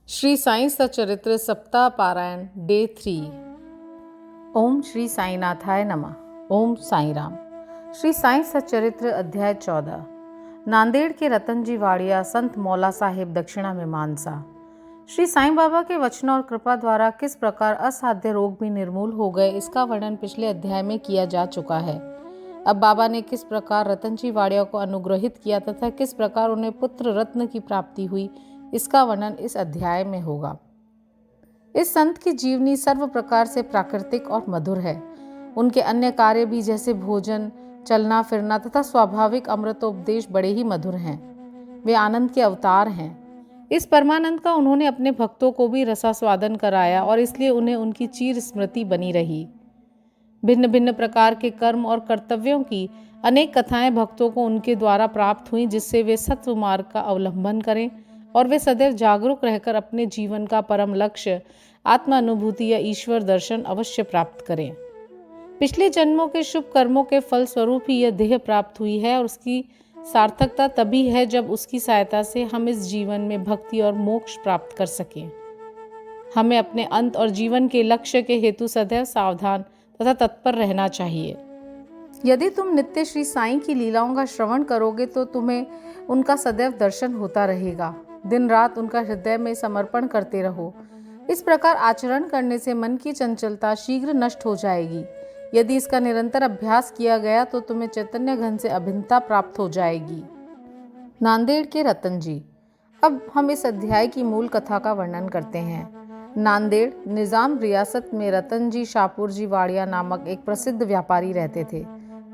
श्री साईं सच्चरित्र सप्ताह पारायण डे 3। ओम श्री साईनाथाय नमः। ओम साईं राम। श्री साईं सच्चरित्र अध्याय 14। नांदेड़ के रतनजी वाड़िया संत मौला साहेब दक्षिणा में मानसा। श्री साईं बाबा के वचनों और कृपा द्वारा किस प्रकार असाध्य रोग भी निर्मूल हो गए, इसका वर्णन पिछले अध्याय में किया जा चुका है। अब बाबा ने किस प्रकार रतनजी वाड़िया को अनुग्रहित किया तथा किस प्रकार उन्हें पुत्र रत्न की प्राप्ति हुई, इसका वर्णन इस अध्याय में होगा। इस संत की जीवनी सर्व प्रकार से प्राकृतिक और मधुर है। उनके अन्य कार्य भी जैसे भोजन, चलना फिरना तथा स्वाभाविक अमृतोपदेश बड़े ही मधुर हैं। वे आनंद के अवतार हैं। इस परमानंद का उन्होंने अपने भक्तों को भी रसास्वादन कराया और इसलिए उन्हें उनकी चिर स्मृति बनी रही। भिन्न भिन्न प्रकार के कर्म और कर्तव्यों की अनेक कथाएं भक्तों को उनके द्वारा प्राप्त हुई, जिससे वे सत्व मार्ग का अवलंबन करें और वे सदैव जागरूक रहकर अपने जीवन का परम लक्ष्य आत्मा अनुभूति या ईश्वर दर्शन अवश्य प्राप्त करें। पिछले जन्मों के शुभ कर्मों के फल स्वरूप ही यह देह प्राप्त हुई है और उसकी सार्थकता तभी है जब उसकी सहायता से हम इस जीवन में भक्ति और मोक्ष प्राप्त कर सकें। हमें अपने अंत और जीवन के लक्ष्य के हेतु सदैव सावधान तथा तत्पर रहना चाहिए। यदि तुम नित्य श्री साईं की लीलाओं का श्रवण करोगे तो तुम्हें उनका सदैव दर्शन होता रहेगा। दिन रात उनका हृदय में समर्पण करते रहो। इस प्रकार आचरण करने से मन की चंचलता शीघ्र नष्ट हो जाएगी। यदि इसका निरंतर अभ्यास किया गया तो तुम्हें चैतन्य घन से अभिन्नता प्राप्त हो जाएगी। नांदेड़ के रतन जी। अब हम इस अध्याय की मूल कथा का वर्णन करते हैं। नांदेड़ निजाम रियासत में रतन जी शाहपुर जी वाड़िया नामक एक प्रसिद्ध व्यापारी रहते थे।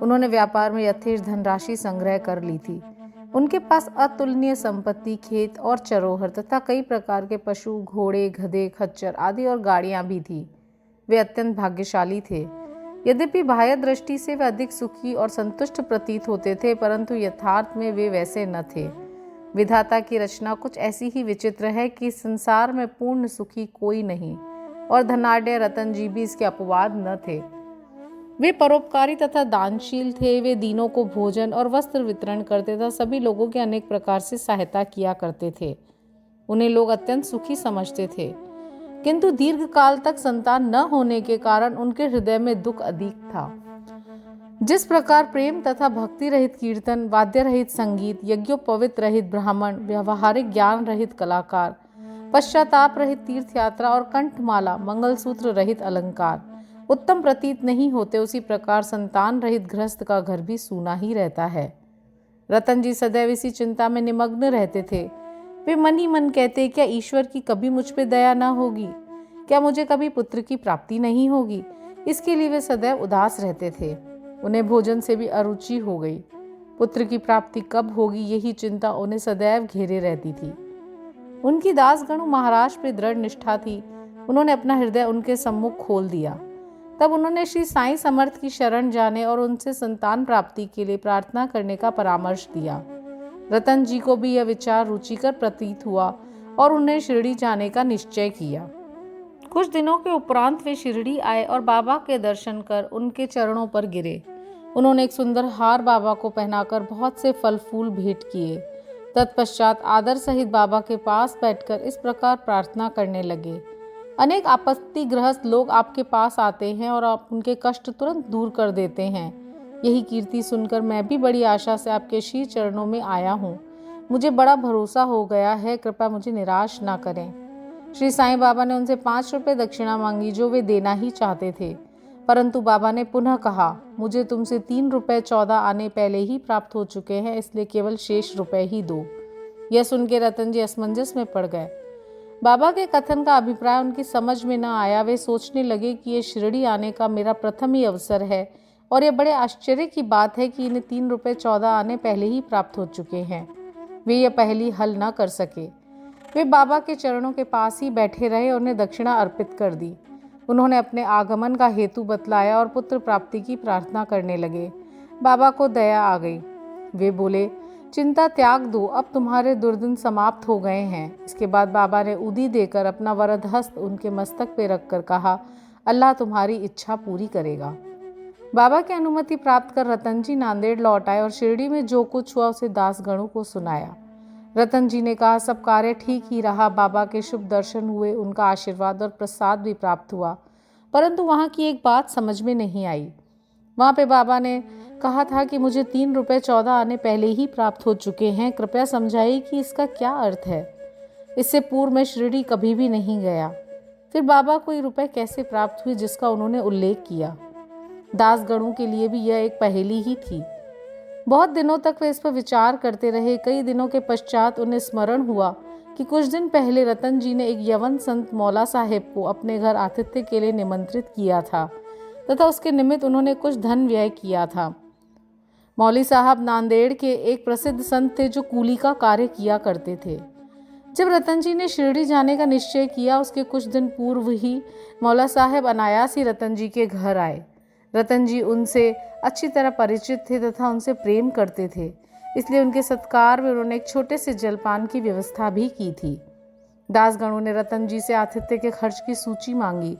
उन्होंने व्यापार में यथेष्ट धनराशि संग्रह कर ली थी। उनके पास अतुलनीय संपत्ति, खेत और चरोहर तथा कई प्रकार के पशु, घोड़े, गधे, खच्चर आदि और गाड़ियां भी थी। वे अत्यंत भाग्यशाली थे। यद्यपि बाह्य दृष्टि से वे अधिक सुखी और संतुष्ट प्रतीत होते थे, परंतु यथार्थ में वे वैसे न थे। विधाता की रचना कुछ ऐसी ही विचित्र है कि संसार में पूर्ण सुखी कोई नहीं, और धनाढ्य रतन जी भी इसके अपवाद न थे। वे परोपकारी तथा दानशील थे। वे दीनों को भोजन और वस्त्र वितरण करते तथा सभी लोगों के अनेक प्रकार से सहायता किया करते थे। उन्हें लोग अत्यंत सुखी समझते थे, किंतु दीर्घ काल तक संतान न होने के कारण उनके हृदय में दुख अधिक था। जिस प्रकार प्रेम तथा भक्ति रहित कीर्तन, वाद्य रहित संगीत, यज्ञोपवीत रहित ब्राह्मण, व्यवहारिक ज्ञान रहित कलाकार, पश्चाताप रहित तीर्थ यात्रा और कंठमाला, मंगलसूत्र रहित अलंकार उत्तम प्रतीत नहीं होते, उसी प्रकार संतान रहित गृहस्थ का घर भी सूना ही रहता है। रतन जी सदैव इसी चिंता में निमग्न रहते थे। वे मन ही मन कहते, क्या ईश्वर की कभी मुझ पे दया न होगी? क्या मुझे कभी पुत्र की प्राप्ति नहीं होगी? इसके लिए वे सदैव उदास रहते थे। उन्हें भोजन से भी अरुचि हो गई। पुत्र की प्राप्ति कब होगी, यही चिंता उन्हें सदैव घेरे रहती थी। उनकी दासगणु महाराज पे दृढ़ निष्ठा थी। उन्होंने अपना हृदय उनके सम्मुख खोल दिया। तब उन्होंने श्री साईं समर्थ की शरण जाने और उनसे संतान प्राप्ति के लिए प्रार्थना करने का परामर्श दिया। रतन जी को भी यह विचार रुचिकर प्रतीत हुआ और उन्हें शिरडी जाने का निश्चय किया। कुछ दिनों के उपरांत वे शिरडी आए और बाबा के दर्शन कर उनके चरणों पर गिरे। उन्होंने एक सुंदर हार बाबा को पहनाकर बहुत से फल फूल भेंट किए। तत्पश्चात आदर सहित बाबा के पास बैठकर इस प्रकार प्रार्थना करने लगे। अनेक आपत्तिग्रस्त लोग आपके पास आते हैं और आप उनके कष्ट तुरंत दूर कर देते हैं। यही कीर्ति सुनकर मैं भी बड़ी आशा से आपके श्री चरणों में आया हूँ। मुझे बड़ा भरोसा हो गया है, कृपया मुझे निराश ना करें। श्री साईं बाबा ने उनसे 5 रुपये दक्षिणा मांगी, जो वे देना ही चाहते थे, परंतु बाबा ने पुनः कहा, मुझे तुमसे 3 रुपये 14 आने पहले ही प्राप्त हो चुके हैं, इसलिए केवल शेष रुपये ही दो। यह सुन के रतन जी असमंजस में पड़ गए। बाबा के कथन का अभिप्राय उनकी समझ में न आया। वे सोचने लगे कि ये शिरडी आने का मेरा प्रथम ही अवसर है और यह बड़े आश्चर्य की बात है कि इन्हें 3 रुपये 14 आने पहले ही प्राप्त हो चुके हैं। वे यह पहली हल न कर सके। वे बाबा के चरणों के पास ही बैठे रहे और उन्हें दक्षिणा अर्पित कर दी। उन्होंने अपने आगमन का हेतु बतलाया और पुत्र प्राप्ति की प्रार्थना करने लगे। बाबा को दया आ गई। वे बोले, चिंता त्याग दो, अब तुम्हारे दुर्दिन समाप्त हो गए हैं। इसके बाद बाबा ने उदी देकर अपना वरद हस्त उनके मस्तक पे रखकर कहा, अल्लाह तुम्हारी इच्छा पूरी करेगा। बाबा की अनुमति प्राप्त कर रतन जी नांदेड़ लौट आए और शिरडी में जो कुछ हुआ उसे दासगणों को सुनाया। रतन जी ने कहा, सब कार्य ठीक ही रहा, बाबा के शुभ दर्शन हुए, उनका आशीर्वाद और प्रसाद भी प्राप्त हुआ, परंतु वहाँ की एक बात समझ में नहीं आई। वहाँ पे बाबा ने कहा था कि मुझे 3 रुपये 14 आने पहले ही प्राप्त हो चुके हैं, कृपया समझाइए कि इसका क्या अर्थ है। इससे पूर्व मैं शिरडी कभी भी नहीं गया। फिर बाबा को ये रुपए कैसे प्राप्त हुए जिसका उन्होंने उल्लेख किया। दासगणों के लिए भी यह एक पहेली ही थी। बहुत दिनों तक वे इस पर विचार करते रहे। कई दिनों के पश्चात उन्हें स्मरण हुआ कि कुछ दिन पहले रतन जी ने एक यवन संत मौला साहेब को अपने घर आतिथ्य के लिए निमंत्रित किया था तथा उसके निमित्त उन्होंने कुछ धन व्यय किया था। मौली साहब नांदेड़ के एक प्रसिद्ध संत थे जो कूली का कार्य किया करते थे। जब रतन जी ने शिरडी जाने का निश्चय किया, उसके कुछ दिन पूर्व ही मौला साहब अनायास ही रतन जी के घर आए। रतन जी उनसे अच्छी तरह परिचित थे तथा उनसे प्रेम करते थे, इसलिए उनके सत्कार में उन्होंने एक छोटे से जलपान की व्यवस्था भी की थी। दासगणों ने रतन जी से आतिथ्य के खर्च की सूची मांगी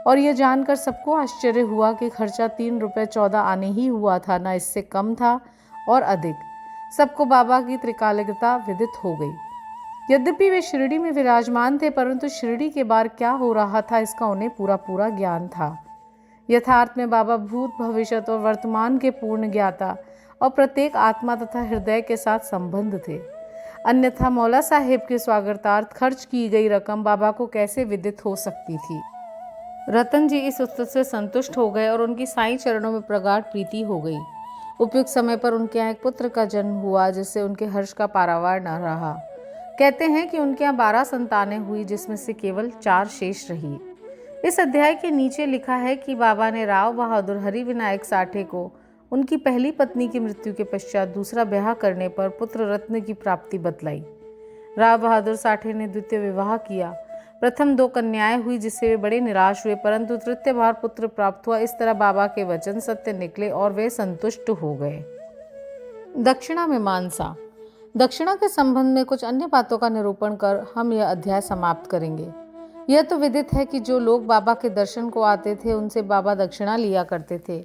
और यह जानकर सबको आश्चर्य हुआ कि खर्चा 3 रुपये 14 आने ही हुआ था, न इससे कम था और अधिक। सबको बाबा की त्रिकालिकता विदित हो गई। यद्यपि वे शिरडी में विराजमान थे, परंतु शिरडी के बाहर क्या हो रहा था इसका उन्हें पूरा पूरा ज्ञान था। यथार्थ में बाबा भूत भविष्य और वर्तमान के पूर्ण ज्ञाता और प्रत्येक आत्मा तथा हृदय के साथ संबंध थे। अन्यथा मौला साहेब के स्वागतार्थ खर्च की गई रकम बाबा को कैसे विदित हो सकती थी। रतन जी इस उत्तर से संतुष्ट हो गए और उनकी साईं चरणों में प्रगाढ़ प्रीति हो गई। उपयुक्त समय पर उनके यहाँ एक पुत्र का जन्म हुआ, जिससे उनके हर्ष का पारावार न रहा। कहते हैं कि उनके यहाँ 12 संतानें हुई, जिसमें से केवल 4 शेष रही। इस अध्याय के नीचे लिखा है कि बाबा ने राव बहादुर हरि विनायक साठे को उनकी पहली पत्नी की मृत्यु के पश्चात दूसरा ब्याह करने पर पुत्र रत्न की प्राप्ति बतलाई। राव बहादुर साठे ने द्वितीय विवाह किया। प्रथम 2 कन्याएं हुई, जिससे वे बड़े निराश हुए, परंतु तृतीय बार पुत्र प्राप्त हुआ। इस तरह बाबा के वचन सत्य निकले और वे संतुष्ट हो गए। दक्षिणा में मानसा। दक्षिणा के संबंध में कुछ अन्य बातों का निरूपण कर हम यह अध्याय समाप्त करेंगे। यह तो विदित है कि जो लोग बाबा के दर्शन को आते थे उनसे बाबा दक्षिणा लिया करते थे।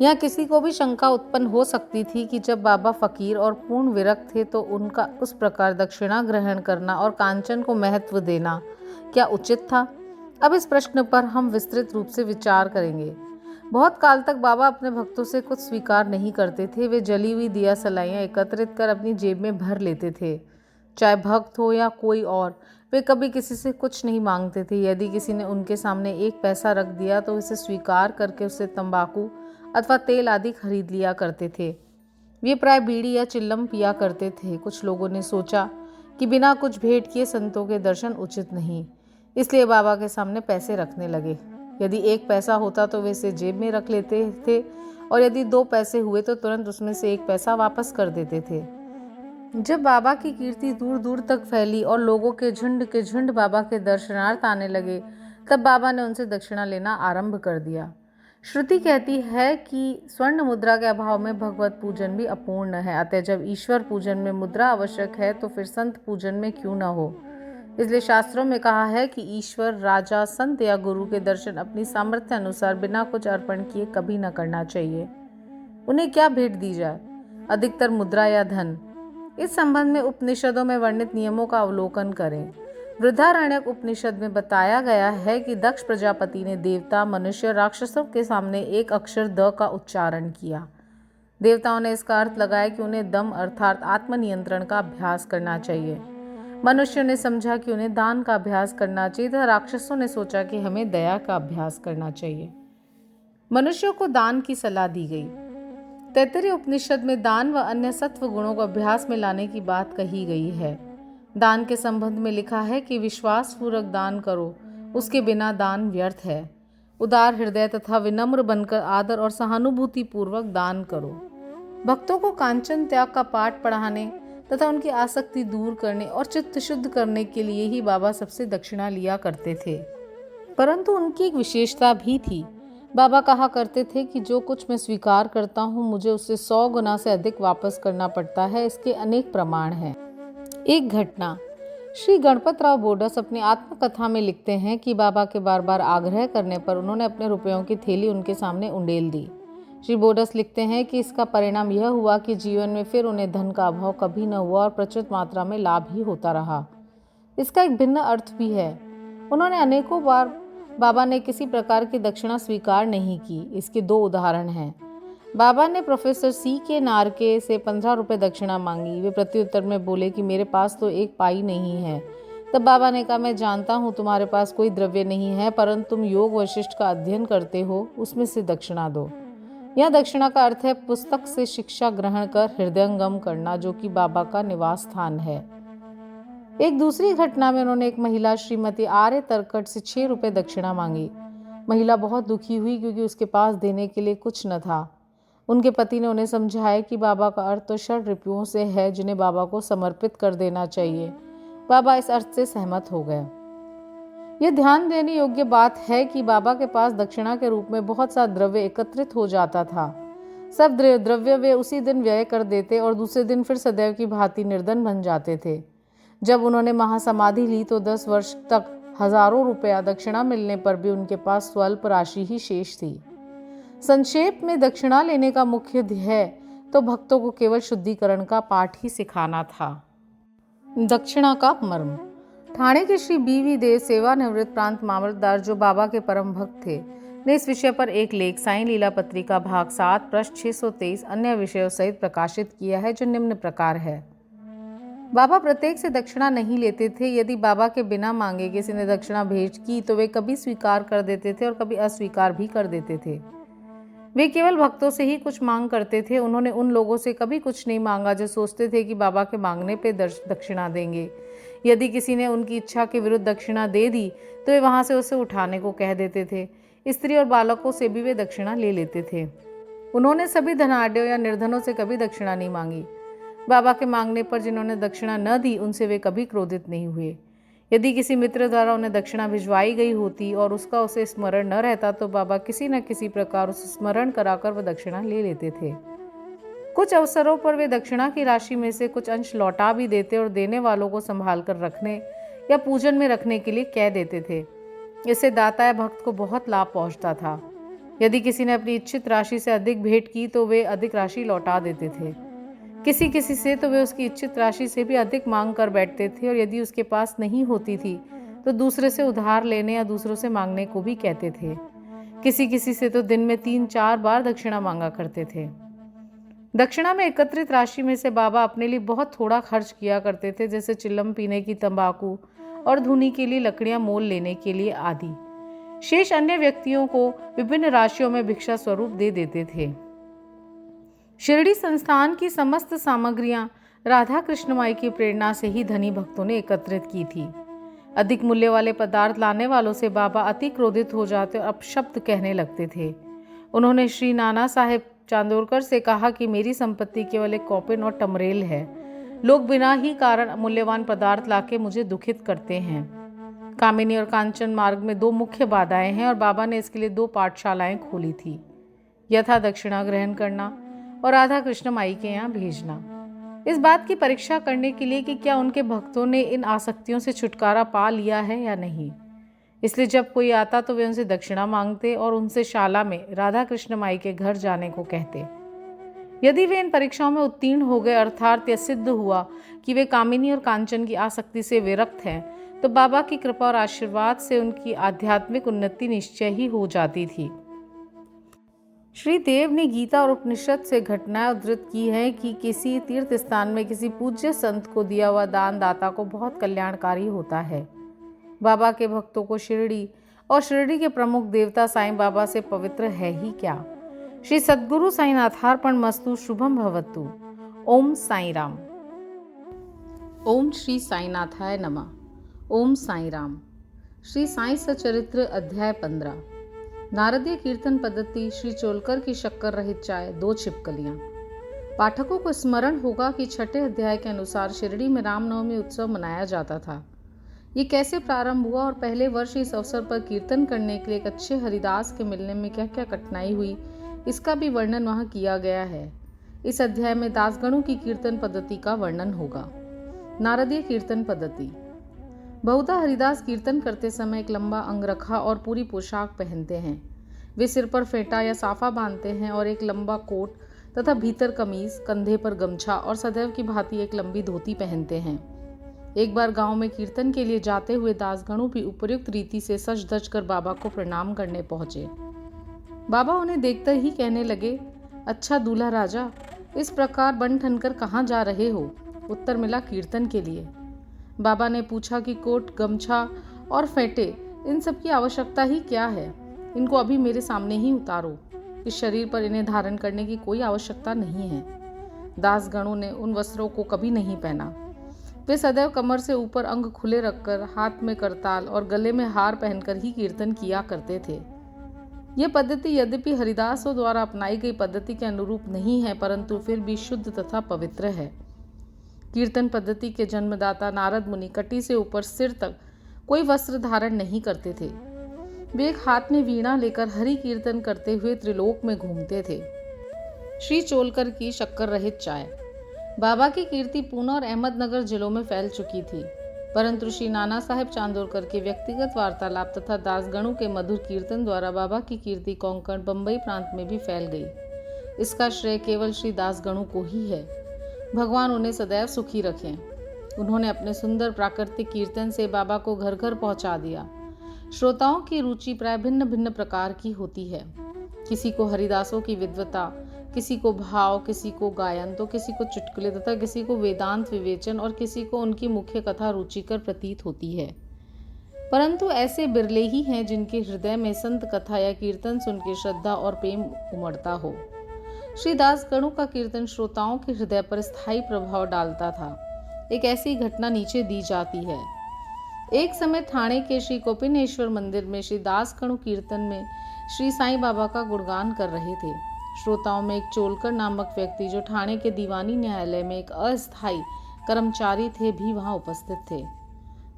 यहाँ किसी को भी शंका उत्पन्न हो सकती थी कि जब बाबा फकीर और पूर्ण विरक्त थे तो उनका उस प्रकार दक्षिणा ग्रहण करना और कांचन को महत्व देना क्या उचित था। अब इस प्रश्न पर हम विस्तृत रूप से विचार करेंगे। बहुत काल तक बाबा अपने भक्तों से कुछ स्वीकार नहीं करते थे। वे जली हुई दिया सलाइयाँ एकत्रित कर अपनी जेब में भर लेते थे। चाहे भक्त हो या कोई और, वे कभी किसी से कुछ नहीं मांगते थे। यदि किसी ने उनके सामने 1 पैसा रख दिया तो इसे स्वीकार करके उससे तंबाकू अथवा तेल आदि खरीद लिया करते थे। वे प्राय बीड़ी या चिल्लम पिया करते थे। कुछ लोगों ने सोचा कि बिना कुछ भेंट किए संतों के दर्शन उचित नहीं, इसलिए बाबा के सामने पैसे रखने लगे। यदि 1 पैसा होता तो वे इसे जेब में रख लेते थे और यदि 2 पैसे हुए तो तुरंत उसमें से 1 पैसा वापस कर देते थे। जब बाबा की कीर्ति दूर दूर तक फैली और लोगों के झुंड बाबा के दर्शनार्थ आने लगे, तब बाबा ने उनसे दक्षिणा लेना आरंभ कर दिया। श्रुति कहती है कि स्वर्ण मुद्रा के अभाव में भगवत पूजन भी अपूर्ण है। अतः जब ईश्वर पूजन में मुद्रा आवश्यक है तो फिर संत पूजन में क्यों न हो। इसलिए शास्त्रों में कहा है कि ईश्वर, राजा, संत या गुरु के दर्शन अपनी सामर्थ्य अनुसार बिना कुछ अर्पण किए कभी न करना चाहिए। उन्हें क्या भेंट दी जाए, अधिकतर मुद्रा या धन। इस संबंध में उपनिषदों में वर्णित नियमों का अवलोकन करें। बृहदारण्यक उपनिषद में बताया गया है कि दक्ष प्रजापति ने देवता, मनुष्य, राक्षसों के सामने एक अक्षर द का उच्चारण किया। देवताओं ने इसका अर्थ लगाया कि उन्हें दम अर्थात आत्मनियंत्रण का अभ्यास करना चाहिए। मनुष्यों ने समझा कि उन्हें दान का अभ्यास करना चाहिए तथा राक्षसों ने सोचा कि हमें दया का अभ्यास करना चाहिए। मनुष्यों को दान की सलाह दी गई। तैत्तिरीय उपनिषद में दान व अन्य सत्व गुणों को अभ्यास में लाने की बात कही गई है। दान के संबंध में लिखा है कि विश्वास पूर्वक दान करो, उसके बिना दान व्यर्थ है। उदार हृदय तथा विनम्र बनकर आदर और सहानुभूति पूर्वक दान करो। भक्तों को कांचन त्याग का पाठ पढ़ाने तथा उनकी आसक्ति दूर करने और चित्त शुद्ध करने के लिए ही बाबा सबसे दक्षिणा लिया करते थे। परंतु उनकी एक विशेषता भी थी। बाबा कहा करते थे कि जो कुछ मैं स्वीकार करता हूँ मुझे उससे 100 गुना से अधिक वापस करना पड़ता है। इसके अनेक प्रमाण हैं। एक घटना। श्री गणपतराव बोडस अपनी आत्मकथा में लिखते हैं कि बाबा के बार बार आग्रह करने पर उन्होंने अपने रुपयों की थैली उनके सामने उंडेल दी। श्री बोडस लिखते हैं कि इसका परिणाम यह हुआ कि जीवन में फिर उन्हें धन का अभाव कभी न हुआ और प्रचुर मात्रा में लाभ ही होता रहा। इसका एक भिन्न अर्थ भी है। उन्होंने अनेकों बार बाबा ने किसी प्रकार की दक्षिणा स्वीकार नहीं की। इसके 2 उदाहरण हैं। बाबा ने प्रोफेसर सी के नारके से 15 रुपये दक्षिणा मांगी। वे प्रत्युत्तर में बोले कि मेरे पास तो 1 पाई नहीं है। तब बाबा ने कहा, मैं जानता हूँ तुम्हारे पास कोई द्रव्य नहीं है, परंतु तुम योग वशिष्ठ का अध्ययन करते हो, उसमें से दक्षिणा दो। यह दक्षिणा का अर्थ है पुस्तक से शिक्षा ग्रहण कर हृदयंगम करना, जो कि बाबा का निवास स्थान है। एक दूसरी घटना में उन्होंने एक महिला श्रीमती आर्य तरकट से 6 रुपये दक्षिणा मांगी। महिला बहुत दुखी हुई क्योंकि उसके पास देने के लिए कुछ न था। उनके पति ने उन्हें समझाया कि बाबा का अर्थ तो षड रिपुओं से है, जिन्हें बाबा को समर्पित कर देना चाहिए। बाबा इस अर्थ से सहमत हो गए। यह ध्यान देने योग्य बात है कि बाबा के पास दक्षिणा के रूप में बहुत सा द्रव्य एकत्रित हो जाता था। सब द्रव्य वे उसी दिन व्यय कर देते और दूसरे दिन फिर सदैव की भांति निर्धन बन जाते थे। जब उन्होंने महासमाधि ली तो 10 वर्ष तक हजारों रुपया दक्षिणा मिलने पर भी उनके पास स्वल्प राशि ही शेष थी। संक्षेप में दक्षिणा लेने का मुख्य ध्येय तो भक्तों को केवल शुद्धिकरण का पाठ ही सिखाना था। दक्षिणा का मर्म। ठाणे के श्री बी.वी. देव, सेवानिवृत्त प्रांत मामलतदार, जो बाबा के परम भक्त थे, ने इस विषय पर एक लेख साईं लीला पत्रिका भाग 7 पृष्ठ 623 अन्य विषयों सहित प्रकाशित किया है, जो निम्न प्रकार है। बाबा प्रत्येक से दक्षिणा नहीं लेते थे। यदि बाबा के बिना मांगे किसी ने दक्षिणा भेंट की तो वे कभी स्वीकार कर देते थे और कभी अस्वीकार भी कर देते थे। वे केवल भक्तों से ही कुछ मांग करते थे। उन्होंने उन लोगों से कभी कुछ नहीं मांगा जो सोचते थे कि बाबा के मांगने पे दक्षिणा देंगे। यदि किसी ने उनकी इच्छा के विरुद्ध दक्षिणा दे दी तो वे वहां से उसे उठाने को कह देते थे। स्त्री और बालकों से भी वे दक्षिणा ले लेते थे। उन्होंने सभी धनाढ्यों या निर्धनों से कभी दक्षिणा नहीं मांगी। बाबा के मांगने पर जिन्होंने दक्षिणा न दी उनसे वे कभी क्रोधित नहीं हुए। यदि किसी मित्र द्वारा उन्हें दक्षिणा भिजवाई गई होती और उसका उसे स्मरण न रहता तो बाबा किसी न किसी प्रकार उसे स्मरण कराकर वह दक्षिणा ले लेते थे। कुछ अवसरों पर वे दक्षिणा की राशि में से कुछ अंश लौटा भी देते और देने वालों को संभाल कर रखने या पूजन में रखने के लिए कह देते थे। इससे दाता या भक्त को बहुत लाभ पहुंचता था। यदि किसी ने अपनी इच्छित राशि से अधिक भेंट की तो वे अधिक राशि लौटा देते थे। किसी किसी से तो वे उसकी इच्छित राशि से भी अधिक मांग कर बैठते थे और यदि उसके पास नहीं होती थी तो दूसरे से उधार लेने या दूसरों से मांगने को भी कहते थे। किसी किसी से तो दिन में 3-4 बार दक्षिणा मांगा करते थे। दक्षिणा में एकत्रित राशि में से बाबा अपने लिए बहुत थोड़ा खर्च किया करते थे, जैसे चिल्लम पीने की तंबाकू और धुनी के लिए लकड़ियां मोल लेने के लिए आदि। शेष अन्य व्यक्तियों को विभिन्न राशियों में भिक्षा स्वरूप दे देते थे। शिरडी संस्थान की समस्त सामग्रियां राधा कृष्ण माई की प्रेरणा से ही धनी भक्तों ने एकत्रित की थी। अधिक मूल्य वाले पदार्थ लाने वालों से बाबा अति क्रोधित हो जाते और अपशब्द कहने लगते थे। उन्होंने श्री नाना साहेब चांदोरकर से कहा कि मेरी संपत्ति केवल एक कॉपिन और टमरेल है। लोग बिना ही कारण मूल्यवान पदार्थ लाके मुझे दुखित करते हैं। कामिनी और कांचन मार्ग में 2 मुख्य बाधाएं हैं और बाबा ने इसके लिए 2 पाठशालाएं खोली थी, यथा दक्षिणा ग्रहण करना और राधा कृष्ण माई के यहाँ भेजना। इस बात की परीक्षा करने के लिए कि क्या उनके भक्तों ने इन आसक्तियों से छुटकारा पा लिया है या नहीं। इसलिए जब कोई आता तो वे उनसे दक्षिणा मांगते और उनसे शाला में राधा कृष्ण माई के घर जाने को कहते। यदि वे इन परीक्षाओं में उत्तीर्ण हो गए, अर्थात यह सिद्ध हुआ कि वे कामिनी और कांचन की आसक्ति से विरक्त हैं, तो बाबा की कृपा और आशीर्वाद से उनकी आध्यात्मिक उन्नति निश्चय ही हो जाती थी। श्री देव ने गीता और उपनिषद से घटनाएं उद्धृत की है कि किसी तीर्थ स्थान में किसी पूज्य संत को दिया हुआ दान दाता को बहुत कल्याणकारी होता है। बाबा के भक्तों को शिरडी और शिरडी के प्रमुख देवता साईं बाबा से पवित्र है ही क्या। श्री सद्गुरु साईनाथार्पण मस्तु। शुभम भवतु। ओम साई राम। ओम श्री साईनाथाय नमः। ओम साई राम। श्री साई सचरित्र अध्याय 15। नारदीय कीर्तन पद्धति। श्री चोलकर की शक्कर रहित चाय 2 छिपकलियां। पाठकों को स्मरण होगा कि 6ठे अध्याय के अनुसार शिरडी में रामनवमी उत्सव मनाया जाता था। ये कैसे प्रारंभ हुआ और पहले वर्ष इस अवसर पर कीर्तन करने के लिए एक अच्छे हरिदास के मिलने में क्या क्या कठिनाई हुई, इसका भी वर्णन वहाँ किया गया है। इस अध्याय में दासगणों की कीर्तन पद्धति का वर्णन होगा। नारदीय कीर्तन पद्धति। बहुधा हरिदास कीर्तन करते समय एक लंबा अंगरखा और पूरी पोशाक पहनते हैं। वे सिर पर फेंटा या साफा बांधते हैं और एक लंबा कोट तथा भीतर कमीज, कंधे पर गमछा और सदैव की भांति एक लंबी धोती पहनते हैं। एक बार गांव में कीर्तन के लिए जाते हुए दासगणों भी उपयुक्त रीति से सज धज कर बाबा को प्रणाम करने पहुंचे। बाबा उन्हें देखते ही कहने लगे, अच्छा दूल्हा राजा, इस प्रकार बन ठन कर कहाँ जा रहे हो? उत्तर मिला, कीर्तन के लिए। बाबा ने पूछा कि कोट, गमछा और फेंटे, इन सब की आवश्यकता ही क्या है? इनको अभी मेरे सामने ही उतारो। इस शरीर पर इन्हें धारण करने की कोई आवश्यकता नहीं है। दासगणों ने उन वस्त्रों को कभी नहीं पहना। वे सदैव कमर से ऊपर अंग खुले रखकर, हाथ में करताल और गले में हार पहनकर ही कीर्तन किया करते थे। यह पद्धति यद्यपि हरिदासों द्वारा अपनाई गई पद्धति के अनुरूप नहीं है, परंतु फिर भी शुद्ध तथा पवित्र है। कीर्तन पद्धति के जन्मदाता नारद मुनि कटी से ऊपर सिर तक कोई वस्त्र धारण नहीं करते थे। वे एक हाथ में वीणा लेकर हरि कीर्तन करते हुए त्रिलोक में घूमते थे। श्री चोलकर की शक्कर रहित चाय। बाबा की कीर्ति पूना और अहमदनगर जिलों में फैल चुकी थी, परंतु श्री नाना साहेब चांदोरकर के व्यक्तिगत वार्तालाप तथा दासगणों के मधुर कीर्तन द्वारा बाबा की कीर्ति कोंकण, बंबई प्रांत में भी फैल गई। इसका श्रेय केवल श्री दासगणों को ही है। भगवान उन्हें सदैव सुखी रखें। उन्होंने अपने सुंदर प्राकृतिक कीर्तन से बाबा को घर घर पहुंचा दिया। श्रोताओं की रुचि प्राय भिन्न भिन्न प्रकार की होती है। किसी को हरिदासों की विद्वता, किसी को भाव, किसी को गायन, तो किसी को चुटकुले तथा किसी को वेदांत विवेचन और किसी को उनकी मुख्य कथा रुचिकर प्रतीत होती है। परंतु ऐसे बिरले ही हैं जिनके हृदय में संत कथा या कीर्तन सुनकर श्रद्धा और प्रेम उमड़ता हो। श्री दासगणों का कीर्तन श्रोताओं के हृदय पर स्थायी प्रभाव डालता था। एक ऐसी घटना नीचे दी जाती है। एक समय ठाणे के श्री कोपिनेश्वर मंदिर में श्री दासगणों कीर्तन में श्री साईं बाबा का गुणगान कर रहे थे। श्रोताओं में एक चोलकर नामक व्यक्ति, जो ठाणे के दीवानी न्यायालय में एक अस्थायी कर्मचारी थे, भी वहां उपस्थित थे।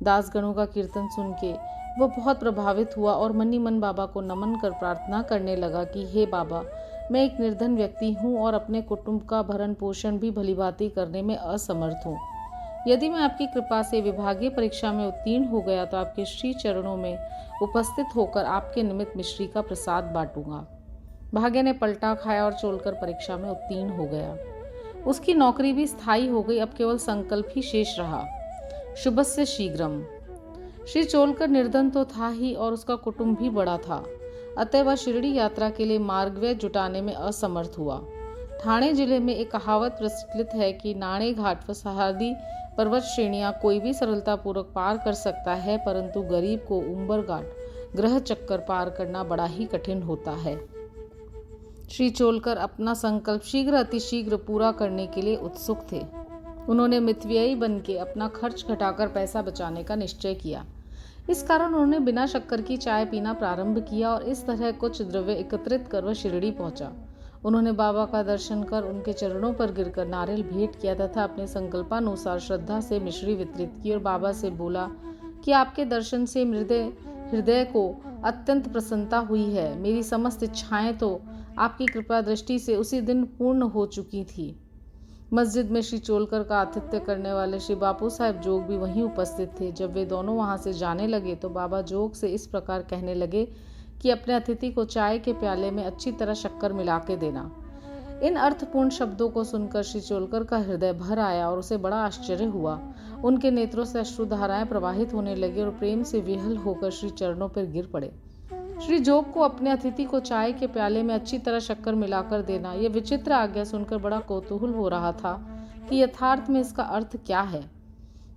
दासगणों का कीर्तन सुन के वह बहुत प्रभावित हुआ और मन ही मन बाबा को नमन कर प्रार्थना करने लगा कि हे बाबा, मैं एक निर्धन व्यक्ति हूँ और अपने कुटुंब का भरण पोषण भी भलीभांति करने में असमर्थ हूँ। यदि मैं आपकी कृपा से विभागीय परीक्षा में उत्तीर्ण हो गया तो आपके श्री चरणों में उपस्थित होकर आपके निमित्त मिश्री का प्रसाद बांटूंगा। भाग्य ने पलटा खाया और चोलकर परीक्षा में उत्तीर्ण हो गया। उसकी नौकरी भी स्थायी हो गई। अब केवल संकल्प ही शेष रहा। शुभस्य शीघ्रम। श्री चोलकर निर्धन तो था ही और उसका कुटुंब भी बड़ा था, अतः वह शिरडी यात्रा के लिए मार्गव्यय जुटाने में असमर्थ हुआ। ठाणे जिले में एक कहावत प्रचलित है कि नाणे घाट व सहादी पर्वत श्रेणियां कोई भी सरलतापूर्वक पार कर सकता है, परंतु गरीब को उम्बरगाट ग्रह चक्कर पार करना बड़ा ही कठिन होता है। श्री चोलकर अपना संकल्प शीघ्र अतिशीघ्र पूरा करने के लिए उत्सुक थे। उन्होंने मितव्ययी बन के अपना खर्च घटाकर पैसा बचाने का निश्चय किया। इस कारण उन्होंने बिना शक्कर की चाय पीना प्रारंभ किया और इस तरह कुछ द्रव्य एकत्रित कर वह शिरडी पहुंचा। उन्होंने बाबा का दर्शन कर उनके चरणों पर गिरकर नारियल भेंट किया तथा अपने संकल्पानुसार श्रद्धा से मिश्री वितरित की और बाबा से बोला कि आपके दर्शन से हृदय को अत्यंत प्रसन्नता हुई है। मेरी समस्त इच्छाएं तो आपकी कृपा दृष्टि से उसी दिन पूर्ण हो चुकी थी। मस्जिद में श्री चोलकर का आतिथ्य करने वाले श्री बापू साहेब जोग भी वहीं उपस्थित थे। जब वे दोनों वहां से जाने लगे तो बाबा जोग से इस प्रकार कहने लगे कि अपने अतिथि को चाय के प्याले में अच्छी तरह शक्कर मिला के देना। इन अर्थपूर्ण शब्दों को सुनकर श्री चोलकर का हृदय भर आया और उसे बड़ा आश्चर्य हुआ। उनके नेत्रों से अश्रुधाराएं प्रवाहित होने लगी और प्रेम से विह्वल होकर श्री चरणों पर गिर पड़े। श्री जोग को अपने अतिथि को चाय के प्याले में अच्छी तरह शक्कर मिलाकर देना, यह विचित्र आज्ञा सुनकर बड़ा कौतूहल हो रहा था कि यथार्थ में इसका अर्थ क्या है।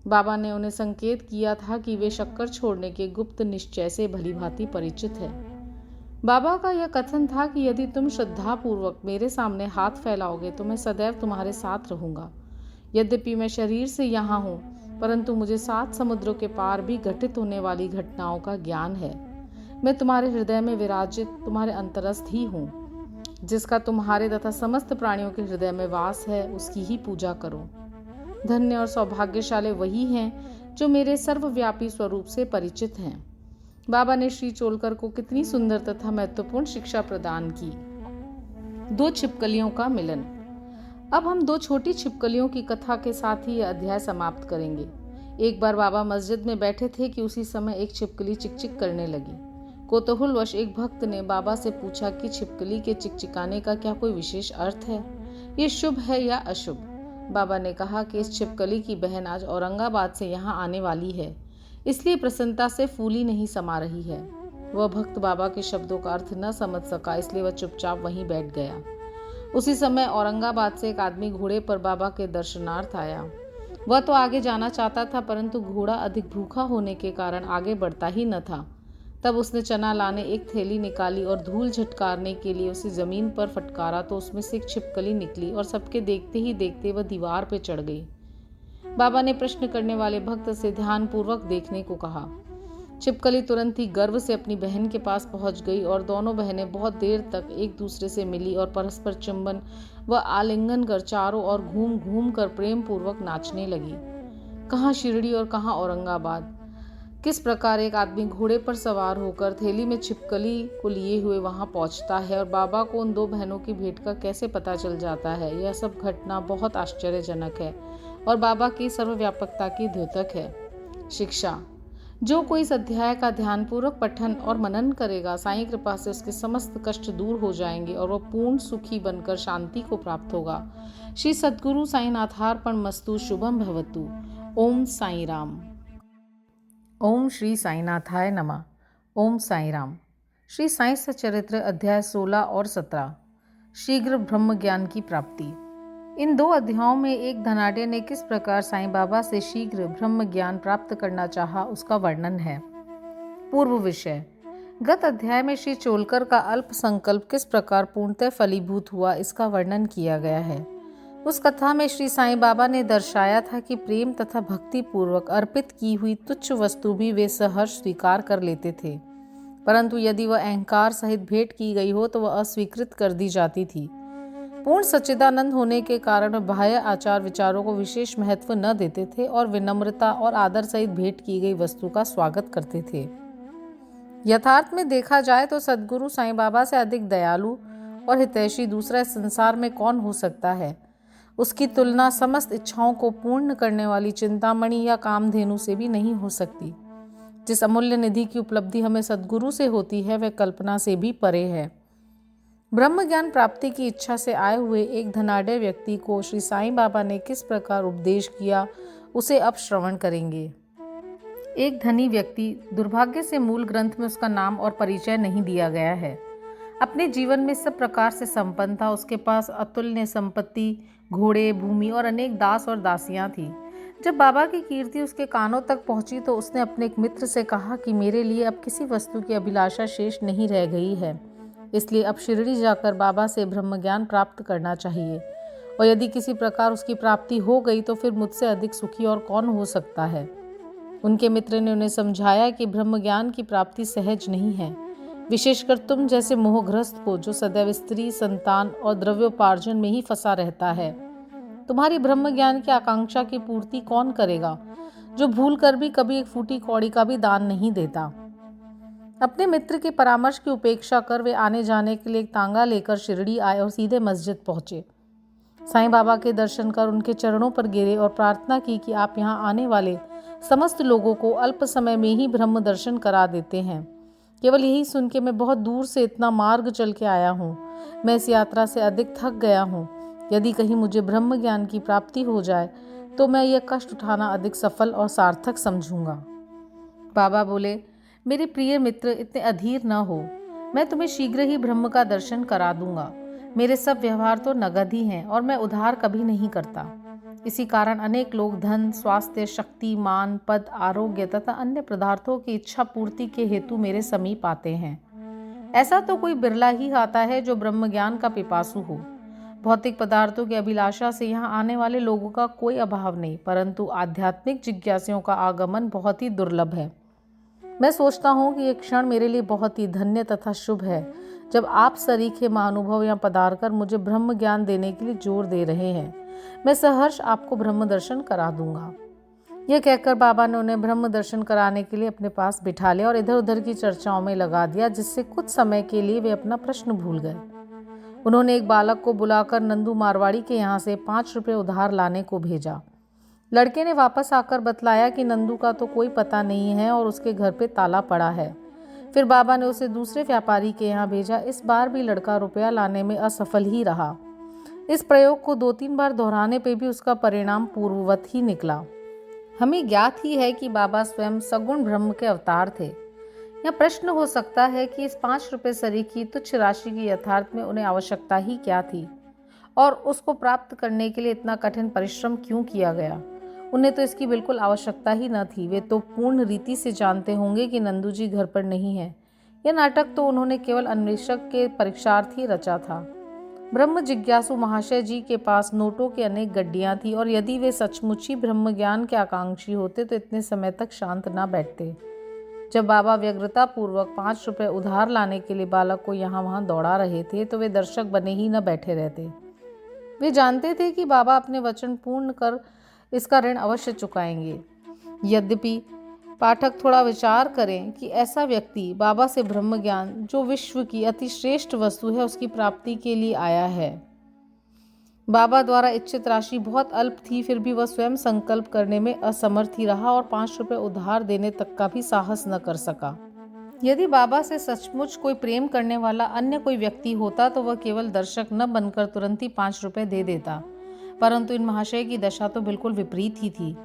बाबा ने उन्हें संकेत किया था कि वे शक्कर छोड़ने के गुप्त निश्चय से भलीभांति परिचित है। बाबा का यह कथन था कि यदि तुम श्रद्धापूर्वक मेरे सामने हाथ फैलाओगे तो मैं सदैव तुम्हारे साथ रहूंगा। यद्यपि मैं शरीर से यहाँ हूँ, परंतु मुझे 7 समुद्रों के पार भी घटित होने वाली घटनाओं का ज्ञान है। मैं तुम्हारे हृदय में विराजित तुम्हारे अंतरस्थ ही हूँ। जिसका तुम्हारे तथा समस्त प्राणियों के हृदय में वास है, उसकी ही पूजा करो। धन्य और सौभाग्यशाली वही हैं जो मेरे सर्वव्यापी स्वरूप से परिचित हैं। बाबा ने श्री चोलकर को कितनी सुंदर तथा महत्वपूर्ण शिक्षा प्रदान की। 2 छिपकलियों का मिलन। अब हम 2 छोटी छिपकलियों की कथा के साथ ही यह अध्याय समाप्त करेंगे। एक बार बाबा मस्जिद में बैठे थे कि उसी समय एक छिपकली चिकचिक करने लगी। कौतूहलवश एक भक्त ने बाबा से पूछा कि छिपकली के चिकचिकाने का क्या कोई विशेष अर्थ है, ये शुभ है या अशुभ। बाबा ने कहा कि इस छिपकली की बहन आज औरंगाबाद से यहाँ आने वाली है, इसलिए प्रसन्नता से फूली नहीं समा रही है। वह भक्त बाबा के शब्दों का अर्थ न समझ सका, इसलिए वह चुपचाप वहीं बैठ गया। उसी समय औरंगाबाद से एक आदमी घोड़े पर बाबा के दर्शनार्थ आया। वह तो आगे जाना चाहता था, परंतु घोड़ा अधिक भूखा होने के कारण आगे बढ़ता ही न था। तब उसने चना लाने एक थैली निकाली और धूल झटकारने के लिए उसे जमीन पर फटकारा तो उसमें से एक छिपकली निकली और सबके देखते ही देखते वह दीवार पर चढ़ गई। बाबा ने प्रश्न करने वाले भक्त से ध्यानपूर्वक देखने को कहा। छिपकली तुरंत ही गर्व से अपनी बहन के पास पहुंच गई और दोनों बहनें बहुत देर तक एक दूसरे से मिली और परस्पर चुंबन व आलिंगन कर चारों ओर घूम घूम कर प्रेम पूर्वक नाचने लगी। कहाँ शिरडी और कहाँ औरंगाबाद। किस प्रकार एक आदमी घोड़े पर सवार होकर थैली में छिपकली को लिए हुए वहां पहुंचता है और बाबा को उन दो बहनों की भेंट का कैसे पता चल जाता है, यह सब घटना बहुत आश्चर्यजनक है और बाबा की सर्वव्यापकता की द्योतक है। शिक्षा। जो कोई इस अध्याय का ध्यानपूर्वक पठन और मनन करेगा, साईं कृपा से उसके समस्त कष्ट दूर हो जाएंगे और वह पूर्ण सुखी बनकर शांति को प्राप्त होगा। श्री सद्गुरु साईनाथार्पणमस्तु। शुभम भवतु। ओम साई राम। ओम श्री साईनाथाय नमः। ओम साई राम। श्री साई सच्चरित्र अध्याय 16 और 17। शीघ्र ब्रह्म ज्ञान की प्राप्ति। इन दो अध्यायों में एक धनाढ्य ने किस प्रकार साईं बाबा से शीघ्र ब्रह्म ज्ञान प्राप्त करना चाहा, उसका वर्णन है। पूर्व विषय। गत अध्याय में श्री चोलकर का अल्प संकल्प किस प्रकार पूर्णतः फलीभूत हुआ, इसका वर्णन किया गया है। उस कथा में श्री साईं बाबा ने दर्शाया था कि प्रेम तथा भक्ति पूर्वक अर्पित की हुई तुच्छ वस्तु भी वे सहर्ष स्वीकार कर लेते थे, परंतु यदि वह अहंकार सहित भेंट की गई हो तो वह अस्वीकृत कर दी जाती थी। पूर्ण सच्चिदानंद होने के कारण बाह्य आचार विचारों को विशेष महत्व न देते थे और विनम्रता और आदर सहित भेंट की गई वस्तु का स्वागत करते थे। यथार्थ में देखा जाए तो सद्गुरु साईं बाबा से अधिक दयालु और हितैषी दूसरा इस संसार में कौन हो सकता है। उसकी तुलना समस्त इच्छाओं को पूर्ण करने वाली चिंतामणि या कामधेनु से भी नहीं हो सकती। जिस अमूल्य निधि की उपलब्धि हमें सद्गुरु से होती है वह कल्पना से भी परे है। ब्रह्म ज्ञान प्राप्ति की इच्छा से आए हुए एक धनाढ्य व्यक्ति को श्री साईं बाबा ने किस प्रकार उपदेश किया, उसे अब श्रवण करेंगे। एक धनी व्यक्ति, दुर्भाग्य से मूल ग्रंथ में उसका नाम और परिचय नहीं दिया गया है, अपने जीवन में सब प्रकार से संपन्न था। उसके पास अतुल्य संपत्ति, घोड़े, भूमि और अनेक दास और दासियां थी। जब बाबा की कीर्ति उसके कानों तक पहुंची तो उसने अपने एक मित्र से कहा कि मेरे लिए अब किसी वस्तु की अभिलाषा शेष नहीं रह गई है, इसलिए अब शिरडी जाकर बाबा से ब्रह्म ज्ञान प्राप्त करना चाहिए, और यदि किसी प्रकार उसकी प्राप्ति हो गई तो फिर मुझसे अधिक सुखी और कौन हो सकता है। उनके मित्र ने उन्हें समझाया कि ब्रह्म ज्ञान की प्राप्ति सहज नहीं है, विशेषकर तुम जैसे मोहग्रस्त को जो सदैव स्त्री, संतान और द्रव्योपार्जन में ही फंसा रहता है। तुम्हारी ब्रह्म ज्ञान की आकांक्षा की पूर्ति कौन करेगा, जो भूल कर भी कभी एक फूटी कौड़ी का भी दान नहीं देता। अपने मित्र के परामर्श की उपेक्षा कर वे आने जाने के लिए एक तांगा लेकर शिरडी आए और सीधे मस्जिद पहुंचे। साईं बाबा के दर्शन कर उनके चरणों पर गिरे और प्रार्थना की कि आप यहाँ आने वाले समस्त लोगों को अल्प समय में ही ब्रह्म दर्शन करा देते हैं। केवल यही सुन के मैं बहुत दूर से इतना मार्ग चल के आया हूँ। मैं इस यात्रा से अधिक थक गया हूँ। यदि कहीं मुझे ब्रह्म ज्ञान की प्राप्ति हो जाए तो मैं यह कष्ट उठाना अधिक सफल और सार्थक समझूंगा। बाबा बोले, मेरे प्रिय मित्र, इतने अधीर न हो। मैं तुम्हें शीघ्र ही ब्रह्म का दर्शन करा दूंगा। मेरे सब व्यवहार तो नगद ही हैं और मैं उधार कभी नहीं करता। इसी कारण अनेक लोग धन, स्वास्थ्य, शक्ति, मान, पद, आरोग्य तथा अन्य पदार्थों की इच्छा पूर्ति के हेतु मेरे समीप आते हैं। ऐसा तो कोई बिरला ही आता है जो ब्रह्म ज्ञान का पिपासु हो। भौतिक पदार्थों की अभिलाषा से यहाँ आने वाले लोगों का कोई अभाव नहीं, परंतु आध्यात्मिक जिज्ञासियों का आगमन बहुत ही दुर्लभ है। मैं सोचता हूँ कि ये क्षण मेरे लिए बहुत ही धन्य तथा शुभ है, जब आप सरीखे महानुभव यहाँ पधार कर मुझे ब्रह्म ज्ञान देने के लिए जोर दे रहे हैं। मैं सहर्ष आपको ब्रह्म दर्शन करा दूंगा। यह कहकर बाबा ने उन्हें ब्रह्म दर्शन कराने के लिए अपने पास बिठा लिया और इधर उधर की चर्चाओं में लगा दिया, जिससे कुछ समय के लिए वे अपना प्रश्न भूल गए। उन्होंने एक बालक को बुलाकर नंदू मारवाड़ी के यहाँ से 5 रुपये उधार लाने को भेजा। लड़के ने वापस आकर बतलाया कि नंदू का तो कोई पता नहीं है और उसके घर पे ताला पड़ा है। फिर बाबा ने उसे दूसरे व्यापारी के यहाँ भेजा। इस बार भी लड़का रुपया लाने में असफल ही रहा। इस प्रयोग को 2-3 बार दोहराने पे भी उसका परिणाम पूर्ववत ही निकला। हमें ज्ञात ही है कि बाबा स्वयं सगुण ब्रह्म के अवतार थे। यह प्रश्न हो सकता है कि इस 5 रुपये सरी की तुच्छ राशि की यथार्थ में उन्हें आवश्यकता ही क्या थी और उसको प्राप्त करने के लिए इतना कठिन परिश्रम क्यों किया गया। उन्हें तो इसकी बिल्कुल आवश्यकता ही न थी। वे तो पूर्ण रीति से जानते होंगे कि नंदू जी घर पर नहीं है। यह नाटक तो उन्होंने केवल अन्वेषक के परीक्षार्थ ही रचा था। ब्रह्म जिज्ञासु महाशय जी के पास नोटों की अनेक गड्डियां थी और यदि वे सचमुच ही ब्रह्म ज्ञान के आकांक्षी होते तो इतने समय तक शांत न बैठते। जब बाबा व्यग्रता पूर्वक 5 रुपये उधार लाने के लिए बालक को यहाँ वहाँ दौड़ा रहे थे तो वे दर्शक बने ही न बैठे रहते। वे जानते थे कि बाबा अपने वचन पूर्ण कर इसका ऋण अवश्य चुकाएंगे। यद्यपि पाठक थोड़ा विचार करें कि ऐसा व्यक्ति बाबा से ब्रह्म ज्ञान, जो विश्व की अति श्रेष्ठ वस्तु है, उसकी प्राप्ति के लिए आया है। बाबा द्वारा इच्छित राशि बहुत अल्प थी, फिर भी वह स्वयं संकल्प करने में असमर्थ ही रहा और 5 रुपये उधार देने तक का भी साहस न कर सका। यदि बाबा से सचमुच कोई प्रेम करने वाला अन्य कोई व्यक्ति होता तो वह केवल दर्शक न बनकर तुरंत ही 5 रुपये दे देता, परंतु इन महाशय की दशा तो बिल्कुल विपरीत ही थी।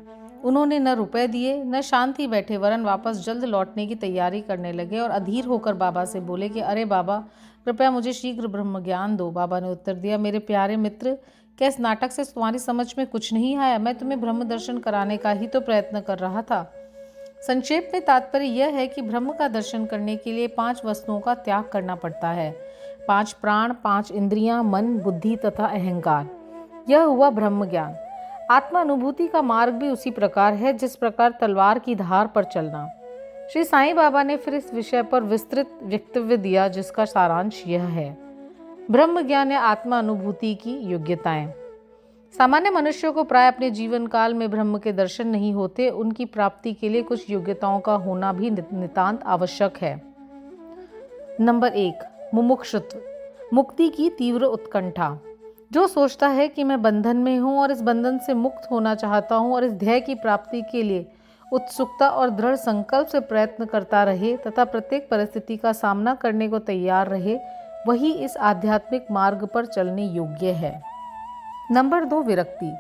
उन्होंने न रुपए दिए न शांति बैठे, वरन वापस जल्द लौटने की तैयारी करने लगे और अधीर होकर बाबा से बोले कि अरे बाबा, कृपया मुझे शीघ्र ब्रह्म ज्ञान दो। बाबा ने उत्तर दिया, मेरे प्यारे मित्र, क्या इस नाटक से तुम्हारी समझ में कुछ नहीं आया? मैं तुम्हें ब्रह्म दर्शन कराने का ही तो प्रयत्न कर रहा था। संक्षेप में तात्पर्य यह है कि ब्रह्म का दर्शन करने के लिए 5 वस्तुओं का त्याग करना पड़ता है। 5 प्राण, 5 इंद्रियां, मन, बुद्धि तथा अहंकार। यह हुआ ब्रह्म ज्ञान। आत्मा अनुभूति का मार्ग भी उसी प्रकार है जिस प्रकार तलवार की धार पर चलना। श्री साईं बाबा ने फिर इस विषय पर विस्तृत वक्तव्य दिया, जिसका सारांश यह है। ब्रह्म ज्ञान या आत्मा अनुभूति की योग्यताएं। सामान्य मनुष्यों को प्राय अपने जीवन काल में ब्रह्म के दर्शन नहीं होते। उनकी प्राप्ति के लिए कुछ योग्यताओं का होना भी नितांत आवश्यक है। नंबर 1, मुमुक्षुत्व, मुक्ति की तीव्र उत्कंठा। जो सोचता है कि मैं बंधन में हूँ और इस बंधन से मुक्त होना चाहता हूँ और इस ध्येय की प्राप्ति के लिए उत्सुकता और दृढ़ संकल्प से प्रयत्न करता रहे तथा प्रत्येक परिस्थिति का सामना करने को तैयार रहे, वही इस आध्यात्मिक मार्ग पर चलने योग्य है। नंबर 2, विरक्ति,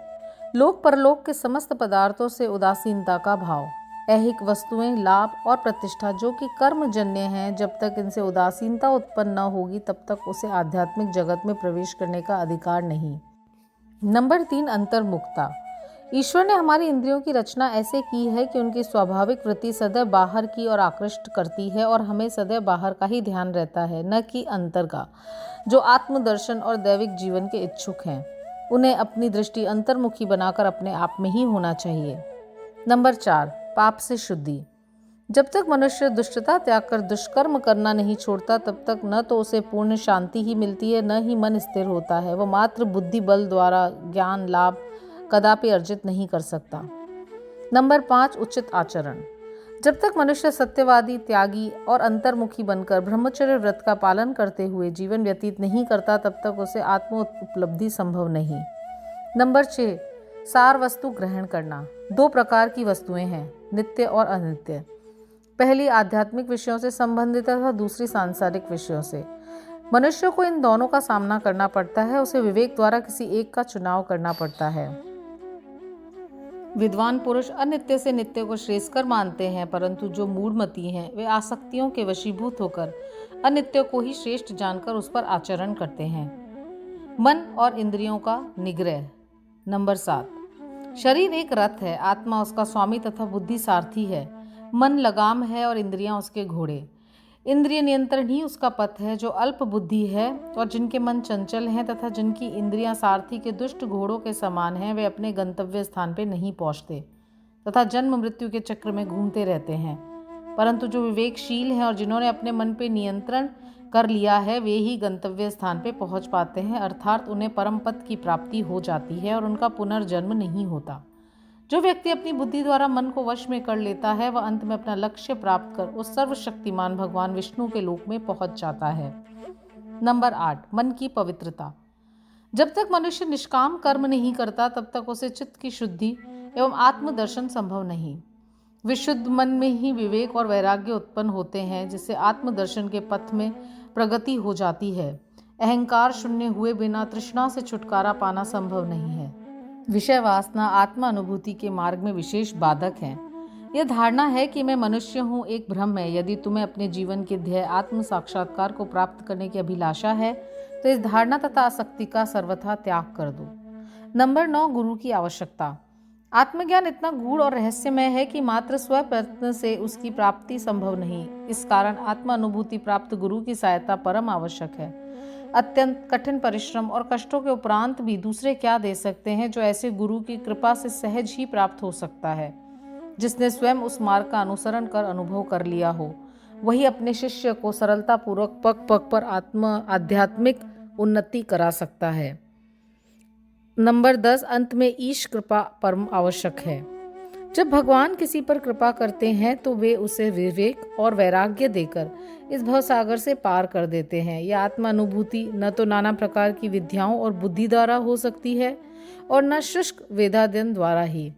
लोक परलोक के समस्त पदार्थों से उदासीनता का भाव। ऐहिक वस्तुएं, लाभ और प्रतिष्ठा जो कि कर्मजन्य हैं, जब तक इनसे उदासीनता उत्पन्न न होगी तब तक उसे आध्यात्मिक जगत में प्रवेश करने का अधिकार नहीं। नंबर 3, अंतर्मुखता। ईश्वर ने हमारी इंद्रियों की रचना ऐसे की है कि उनकी स्वाभाविक वृत्ति सदैव बाहर की ओर आकृष्ट करती है और हमें सदैव बाहर का ही ध्यान रहता है, न कि अंतर का। जो आत्मदर्शन और दैविक जीवन के इच्छुक हैं, उन्हें अपनी दृष्टि अंतर्मुखी बनाकर अपने आप में ही होना चाहिए। नंबर 4, पाप से शुद्धि। जब तक मनुष्य दुष्टता त्याग कर दुष्कर्म करना नहीं छोड़ता, तब तक न तो उसे पूर्ण शांति ही मिलती है, न ही मन स्थिर होता है। वह मात्र बुद्धि बल द्वारा ज्ञान लाभ कदापि अर्जित नहीं कर सकता। नंबर 5, उचित आचरण। जब तक मनुष्य सत्यवादी, त्यागी और अंतर्मुखी बनकर ब्रह्मचर्य व्रत का पालन करते हुए जीवन व्यतीत नहीं करता, तब तक उसे आत्म उपलब्धि संभव नहीं। नंबर 6, सार वस्तु ग्रहण करना। 2 प्रकार की वस्तुएं हैं, नित्य और अनित्य। पहली आध्यात्मिक विषयों से संबंधित तथा दूसरी सांसारिक विषयों से। मनुष्य को इन दोनों का सामना करना पड़ता है। उसे विवेक द्वारा किसी एक का चुनाव करना पड़ता है। विद्वान पुरुष अनित्य से नित्य को श्रेयस्कर मानते हैं, परंतु जो मूढ़मती हैं वे आसक्तियों के वशीभूत होकर अनित्य को ही श्रेष्ठ जानकर उस पर आचरण करते हैं। मन और इंद्रियों का निग्रह। नंबर 7, शरीर एक रथ है, आत्मा उसका स्वामी तथा बुद्धि सारथी है। मन लगाम है और इंद्रियां उसके घोड़े। इंद्रिय नियंत्रण ही उसका पथ है। जो अल्प बुद्धि है और जिनके मन चंचल हैं तथा जिनकी इंद्रियां सारथी के दुष्ट घोड़ों के समान हैं, वे अपने गंतव्य स्थान पर नहीं पहुंचते तथा जन्म मृत्यु के चक्र में घूमते रहते हैं। परंतु जो विवेकशील हैं और जिन्होंने अपने मन पर नियंत्रण कर लिया है, वे ही गंतव्य स्थान पे पहुंच पाते हैं, अर्थात उन्हें परम पद की प्राप्ति हो जाती है और उनका पुनर्जन्म नहीं होता। जो व्यक्ति अपनी बुद्धि द्वारा मन को वश में कर लेता है, वह अंत में अपना लक्ष्य प्राप्त कर उस सर्वशक्तिमान भगवान विष्णु के लोक में पहुंच जाता है। नंबर 8, मन की पवित्रता। जब तक मनुष्य निष्काम कर्म नहीं करता, तब तक उसे चित्त की शुद्धि एवं आत्मदर्शन संभव नहीं। विशुद्ध मन में ही विवेक और वैराग्य उत्पन्न होते हैं, जिससे आत्मदर्शन के पथ में प्रगति हो जाती है। अहंकार शून्य हुए बिना तृष्णा से छुटकारा पाना संभव नहीं है। विषय वासना आत्मा अनुभूति के मार्ग में विशेष बाधक है। यह धारणा है कि मैं मनुष्य हूँ, एक भ्रम है। यदि तुम्हें अपने जीवन के ध्येय आत्म साक्षात्कार को प्राप्त करने की अभिलाषा है तो इस धारणा तथा आसक्ति का सर्वथा त्याग कर दो। नंबर 9, गुरु की आवश्यकता। आत्मज्ञान इतना गूढ़ और रहस्यमय है कि मात्र स्व प्रयत्न से उसकी प्राप्ति संभव नहीं। इस कारण आत्मा अनुभूति प्राप्त गुरु की सहायता परम आवश्यक है। अत्यंत कठिन परिश्रम और कष्टों के उपरांत भी दूसरे क्या दे सकते हैं जो ऐसे गुरु की कृपा से सहज ही प्राप्त हो सकता है। जिसने स्वयं उस मार्ग का अनुसरण कर अनुभव कर लिया हो, वही अपने शिष्य को सरलता पूर्वक पग पग पर आध्यात्मिक उन्नति करा सकता है। नंबर 10, अंत में ईश कृपा परम आवश्यक है। जब भगवान किसी पर कृपा करते हैं तो वे उसे विवेक और वैराग्य देकर इस भवसागर से पार कर देते हैं। यह आत्मा अनुभूति न तो नाना प्रकार की विद्याओं और बुद्धि द्वारा हो सकती है और न शुष्क वेदाध्ययन द्वारा ही।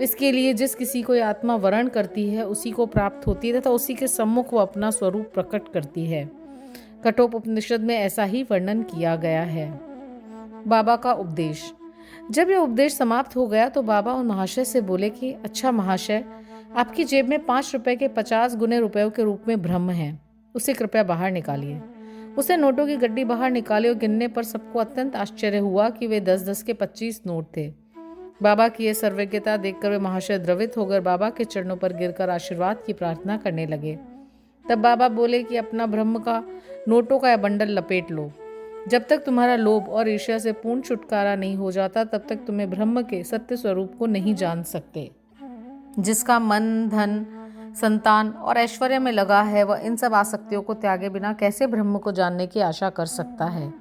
इसके लिए जिस किसी को यह आत्मा वर्ण करती है उसी को प्राप्त होती है तथा उसी के सम्मुख वो अपना स्वरूप प्रकट करती है। कठोपनिषद में ऐसा ही वर्णन किया गया है। बाबा का उपदेश। जब यह उपदेश समाप्त हो गया तो बाबा उन महाशय से बोले कि अच्छा महाशय, आपकी जेब में 5 रुपए के 50 गुने रुपयों के रूप में ब्रह्म है, उसे कृपया बाहर निकालिए। उसे नोटों की गड्डी बाहर निकाली और गिनने पर सबको अत्यंत आश्चर्य हुआ कि वे 10-10 के 25 नोट थे। बाबा की यह सर्वज्ञता देखकर वे महाशय द्रवित होकर बाबा के चरणों पर गिरकर आशीर्वाद की प्रार्थना करने लगे। तब बाबा बोले कि अपना ब्रह्म का नोटों का यह बंडल लपेट लो। जब तक तुम्हारा लोभ और ईर्ष्या से पूर्ण छुटकारा नहीं हो जाता तब तक तुम्हें ब्रह्म के सत्य स्वरूप को नहीं जान सकते। जिसका मन धन संतान और ऐश्वर्य में लगा है वह इन सब आसक्तियों को त्यागे बिना कैसे ब्रह्म को जानने की आशा कर सकता है।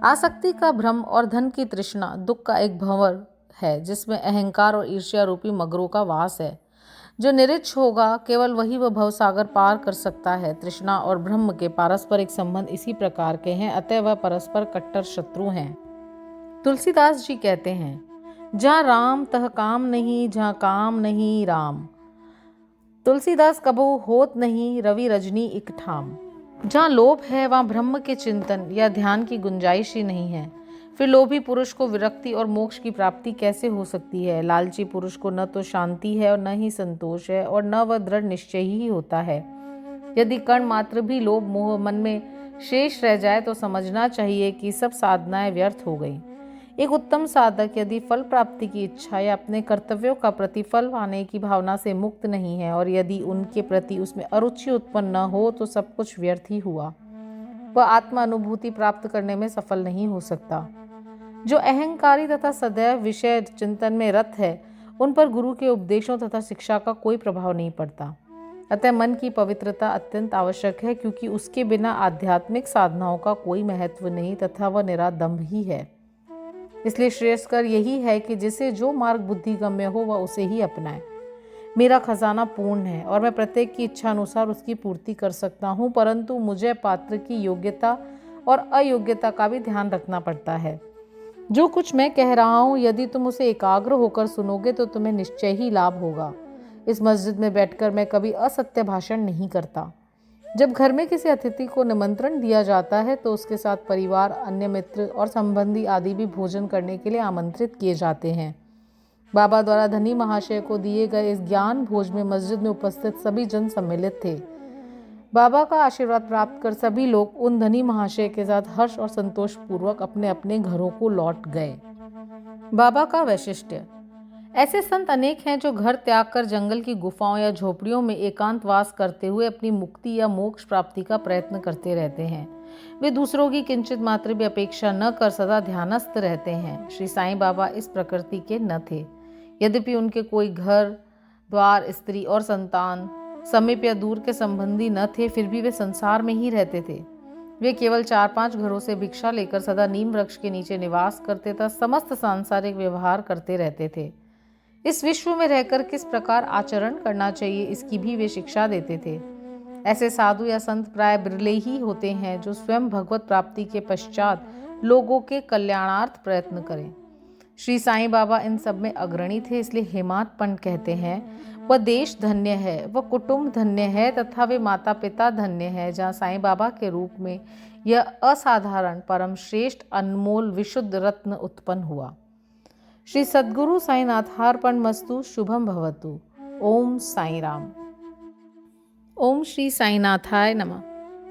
आसक्ति का भ्रम और धन की तृष्णा दुख का एक भंवर है जिसमें अहंकार और ईर्ष्या रूपी मगरों का वास है। जो निरिच्छ होगा केवल वही वह भवसागर पार कर सकता है। तृष्णा और ब्रह्म के पारस्परिक संबंध इसी प्रकार के हैं, अतः वह परस्पर कट्टर शत्रु हैं। तुलसीदास जी कहते हैं, जहाँ राम तह काम नहीं, जहाँ काम नहीं राम। तुलसीदास कबहू होत नहीं, रवि रजनी एक ठाम। जहाँ लोभ है वहाँ ब्रह्म के चिंतन या ध्यान की गुंजाइश ही नहीं है। फिर लोभी पुरुष को विरक्ति और मोक्ष की प्राप्ति कैसे हो सकती है। लालची पुरुष को न तो शांति है और न ही संतोष है और न वह दृढ़ निश्चय ही होता है। यदि कण मात्र भी लोभ मोह मन में शेष रह जाए तो समझना चाहिए कि सब साधनाएं व्यर्थ हो गई। एक उत्तम साधक यदि फल प्राप्ति की इच्छा या अपने कर्तव्यों का प्रतिफल पाने की भावना से मुक्त नहीं है और यदि उनके प्रति उसमें अरुचि उत्पन्न न हो तो सब कुछ व्यर्थ ही हुआ। वह आत्मा अनुभूति प्राप्त करने में सफल नहीं हो सकता। जो अहंकारी तथा सदैव विषय चिंतन में रत है उन पर गुरु के उपदेशों तथा शिक्षा का कोई प्रभाव नहीं पड़ता। अतः मन की पवित्रता अत्यंत आवश्यक है, क्योंकि उसके बिना आध्यात्मिक साधनाओं का कोई महत्व नहीं तथा वह निरादंभ ही है। इसलिए श्रेयस्कर यही है कि जिसे जो मार्ग बुद्धिगम्य हो वह उसे ही अपनाए। मेरा खजाना पूर्ण है और मैं प्रत्येक की इच्छा अनुसार उसकी पूर्ति कर सकता हूँ, परंतु मुझे पात्र की योग्यता और अयोग्यता का भी ध्यान रखना पड़ता है। जो कुछ मैं कह रहा हूँ यदि तुम उसे एकाग्र होकर सुनोगे तो तुम्हें निश्चय ही लाभ होगा। इस मस्जिद में बैठकर मैं कभी असत्य भाषण नहीं करता। जब घर में किसी अतिथि को निमंत्रण दिया जाता है तो उसके साथ परिवार, अन्य मित्र और संबंधी आदि भी भोजन करने के लिए आमंत्रित किए जाते हैं। बाबा द्वारा धनी महाशय को दिए गए इस ज्ञान भोज में मस्जिद में उपस्थित सभी जन सम्मिलित थे। बाबा का आशीर्वाद प्राप्त कर सभी लोग उन धनी महाशय के साथ हर्ष और संतोष पूर्वक अपने अपने घरों को लौट गए। बाबा का वैशिष्ट्य। ऐसे संत अनेक हैं जो घर त्याग कर जंगल की गुफाओं या झोपड़ियों में एकांतवास करते हुए अपनी मुक्ति या मोक्ष प्राप्ति का प्रयत्न करते रहते हैं। वे दूसरों की किंचित मात्र भी अपेक्षा न कर सदा ध्यानस्थ रहते हैं। श्री साईं बाबा इस प्रकृति के न थे। यद्यपि उनके कोई घर द्वार, स्त्री और संतान, समीप या दूर के संबंधी न थे, फिर भी वे संसार में ही रहते थे। वे केवल 4-5 घरों से भिक्षा लेकर सदा नीम वृक्ष के नीचे निवास करते तथा समस्त सांसारिक व्यवहार करते रहते थे। इस विश्व में रहकर किस प्रकार आचरण करना चाहिए इसकी भी वे शिक्षा देते थे। ऐसे साधु या संत प्राय बिरले ही होते हैं जो स्वयं भगवत प्राप्ति के पश्चात लोगों के कल्याणार्थ प्रयत्न करें। श्री साईं बाबा इन सब में अग्रणी थे। इसलिए हेमाद पंत कहते हैं, वह देश धन्य है, वह कुटुंब धन्य है तथा वे माता पिता धन्य है जहाँ साईं बाबा के रूप में यह असाधारण परम श्रेष्ठ अनमोल विशुद्ध रत्न उत्पन्न हुआ। श्री सद्गुरु साईनाथार्पणमस्तु। शुभम भवतु। ओम साई राम। ओम श्री साईनाथाय नमः।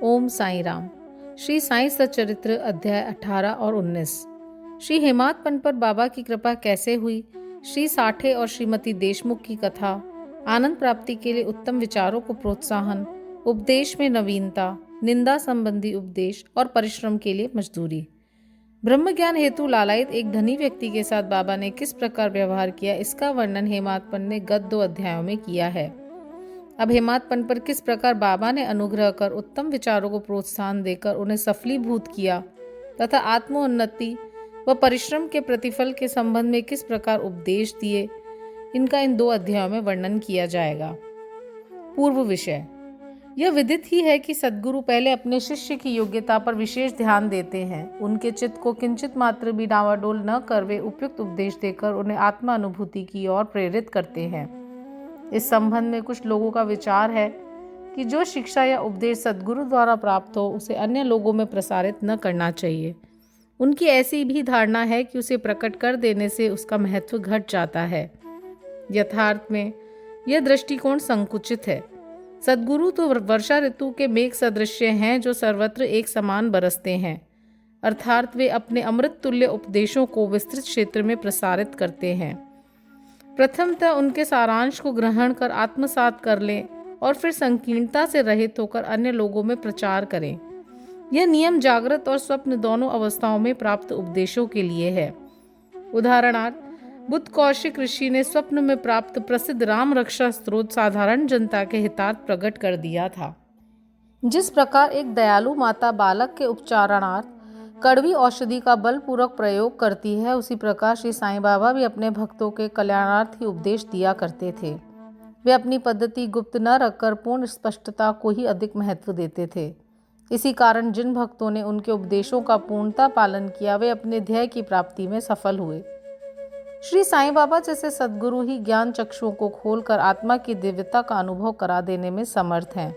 ओम साई राम। श्री साई सच्चरित्र अध्याय 18 और 19। श्री हेमादपंत पर बाबा की कृपा कैसे हुई, श्री साठे और श्रीमती देशमुख की कथा, आनंद प्राप्ति के लिए उत्तम विचारों को प्रोत्साहन, उपदेश में नवीनता, निंदा संबंधी उपदेश और परिश्रम के लिए मजदूरी। ब्रह्म ज्ञान हेतु लालायित एक धनी व्यक्ति के साथ बाबा ने किस प्रकार व्यवहार किया, इसका वर्णन हेमादपंत ने गत 2 अध्यायों में किया है। अब हेमादपंत पर किस प्रकार बाबा ने अनुग्रह कर उत्तम विचारों को प्रोत्साहन देकर उन्हें सफलीभूत किया तथा आत्मोन्नति व परिश्रम के प्रतिफल के संबंध में किस प्रकार उपदेश दिए, इनका इन 2 अध्यायों में वर्णन किया जाएगा। पूर्व विषय। यह विदित ही है कि सद्गुरु पहले अपने शिष्य की योग्यता पर विशेष ध्यान देते हैं। उनके चित्त को किंचित मात्र भी डावाडोल न कर वे उपयुक्त उपदेश देकर उन्हें आत्मा अनुभूति की ओर प्रेरित करते हैं। इस संबंध में कुछ लोगों का विचार है कि जो शिक्षा या उपदेश सद्गुरु द्वारा प्राप्त हो उसे अन्य लोगों में प्रसारित न करना चाहिए। उनकी ऐसी भी धारणा है कि उसे प्रकट कर देने से उसका महत्व घट जाता है। यथार्थ में यह दृष्टिकोण संकुचित है। सद्गुरु तो वर्षा ऋतु के मेघ सदृश्य हैं जो सर्वत्र एक समान बरसते हैं, अर्थात वे अपने अमृत तुल्य उपदेशों को विस्तृत क्षेत्र में प्रसारित करते हैं। प्रथमतः उनके सारांश को ग्रहण कर आत्मसात कर लें और फिर संकीर्णता से रहित होकर अन्य लोगों में प्रचार करें। यह नियम जागृत और स्वप्न दोनों अवस्थाओं में प्राप्त उपदेशों के लिए है। उदाहरणार्थ, बुद्ध कौशिक ऋषि ने स्वप्न में प्राप्त प्रसिद्ध राम रक्षा स्त्रोत साधारण जनता के हितार्थ प्रकट कर दिया था। जिस प्रकार एक दयालु माता बालक के उपचारणार्थ कड़वी औषधि का बलपूर्वक प्रयोग करती है, उसी प्रकार श्री साईं बाबा भी अपने भक्तों के कल्याणार्थ ही उपदेश दिया करते थे। वे अपनी पद्धति गुप्त न रखकर पूर्ण स्पष्टता को ही अधिक महत्व देते थे। इसी कारण जिन भक्तों ने उनके उपदेशों का पूर्णता पालन किया वे अपने ध्येय की प्राप्ति में सफल हुए। श्री साईं बाबा जैसे सद्गुरु ही ज्ञान चक्षुओं को खोलकर आत्मा की दिव्यता का अनुभव करा देने में समर्थ हैं।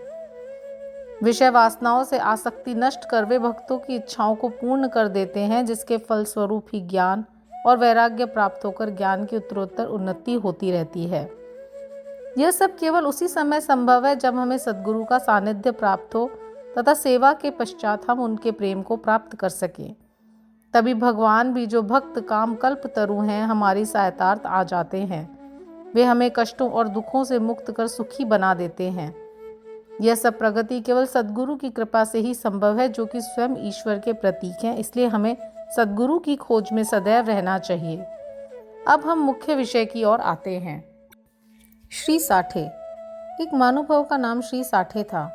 विषय वासनाओं से आसक्ति नष्ट कर वे भक्तों की इच्छाओं को पूर्ण कर देते हैं, जिसके फलस्वरूप ही ज्ञान और वैराग्य प्राप्त होकर ज्ञान की उत्तरोत्तर उन्नति होती रहती है। यह सब केवल उसी समय संभव है जब हमें सद्गुरु का सानिध्य प्राप्त हो तथा सेवा के पश्चात हम उनके प्रेम को प्राप्त कर सकें। तभी भगवान भी, जो भक्त काम कल्प तरु हैं, हमारी सहायतार्थ आ जाते हैं। वे हमें कष्टों और दुखों से मुक्त कर सुखी बना देते हैं। यह सब प्रगति केवल सद्गुरु की कृपा से ही संभव है, जो कि स्वयं ईश्वर के प्रतीक हैं। इसलिए हमें सद्गुरु की खोज में सदैव रहना चाहिए। अब हम मुख्य विषय की ओर आते हैं। श्री साठे। एक महानुभाव का नाम श्री साठे था।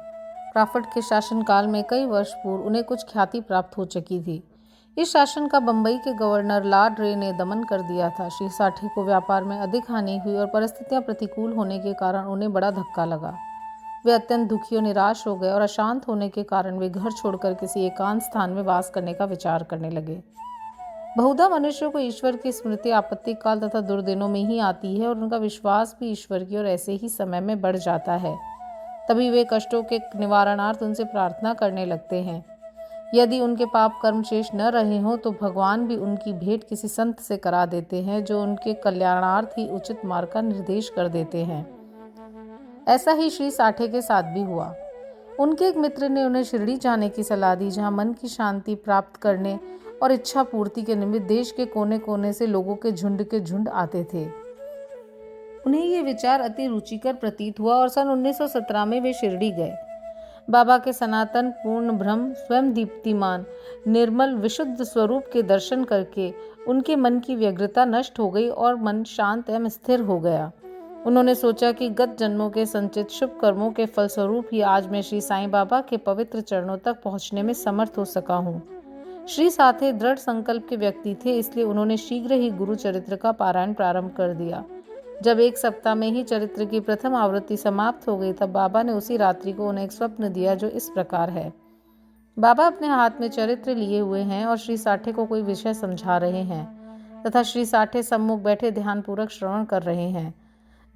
क्राफर्ड के शासनकाल में कई वर्ष पूर्व उन्हें कुछ ख्याति प्राप्त हो चुकी थी। इस शासन का बंबई के गवर्नर लॉर्ड रे ने दमन कर दिया था। श्री साठे को व्यापार में अधिक हानि हुई और परिस्थितियां प्रतिकूल होने के कारण उन्हें बड़ा धक्का लगा। वे अत्यंत दुखी और निराश हो गए और अशांत होने के कारण वे घर छोड़कर किसी एकांत स्थान में वास करने का विचार करने लगे। बहुधा मनुष्यों को ईश्वर की स्मृति आपत्ति काल तथा दुर्दिनों में ही आती है और उनका विश्वास भी ईश्वर की ओर ऐसे ही समय में बढ़ जाता है। तभी वे कष्टों के निवारणार्थ उनसे प्रार्थना करने लगते हैं। यदि उनके पाप कर्म शेष न रहे हों तो भगवान भी उनकी भेंट किसी संत से करा देते हैं, जो उनके कल्याणार्थ ही उचित मार्ग का निर्देश कर देते हैं। ऐसा ही श्री साठे के साथ भी हुआ। उनके एक मित्र ने उन्हें शिरडी जाने की सलाह दी, जहां मन की शांति प्राप्त करने और इच्छा पूर्ति के निमित्त देश के कोने कोने से लोगों के झुंड आते थे। उन्हें ये विचार अति रुचिकर प्रतीत हुआ और सन 1917 में वे शिरडी गए। बाबा के सनातन पूर्ण ब्रह्म स्वयं दीप्तिमान निर्मल विशुद्ध स्वरूप के दर्शन करके उनके मन की व्यग्रता नष्ट हो गई और मन शांत एवं स्थिर हो गया। उन्होंने सोचा कि गत जन्मों के संचित शुभ कर्मों के फलस्वरूप ही आज मैं श्री साईं बाबा के पवित्र चरणों तक पहुंचने में समर्थ हो सका हूँ। श्री साठे दृढ़ संकल्प के व्यक्ति थे, इसलिए उन्होंने शीघ्र ही गुरु चरित्र का पारायण प्रारंभ कर दिया। जब 1 सप्ताह में ही चरित्र की प्रथम आवृत्ति समाप्त हो गई, तब बाबा ने उसी रात्रि को उन्हें एक स्वप्न दिया, जो इस प्रकार है। बाबा अपने हाथ में चरित्र लिए हुए हैं और श्री साठे को कोई विषय समझा रहे हैं तथा श्री साठे सम्मुख बैठे ध्यानपूर्वक श्रवण कर रहे हैं।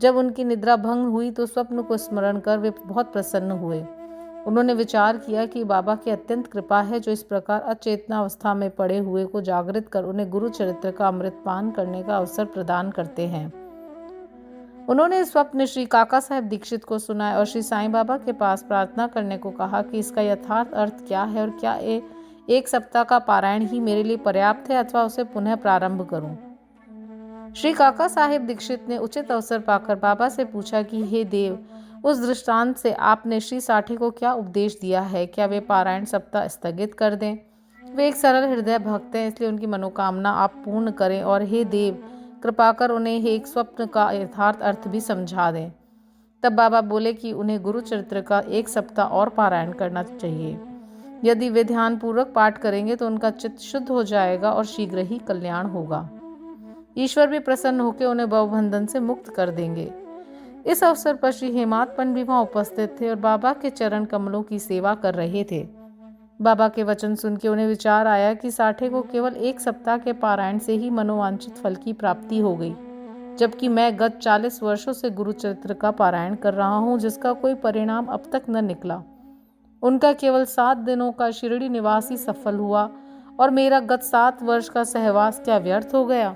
जब उनकी निद्रा भंग हुई तो स्वप्न को स्मरण कर वे बहुत प्रसन्न हुए। उन्होंने विचार किया कि बाबा की अत्यंत कृपा है जो इस प्रकार अचेतनावस्था में पड़े हुए को जागृत कर उन्हें गुरु चरित्र का अमृतपान करने का अवसर प्रदान करते हैं। उन्होंने स्वप्न श्री काका साहेब दीक्षित को सुनाया और श्री साईं बाबा के पास प्रार्थना करने को कहा कि इसका यथार्थ अर्थ क्या है और क्या एक सप्ताह का पारायण ही मेरे लिए पर्याप्त है अथवा उसे पुनः प्रारंभ करूं। श्री काका साहेब दीक्षित ने उचित अवसर पाकर बाबा से पूछा कि हे देव, उस दृष्टांत से आपने श्री साठे को क्या उपदेश दिया है? क्या वे पारायण सप्ताह स्थगित कर दें? वे एक सरल हृदय भक्त हैं, इसलिए उनकी मनोकामना आप पूर्ण करें और हे देव, कृपा कर उन्हें एक स्वप्न का यथार्थ अर्थ भी समझा दें। तब बाबा बोले कि उन्हें गुरु चरित्र का एक सप्ताह और पारायण करना चाहिए। यदि वे ध्यान पूर्वक पाठ करेंगे तो उनका चित्त शुद्ध हो जाएगा और शीघ्र ही कल्याण होगा। ईश्वर भी प्रसन्न होकर उन्हें भवबंधन से मुक्त कर देंगे। इस अवसर पर श्री हेमाद पंत भी वहां उपस्थित थे और बाबा के चरण कमलों की सेवा कर रहे थे। बाबा के वचन सुन के उन्हें विचार आया कि साठे को केवल एक सप्ताह के पारायण से ही मनोवांछित फल की प्राप्ति हो गई, जबकि मैं गत 40 वर्षों से गुरु चरित्र का पारायण कर रहा हूँ जिसका कोई परिणाम अब तक न निकला। उनका केवल 7 दिनों का शिरडी निवास ही सफल हुआ और मेरा गत 7 वर्ष का सहवास क्या व्यर्थ हो गया।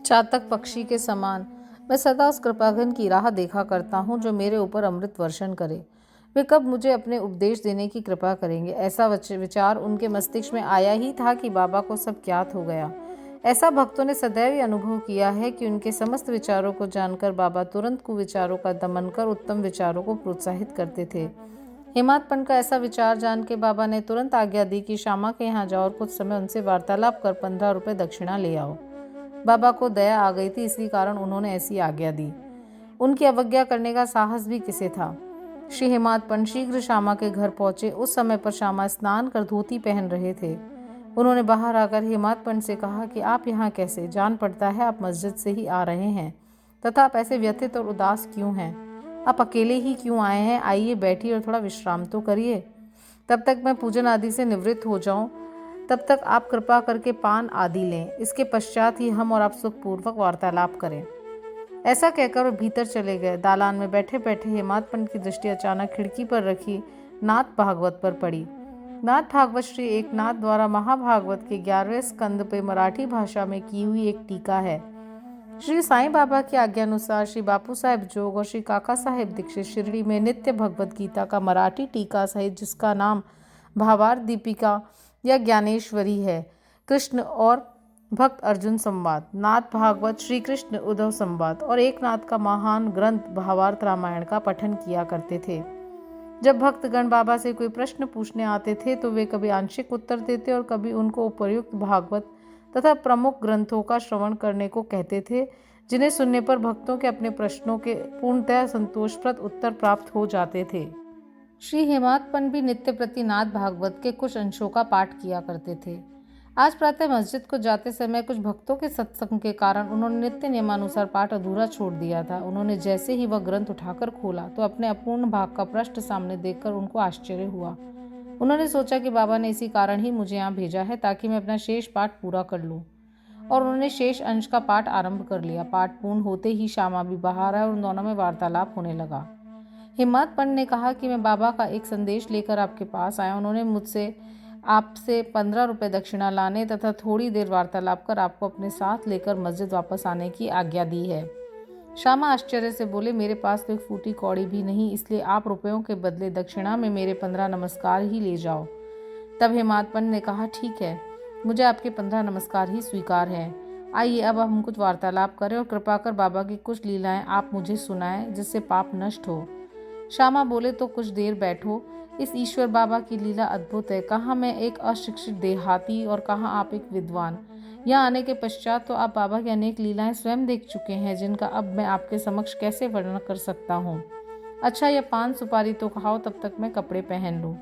चातक पक्षी के समान मैं सदा उस कृपाघन की राह देखा करता हूँ जो मेरे ऊपर अमृत वर्षण करे। वे कब मुझे अपने उपदेश देने की कृपा करेंगे? ऐसा विचार उनके मस्तिष्क में आया ही था कि बाबा को सब ज्ञात हो गया। ऐसा भक्तों ने सदैव ही अनुभव किया है कि उनके समस्त विचारों को जानकर बाबा तुरंत कुविचारों का दमन कर उत्तम विचारों को प्रोत्साहित करते थे। हेमाद पंत का ऐसा विचार जान के बाबा ने तुरंत आज्ञा दी कि श्यामा के यहाँ जाओ और कुछ समय उनसे वार्तालाप कर 15 रुपये दक्षिणा ले आओ। बाबा को दया आ गई थी, इसी कारण उन्होंने ऐसी आज्ञा दी। उनकी अवज्ञा करने का साहस भी किसे था। श्री हेमाद पंत शीघ्र श्यामा के घर पहुंचे। उस समय पर श्यामा स्नान कर धोती पहन रहे थे। उन्होंने बाहर आकर हेमाद पंत से कहा कि आप यहाँ कैसे? जान पड़ता है आप मस्जिद से ही आ रहे हैं, तथा आप ऐसे व्यथित और उदास क्यों हैं? आप अकेले ही क्यों आए हैं? आइए बैठिए और थोड़ा विश्राम तो करिए, तब तक मैं पूजन आदि से निवृत्त हो जाऊं। तब तक आप कृपा करके पान आदि लें, इसके पश्चात ही हम और आप सुखपूर्वक वार्तालाप करें। ऐसा कहकर वो भीतर चले गए। दालान में बैठे बैठे हेमाद पंत की दृष्टि अचानक खिड़की पर रखी नाथ भागवत पर पड़ी। नाथ भागवत श्री एकनाथ द्वारा महाभागवत के 11वें स्कंद पे मराठी भाषा में की हुई एक टीका है। श्री साईं बाबा की आज्ञानुसार श्री बापू साहेब जोग और श्री काका साहेब दीक्षित शिरडी में नित्य भगवत गीता का मराठी टीका सहित, जिसका नाम भावार्थ दीपिका या ज्ञानेश्वरी है, कृष्ण और भक्त अर्जुन संवाद, नाथ भागवत, श्री कृष्ण उद्धव संवाद और एक नाथ का महान ग्रंथ भावार्थ रामायण का पठन किया करते थे। जब भक्तगण बाबा से कोई प्रश्न पूछने आते थे तो वे कभी आंशिक उत्तर देते और कभी उनको उपयुक्त भागवत तथा प्रमुख ग्रंथों का श्रवण करने को कहते थे, जिन्हें सुनने पर भक्तों के अपने प्रश्नों के पूर्णतः संतोषप्रद उत्तर प्राप्त हो जाते थे। श्री हेमाद पंत भी नित्य प्रति नाथ भागवत के कुछ अंशों का पाठ किया करते थे। आज प्रातः मस्जिद को जाते समय कुछ भक्तों के सत्संग के कारण उन्होंने नित्य नियमानुसार पाठ अधूरा छोड़ दिया था। उन्होंने जैसे ही वह ग्रंथ उठाकर खोला तो अपने अपूर्ण भाग का पृष्ठ सामने देखकर उनको आश्चर्य हुआ। उन्होंने सोचा कि बाबा ने इसी कारण ही मुझे यहाँ भेजा है ताकि मैं अपना शेष पाठ पूरा कर लूँ, और उन्होंने शेष अंश का पाठ आरंभ कर लिया। पाठ पूर्ण होते ही श्यामा भी बाहर आया और उन दोनों में वार्तालाप होने लगा। हेमाद पंत ने कहा कि मैं बाबा का एक संदेश लेकर आपके पास आया। उन्होंने मुझसे आपसे 15 रुपये दक्षिणा लाने तथा थोड़ी देर वार्तालाप कर आपको अपने साथ लेकर मस्जिद वापस आने की आज्ञा दी है। श्यामा आश्चर्य से बोले, मेरे पास तो एक फूटी कौड़ी भी नहीं, इसलिए आप रुपयों के बदले दक्षिणा में मेरे 15 नमस्कार ही ले जाओ। तब हेमाद पंत ने कहा, ठीक है, मुझे आपके 15 नमस्कार ही स्वीकार है। आइए अब हम कुछ वार्तालाप करें और कृपा कर बाबा की कुछ लीलाएं आप मुझे सुनाएं जिससे पाप नष्ट हो। श्यामा बोले, तो कुछ देर बैठो। इस ईश्वर बाबा की लीला अद्भुत है। कहाँ मैं एक अशिक्षित देहाती और कहाँ आप एक विद्वान। यहाँ आने के पश्चात तो आप बाबा की अनेक लीलाएं स्वयं देख चुके हैं, जिनका अब मैं आपके समक्ष कैसे वर्णन कर सकता हूँ। अच्छा, यह पान सुपारी तो खाओ, तब तक मैं कपड़े पहन लूँ।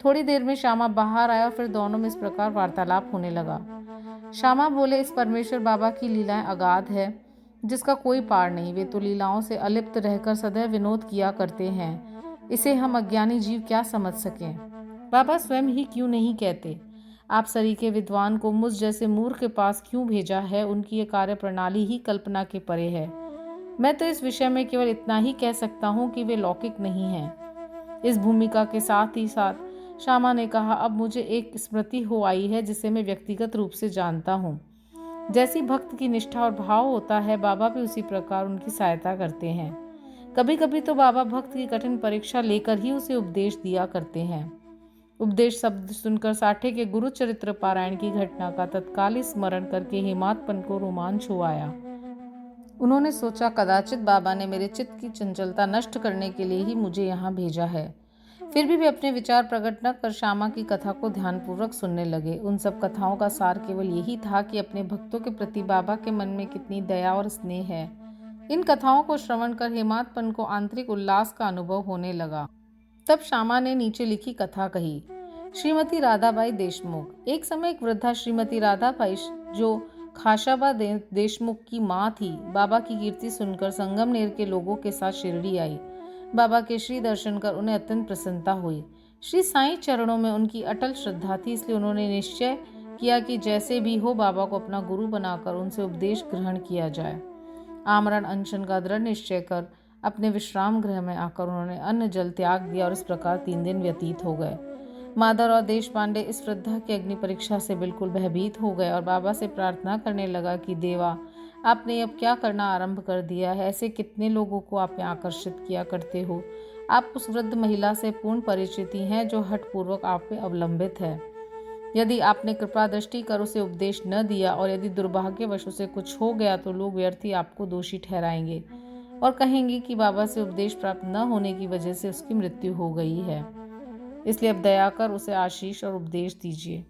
थोड़ी देर में श्यामा बाहर आया और फिर दोनों में इस प्रकार वार्तालाप होने लगा। श्यामा बोले, इस परमेश्वर बाबा की लीलाएं अगाध है, जिसका कोई पार नहीं। वे तो लीलाओं से अलिप्त रहकर सदैव विनोद किया करते हैं। इसे हम अज्ञानी जीव क्या समझ सकें? बाबा स्वयं ही क्यों नहीं कहते? आप सरीखे विद्वान को मुझ जैसे मूर्ख के पास क्यों भेजा है? उनकी ये कार्य प्रणाली ही कल्पना के परे है। मैं तो इस विषय में केवल इतना ही कह सकता हूँ कि वे लौकिक नहीं हैं। इस भूमिका के साथ ही साथ श्यामा ने कहा, अब मुझे एक स्मृति हो आई है जिसे मैं व्यक्तिगत रूप से जानता हूँ। जैसी भक्त की निष्ठा और भाव होता है, बाबा भी उसी प्रकार उनकी सहायता करते हैं। कभी कभी तो बाबा भक्त की कठिन परीक्षा लेकर ही उसे उपदेश दिया करते हैं। उपदेश शब्द सुनकर साठे के गुरु चरित्र पारायण की घटना का तत्काल स्मरण करके हेमात्पन को रोमांच हो आया। उन्होंने सोचा, कदाचित बाबा ने मेरे चित्त की चंचलता नष्ट करने के लिए ही मुझे यहाँ भेजा है। फिर भी वे अपने विचार प्रकट न कर श्यामा की कथा को ध्यानपूर्वक सुनने लगे। उन सब कथाओं का सार केवल यही था कि अपने भक्तों के प्रति बाबा के मन में कितनी दया और स्नेह है। इन कथाओं को श्रवण कर हेमात्पन को आंतरिक उल्लास का अनुभव होने लगा। तब श्यामा ने नीचे लिखी कथा कही। श्रीमती राधाबाई देशमुख। एक समय एक वृद्धा श्रीमती राधाबाई, जो खाशाबा देशमुख की माँ थी, बाबा की कीर्ति सुनकर संगमनेर के लोगों के साथ शिरडी आई। बाबा के श्री दर्शन कर उन्हें अत्यंत प्रसन्नता हुई। श्री साईं चरणों में उनकी अटल श्रद्धा थी, इसलिए उन्होंने निश्चय किया कि जैसे भी हो बाबा को अपना गुरु बनाकर उनसे उपदेश ग्रहण किया जाए। आमरण अनशन का दृढ़ निश्चय कर अपने विश्राम गृह में आकर उन्होंने अन्न जल त्याग दिया और इस प्रकार 3 दिन व्यतीत हो गए। माधव और देश पांडे इस श्रद्धा की अग्नि परीक्षा से बिल्कुल भयभीत हो गए और बाबा से प्रार्थना करने लगा कि देवा, आपने अब क्या करना आरंभ कर दिया है? ऐसे कितने लोगों को आप यहाँ आकर्षित किया करते हो। आप उस वृद्ध महिला से पूर्ण परिचित हैं जो हठपूर्वक आप पे अवलंबित है। यदि आपने कृपा दृष्टि कर उसे उपदेश न दिया और यदि दुर्भाग्यवश उसे कुछ हो गया तो लोग व्यर्थ ही आपको दोषी ठहराएंगे और कहेंगे कि बाबा से उपदेश प्राप्त न होने की वजह से उसकी मृत्यु हो गई है। इसलिए अब दया कर उसे आशीष और उपदेश दीजिए।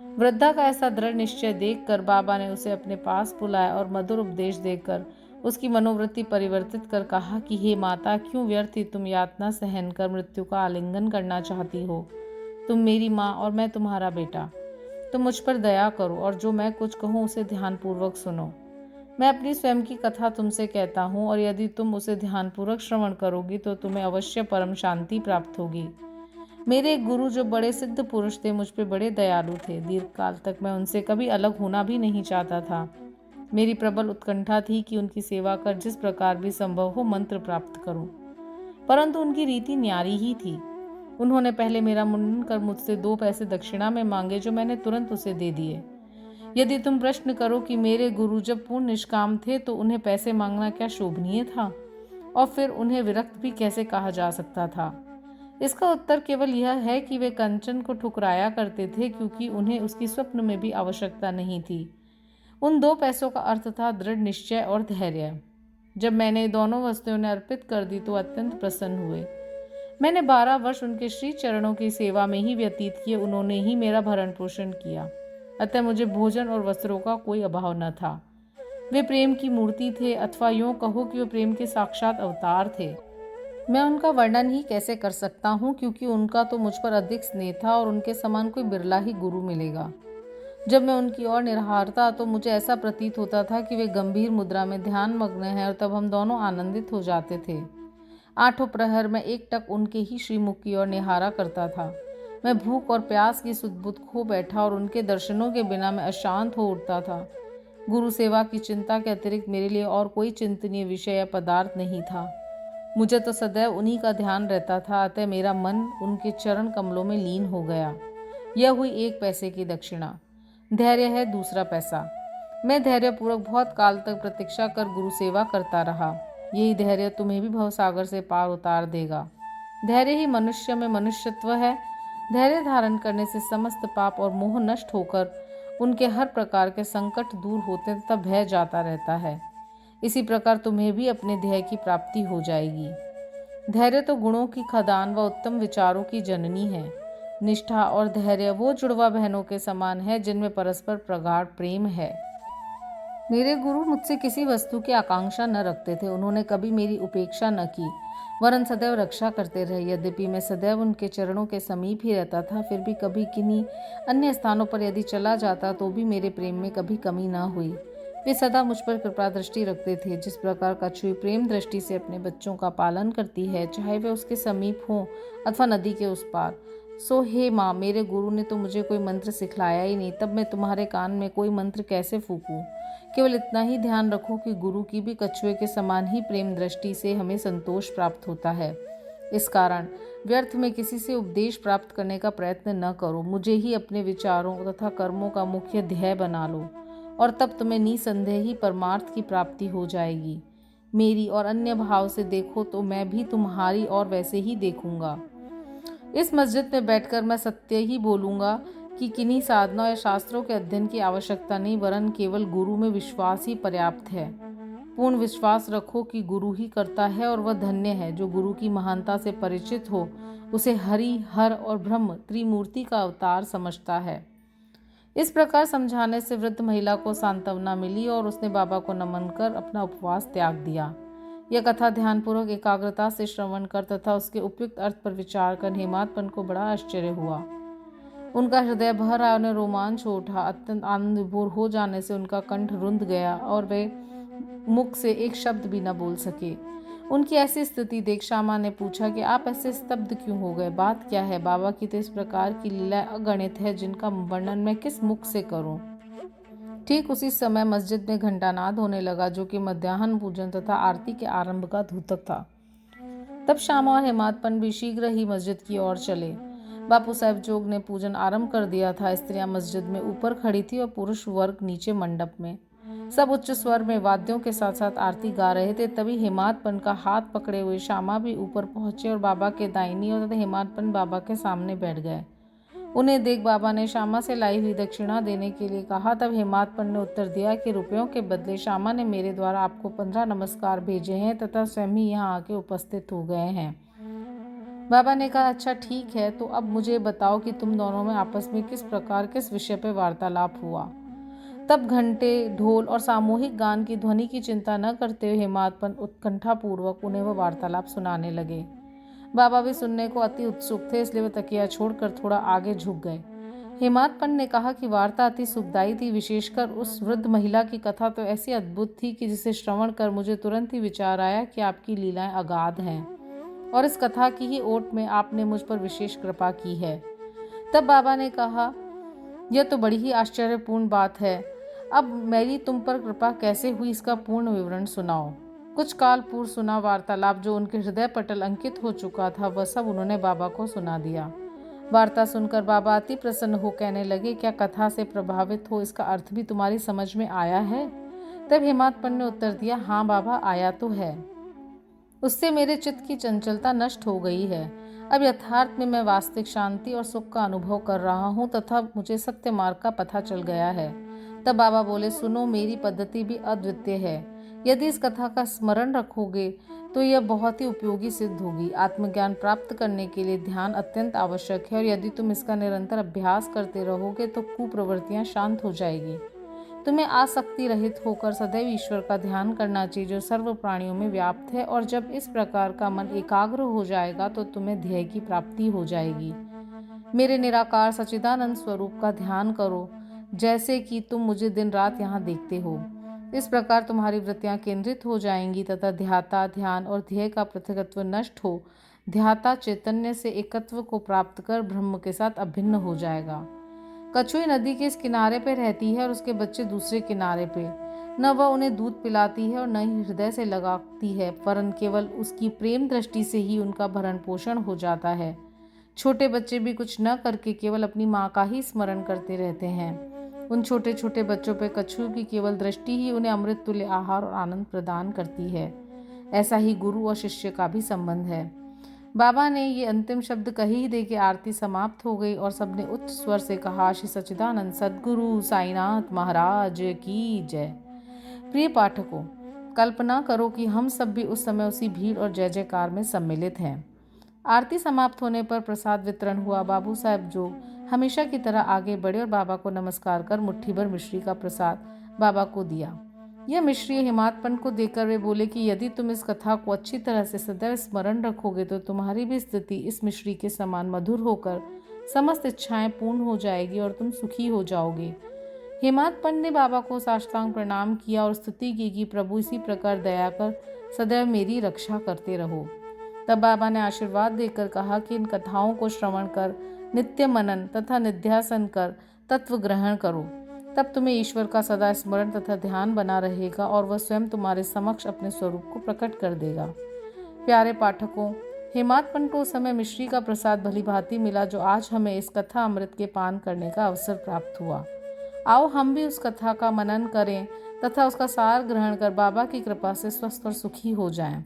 वृद्धा का ऐसा दृढ़ निश्चय देखकर बाबा ने उसे अपने पास बुलाया और मधुर उपदेश देकर उसकी मनोवृत्ति परिवर्तित कर कहा कि हे माता, क्यों व्यर्थ ही तुम यातना सहन कर मृत्यु का आलिंगन करना चाहती हो। तुम मेरी माँ और मैं तुम्हारा बेटा। तुम मुझ पर दया करो और जो मैं कुछ कहूँ उसे ध्यानपूर्वक सुनो। मैं अपनी स्वयं की कथा तुमसे कहता हूँ और यदि तुम उसे ध्यानपूर्वक श्रवण करोगी तो तुम्हें अवश्य परम शांति प्राप्त होगी। मेरे गुरु जो बड़े सिद्ध पुरुष थे मुझ पे बड़े दयालु थे। दीर्घ काल तक मैं उनसे कभी अलग होना भी नहीं चाहता था। मेरी प्रबल उत्कंठा थी कि उनकी सेवा कर जिस प्रकार भी संभव हो मंत्र प्राप्त करूं, परंतु उनकी रीति न्यारी ही थी। उन्होंने पहले मेरा मुंडन कर मुझसे 2 पैसे दक्षिणा में मांगे, जो मैंने तुरंत उसे दे दिए। यदि तुम प्रश्न करो कि मेरे गुरु जब पूर्ण निष्काम थे तो उन्हें पैसे मांगना क्या शोभनीय था और फिर उन्हें विरक्त भी कैसे कहा जा सकता था, इसका उत्तर केवल यह है कि वे कंचन को ठुकराया करते थे क्योंकि उन्हें उसकी स्वप्न में भी आवश्यकता नहीं थी। उन 2 पैसों का अर्थ था दृढ़ निश्चय और धैर्य। जब मैंने दोनों वस्तुएं उन्हें अर्पित कर दी तो अत्यंत प्रसन्न हुए। मैंने 12 वर्ष उनके श्री चरणों की सेवा में ही व्यतीत किए। उन्होंने ही मेरा भरण पोषण किया, अतः मुझे भोजन और वस्त्रों का कोई अभाव न था। वे प्रेम की मूर्ति थे, अथवा यूँ कहो कि वे प्रेम के साक्षात अवतार थे। मैं उनका वर्णन ही कैसे कर सकता हूँ, क्योंकि उनका तो मुझ पर अधिक स्नेह था और उनके समान कोई बिरला ही गुरु मिलेगा। जब मैं उनकी ओर निहारता तो मुझे ऐसा प्रतीत होता था कि वे गंभीर मुद्रा में ध्यान मग्न हैं और तब हम दोनों आनंदित हो जाते थे। 8 प्रहर में एकटक उनके ही श्रीमुख की ओर निहारा करता था। मैं भूख और प्यास की सुध-बुध खो बैठा और उनके दर्शनों के बिना मैं अशांत हो उठता था। गुरु सेवा की चिंता के अतिरिक्त मेरे लिए और कोई चिंतनीय विषय या पदार्थ नहीं था। मुझे तो सदैव उन्हीं का ध्यान रहता था, अतः मेरा मन उनके चरण कमलों में लीन हो गया। यह हुई 1 पैसे की दक्षिणा। धैर्य है दूसरा पैसा। मैं धैर्यपूर्वक बहुत काल तक प्रतीक्षा कर गुरु सेवा करता रहा। यही धैर्य तुम्हें भी भवसागर से पार उतार देगा। धैर्य ही मनुष्य में मनुष्यत्व है। धैर्य धारण करने से समस्त पाप और मोह नष्ट होकर उनके हर प्रकार के संकट दूर होते तथा भय जाता रहता है। इसी प्रकार तुम्हें भी अपने ध्येय की प्राप्ति हो जाएगी। धैर्य तो गुणों की खदान व उत्तम विचारों की जननी है। निष्ठा और धैर्य वो जुड़वा बहनों के समान है जिनमें परस्पर प्रगाढ़ प्रेम है। मेरे गुरु मुझसे किसी वस्तु की आकांक्षा न रखते थे। उन्होंने कभी मेरी उपेक्षा न की, वरन सदैव रक्षा करते रहे। यद्यपि मैं सदैव उनके चरणों के समीप ही रहता था, फिर भी कभी किन्हीं अन्य स्थानों पर यदि चला जाता तो भी मेरे प्रेम में कभी कमी न हुई। वे सदा मुझ पर कृपा दृष्टि रखते थे। जिस प्रकार कछुई प्रेम दृष्टि से अपने बच्चों का पालन करती है, चाहे वे उसके समीप हों अथवा नदी के उस पार, सो हे माँ, मेरे गुरु ने तो मुझे कोई मंत्र सिखलाया ही नहीं, तब मैं तुम्हारे कान में कोई मंत्र कैसे फूकूं? केवल इतना ही ध्यान रखो कि गुरु की भी कछुए के समान ही प्रेम दृष्टि से हमें संतोष प्राप्त होता है। इस कारण व्यर्थ में किसी से उपदेश प्राप्त करने का प्रयत्न न करो। मुझे ही अपने विचारों तथा कर्मों का मुख्य ध्येय बना लो और तब तुम्हें निसंदेह ही परमार्थ की प्राप्ति हो जाएगी। मेरी और अन्य भाव से देखो तो मैं भी तुम्हारी और वैसे ही देखूंगा। इस मस्जिद में बैठकर मैं सत्य ही बोलूंगा कि किन्हीं साधना या शास्त्रों के अध्ययन की आवश्यकता नहीं, वरन केवल गुरु में विश्वास ही पर्याप्त है। पूर्ण विश्वास रखो कि गुरु ही करता है और वह धन्य है जो गुरु की महानता से परिचित हो, उसे हरि, हर और ब्रह्म त्रिमूर्ति का अवतार समझता है। इस प्रकार समझाने से वृद्ध महिला को सांत्वना मिली और उसने बाबा को नमन कर अपना उपवास त्याग दिया। यह कथा ध्यानपूर्वक एकाग्रता से श्रवण कर तथा उसके उपयुक्त अर्थ पर विचार कर हेमात्पन को बड़ा आश्चर्य हुआ। उनका हृदय भर आया, उन्हें रोमांच हो उठा। अत्यंत आनंद विभोर हो जाने से उनका कंठ रुंध गया और वे मुख से एक शब्द भी न बोल सके। उनकी ऐसी स्थिति देख श्यामा ने पूछा कि आप ऐसे स्तब्ध क्यों हो गए, बात क्या है? बाबा की तो इस प्रकार की लीला अगणित है जिनका वर्णन मैं किस मुख से करूं। ठीक उसी समय मस्जिद में घंटानाद होने लगा, जो कि मध्याह्न पूजन तथा आरती के आरंभ का द्योतक था। तब श्यामा और हेमात्पन भी शीघ्र ही मस्जिद की ओर चले। बापू साहब जोग ने पूजन आरंभ कर दिया था। स्त्रियां मस्जिद में ऊपर खड़ी थी और पुरुष वर्ग नीचे मंडप में। सब उच्च स्वर में वाद्यों के साथ साथ आरती गा रहे थे। तभी हेमात्पन का हाथ पकड़े हुए श्यामा भी ऊपर पहुंचे और बाबा के दाहिनी ओर तथा हेमात्पन बाबा के सामने बैठ गए। उन्हें देख बाबा ने श्यामा से लाई हुई दक्षिणा देने के लिए कहा। तब हेमात्पन ने उत्तर दिया कि रुपयों के बदले श्यामा ने मेरे द्वारा आपको 15 नमस्कार भेजे हैं तथा स्वयं ही यहाँ आके उपस्थित हो गए हैं। बाबा ने कहा, अच्छा ठीक है, तो अब मुझे बताओ कि तुम दोनों में आपस में किस प्रकार किस विषय पर वार्तालाप हुआ। तब घंटे, ढोल और सामूहिक गान की ध्वनि की चिंता न करते हुए हेमात्पन उत्कंठापूर्वक उन्हें वह वार्तालाप सुनाने लगे। बाबा भी सुनने को अति उत्सुक थे, इसलिए वे तकिया छोड़कर थोड़ा आगे झुक गए। हेमात्पन ने कहा कि वार्ता अति सुखदायी थी। विशेषकर उस वृद्ध महिला की कथा तो ऐसी अद्भुत थी कि जिसे श्रवण कर मुझे तुरंत ही विचार आया कि आपकी लीलाएं अगाध हैं और इस कथा की ही ओट में आपने मुझ पर विशेष कृपा की है। तब बाबा ने कहा, यह तो बड़ी ही आश्चर्यपूर्ण बात है। अब मेरी तुम पर कृपा कैसे हुई, इसका पूर्ण विवरण सुनाओ। कुछ काल पूर्व सुना वार्तालाप जो उनके हृदय पटल अंकित हो चुका था, वह सब उन्होंने बाबा को सुना दिया। वार्ता सुनकर बाबा अति प्रसन्न हो कहने लगे, क्या कथा से प्रभावित हो, इसका अर्थ भी तुम्हारी समझ में आया है? तब हेमात्पन ने उत्तर दिया, हाँ बाबा, आया तो है। उससे मेरे चित्त की चंचलता नष्ट हो गई है। अब यथार्थ में मैं वास्तविक शांति और सुख का अनुभव कर रहा हूँ तथा मुझे सत्य मार्ग का पता चल गया है। तब बाबा बोले, सुनो, मेरी पद्धति भी अद्वितीय है। यदि इस कथा का स्मरण रखोगे तो यह बहुत ही उपयोगी सिद्ध होगी। आत्मज्ञान प्राप्त करने के लिए ध्यान अत्यंत आवश्यक है और यदि तुम इसका निरंतर अभ्यास करते रहोगे तो कुप्रवृत्तियां शांत हो जाएगी। तुम्हें आसक्ति रहित होकर सदैव ईश्वर का ध्यान करना चाहिए जो सर्व प्राणियों में व्याप्त है, और जब इस प्रकार का मन एकाग्र हो जाएगा तो तुम्हें ध्येय की प्राप्ति हो जाएगी। मेरे निराकार सच्चिदानंद स्वरूप का ध्यान करो, जैसे कि तुम मुझे दिन रात यहाँ देखते हो। इस प्रकार तुम्हारी वृत्तियां केंद्रित हो जाएंगी तथा ध्याता, ध्यान और ध्येय का पृथकत्व नष्ट हो ध्याता चैतन्य से एकत्व को प्राप्त कर ब्रह्म के साथ अभिन्न हो जाएगा। कछुई नदी के इस किनारे पे रहती है और उसके बच्चे दूसरे किनारे पे। न वह उन्हें दूध पिलाती है और न ही हृदय से लगाती है, वरन केवल उसकी प्रेम दृष्टि से ही उनका भरण पोषण हो जाता है। छोटे बच्चे भी कुछ न करके केवल अपनी माँ का ही स्मरण करते रहते हैं। उन छोटे छोटे बच्चों पे कछुओं की केवल दृष्टि ही उन्हें अमृत तुल्य आहार और आनंद प्रदान करती है। ऐसा ही गुरु और शिष्य का भी संबंध है। बाबा ने ये अंतिम शब्द कही ही दे के आरती समाप्त हो गई और सबने उच्च स्वर से कहा, श्री सच्चिदानंद सद्गुरु साईनाथ महाराज की जय। प्रिय पाठकों, कल्पना करो कि हम सब भी उस समय उसी भीड़ और जय जयकार में सम्मिलित हैं। आरती समाप्त होने पर प्रसाद वितरण हुआ। बाबू साहब जो हमेशा की तरह आगे बढ़े और बाबा को नमस्कार कर मुट्ठी भर मिश्री का प्रसाद बाबा को दिया। यह मिश्री हेमात्पन को देकर वे बोले कि यदि तुम इस कथा को अच्छी तरह से सदैव स्मरण रखोगे तो तुम्हारी भी स्थिति इस मिश्री के समान मधुर होकर समस्त इच्छाएं पूर्ण हो जाएगी और तुम सुखी हो जाओगे। हेमात्पन ने बाबा को साष्टांग प्रणाम किया और स्तुति की कि प्रभु इसी प्रकार दया कर सदैव मेरी रक्षा करते रहो। तब बाबा ने आशीर्वाद देकर कहा कि इन कथाओं को श्रवण कर नित्य मनन तथा निध्यासन कर तत्व ग्रहण करो, तब तुम्हें ईश्वर का सदा स्मरण तथा ध्यान बना रहेगा और वह स्वयं तुम्हारे समक्ष अपने स्वरूप को प्रकट कर देगा। प्यारे पाठकों, हेमाद पंत को उस समय मिश्री का प्रसाद भली भांति मिला जो आज हमें इस कथा अमृत के पान करने का अवसर प्राप्त हुआ। आओ हम भी उस कथा का मनन करें तथा उसका सार ग्रहण कर बाबा की कृपा से स्वस्थ और सुखी हो जाएं।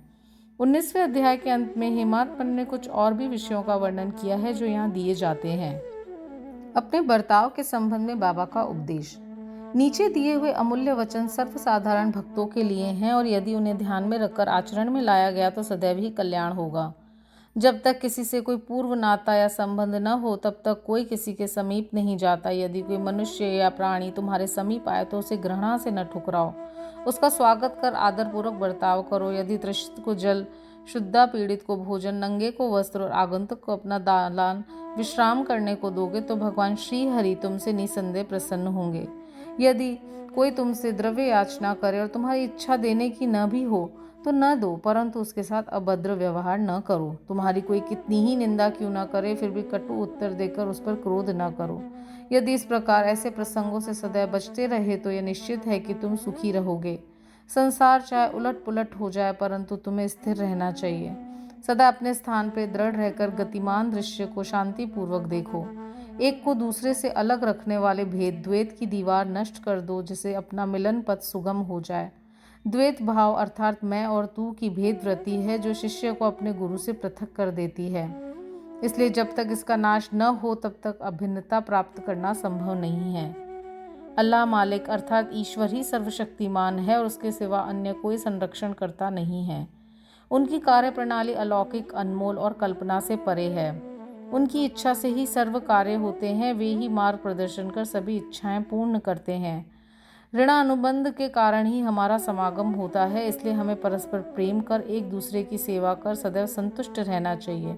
19वें अध्याय के अंत में हेमाद पंत ने कुछ और भी विषयों का वर्णन किया है जो यहाँ दिए जाते हैं। अपने बर्ताव के संबंध में बाबा का उपदेश। नीचे दिए हुए अमूल्य वचन सर्वसाधारण भक्तों के लिए हैं और यदि उन्हें ध्यान में रखकर आचरण में लाया गया तो सदैव ही कल्याण होगा। जब तक किसी से कोई पूर्व नाता या संबंध न हो तब तक कोई किसी के समीप नहीं जाता। यदि कोई मनुष्य या प्राणी तुम्हारे समीप आए तो उसे घृणा से न ठुकराओ, उसका स्वागत कर आदरपूर्वक बर्ताव करो। यदि तृषित को जल, शुद्धा पीड़ित को भोजन, नंगे को वस्त्र और आगंतुक को अपना दालान विश्राम करने को दोगे तो भगवान श्री हरि तुमसे निसंदेह प्रसन्न होंगे। यदि कोई तुमसे द्रव्य याचना करे और तुम्हारी इच्छा देने की न भी हो तो न दो, परंतु उसके साथ अभद्र व्यवहार न करो। तुम्हारी कोई कितनी ही निंदा क्यों न करे फिर भी कटु उत्तर देकर उस पर क्रोध न करो। यदि इस प्रकार ऐसे प्रसंगों से सदैव बचते रहे तो यह निश्चित है कि तुम सुखी रहोगे। संसार चाहे उलट पुलट हो जाए परंतु तुम्हें स्थिर रहना चाहिए। सदा अपने स्थान पर दृढ़ रहकर गतिमान दृश्य को शांतिपूर्वक देखो। एक को दूसरे से अलग रखने वाले भेद द्वैत की दीवार नष्ट कर दो, जिससे अपना मिलन पथ सुगम हो जाए। द्वैत भाव अर्थात मैं और तू की भेद वृत्ति है जो शिष्य को अपने गुरु से पृथक कर देती है। इसलिए जब तक इसका नाश न हो तब तक अभिन्नता प्राप्त करना संभव नहीं है। अल्लाह मालिक अर्थात ईश्वर ही सर्वशक्तिमान है और उसके सिवा अन्य कोई संरक्षण करता नहीं है। उनकी कार्य प्रणाली अलौकिक, अनमोल और कल्पना से परे है। उनकी इच्छा से ही सर्व कार्य होते हैं। वे ही मार्ग प्रदर्शन कर सभी इच्छाएं पूर्ण करते हैं। ऋणानुबंध के कारण ही हमारा समागम होता है, इसलिए हमें परस्पर प्रेम कर एक दूसरे की सेवा कर सदैव संतुष्ट रहना चाहिए।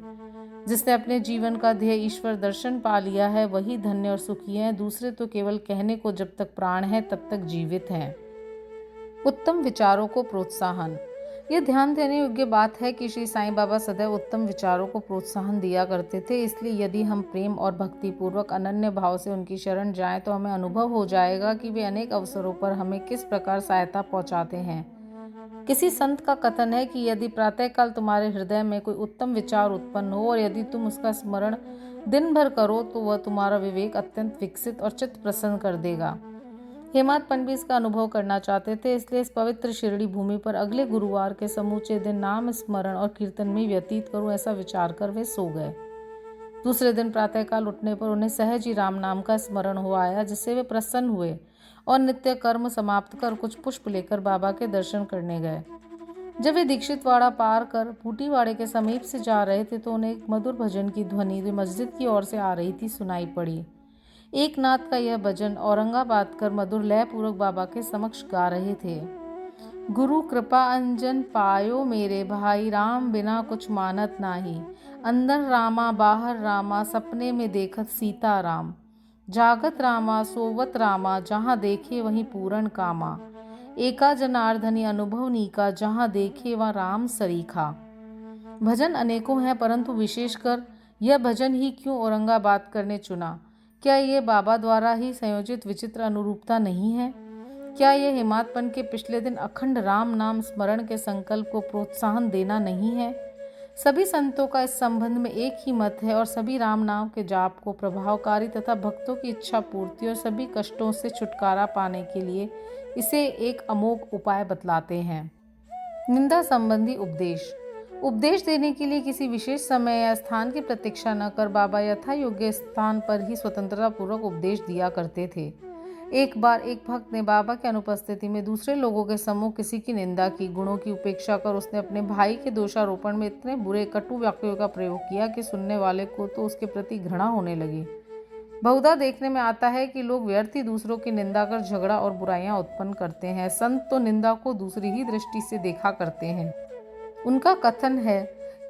जिसने अपने जीवन का ध्येय ईश्वर दर्शन पा लिया है वही धन्य और सुखी है। दूसरे तो केवल कहने को जब तक प्राण है तब तक जीवित हैं। उत्तम विचारों को प्रोत्साहन। यह ध्यान देने योग्य बात है कि श्री साईं बाबा सदैव उत्तम विचारों को प्रोत्साहन दिया करते थे। इसलिए यदि हम प्रेम और भक्ति पूर्वक अनन्य भाव से उनकी शरण जाएं तो हमें अनुभव हो जाएगा कि वे अनेक अवसरों पर हमें किस प्रकार सहायता पहुंचाते हैं। किसी संत का कथन है कि यदि प्रातःकाल तुम्हारे हृदय में कोई उत्तम विचार उत्पन्न हो और यदि तुम उसका स्मरण दिन भर करो तो वह तुम्हारा विवेक अत्यंत विकसित और चित्त प्रसन्न कर देगा। हेमाद पंत भी इसका अनुभव करना चाहते थे, इसलिए इस पवित्र शिरडी भूमि पर अगले गुरुवार के समूचे दिन नाम स्मरण और कीर्तन में व्यतीत करूं ऐसा विचार कर वे सो गए। दूसरे दिन प्रातःकाल उठने पर उन्हें सहज ही राम नाम का स्मरण हो आया, जिससे वे प्रसन्न हुए और नित्य कर्म समाप्त कर कुछ पुष्प लेकर बाबा के दर्शन करने गए। जब वे दीक्षितवाड़ा पार कर बूटीवाड़े के समीप से जा रहे थे तो उन्हें एक मधुर भजन की ध्वनि जो मस्जिद की ओर से आ रही थी सुनाई पड़ी। एक नाथ का यह भजन औरंगाबाद कर मधुर लय पूर्वक बाबा के समक्ष गा रहे थे। गुरु कृपा अंजन पायो मेरे भाई, राम बिना कुछ मानत नाही। अंदर रामा बाहर रामा, सपने में देखत सीता राम। जागत रामा सोवत रामा, जहाँ देखे वहीं पूरन कामा। एका जनार्दनी अनुभव नीका, जहाँ देखे वह राम सरीखा। भजन अनेकों हैं परंतु विशेषकर यह भजन ही क्यों औरंगाबाद करने चुना? क्या ये बाबा द्वारा ही संयोजित विचित्र अनुरूपता नहीं है? क्या यह हेमाद पंत के पिछले दिन अखंड राम नाम स्मरण के संकल्प को प्रोत्साहन देना नहीं है? सभी संतों का इस संबंध में एक ही मत है और सभी राम नाम के जाप को प्रभावकारी तथा भक्तों की इच्छा पूर्ति और सभी कष्टों से छुटकारा पाने के लिए इसे एक अमोघ उपाय बतलाते हैं। निंदा संबंधी उपदेश। उपदेश देने के लिए किसी विशेष समय या स्थान की प्रतीक्षा न कर बाबा यथा योग्य स्थान पर ही स्वतंत्रता पूर्वक उपदेश दिया करते थे। एक बार एक भक्त ने बाबा की अनुपस्थिति में दूसरे लोगों के सम्मुख किसी की निंदा की। गुणों की उपेक्षा कर उसने अपने भाई के दोषारोपण में इतने बुरे कटु वाक्यों का प्रयोग किया कि सुनने वाले को तो उसके प्रति घृणा होने लगी। बहुधा देखने में आता है कि लोग व्यर्थ ही दूसरों की निंदा कर झगड़ा और बुराइयां उत्पन्न करते हैं। संत तो निंदा को दूसरी ही दृष्टि से देखा करते हैं। उनका कथन है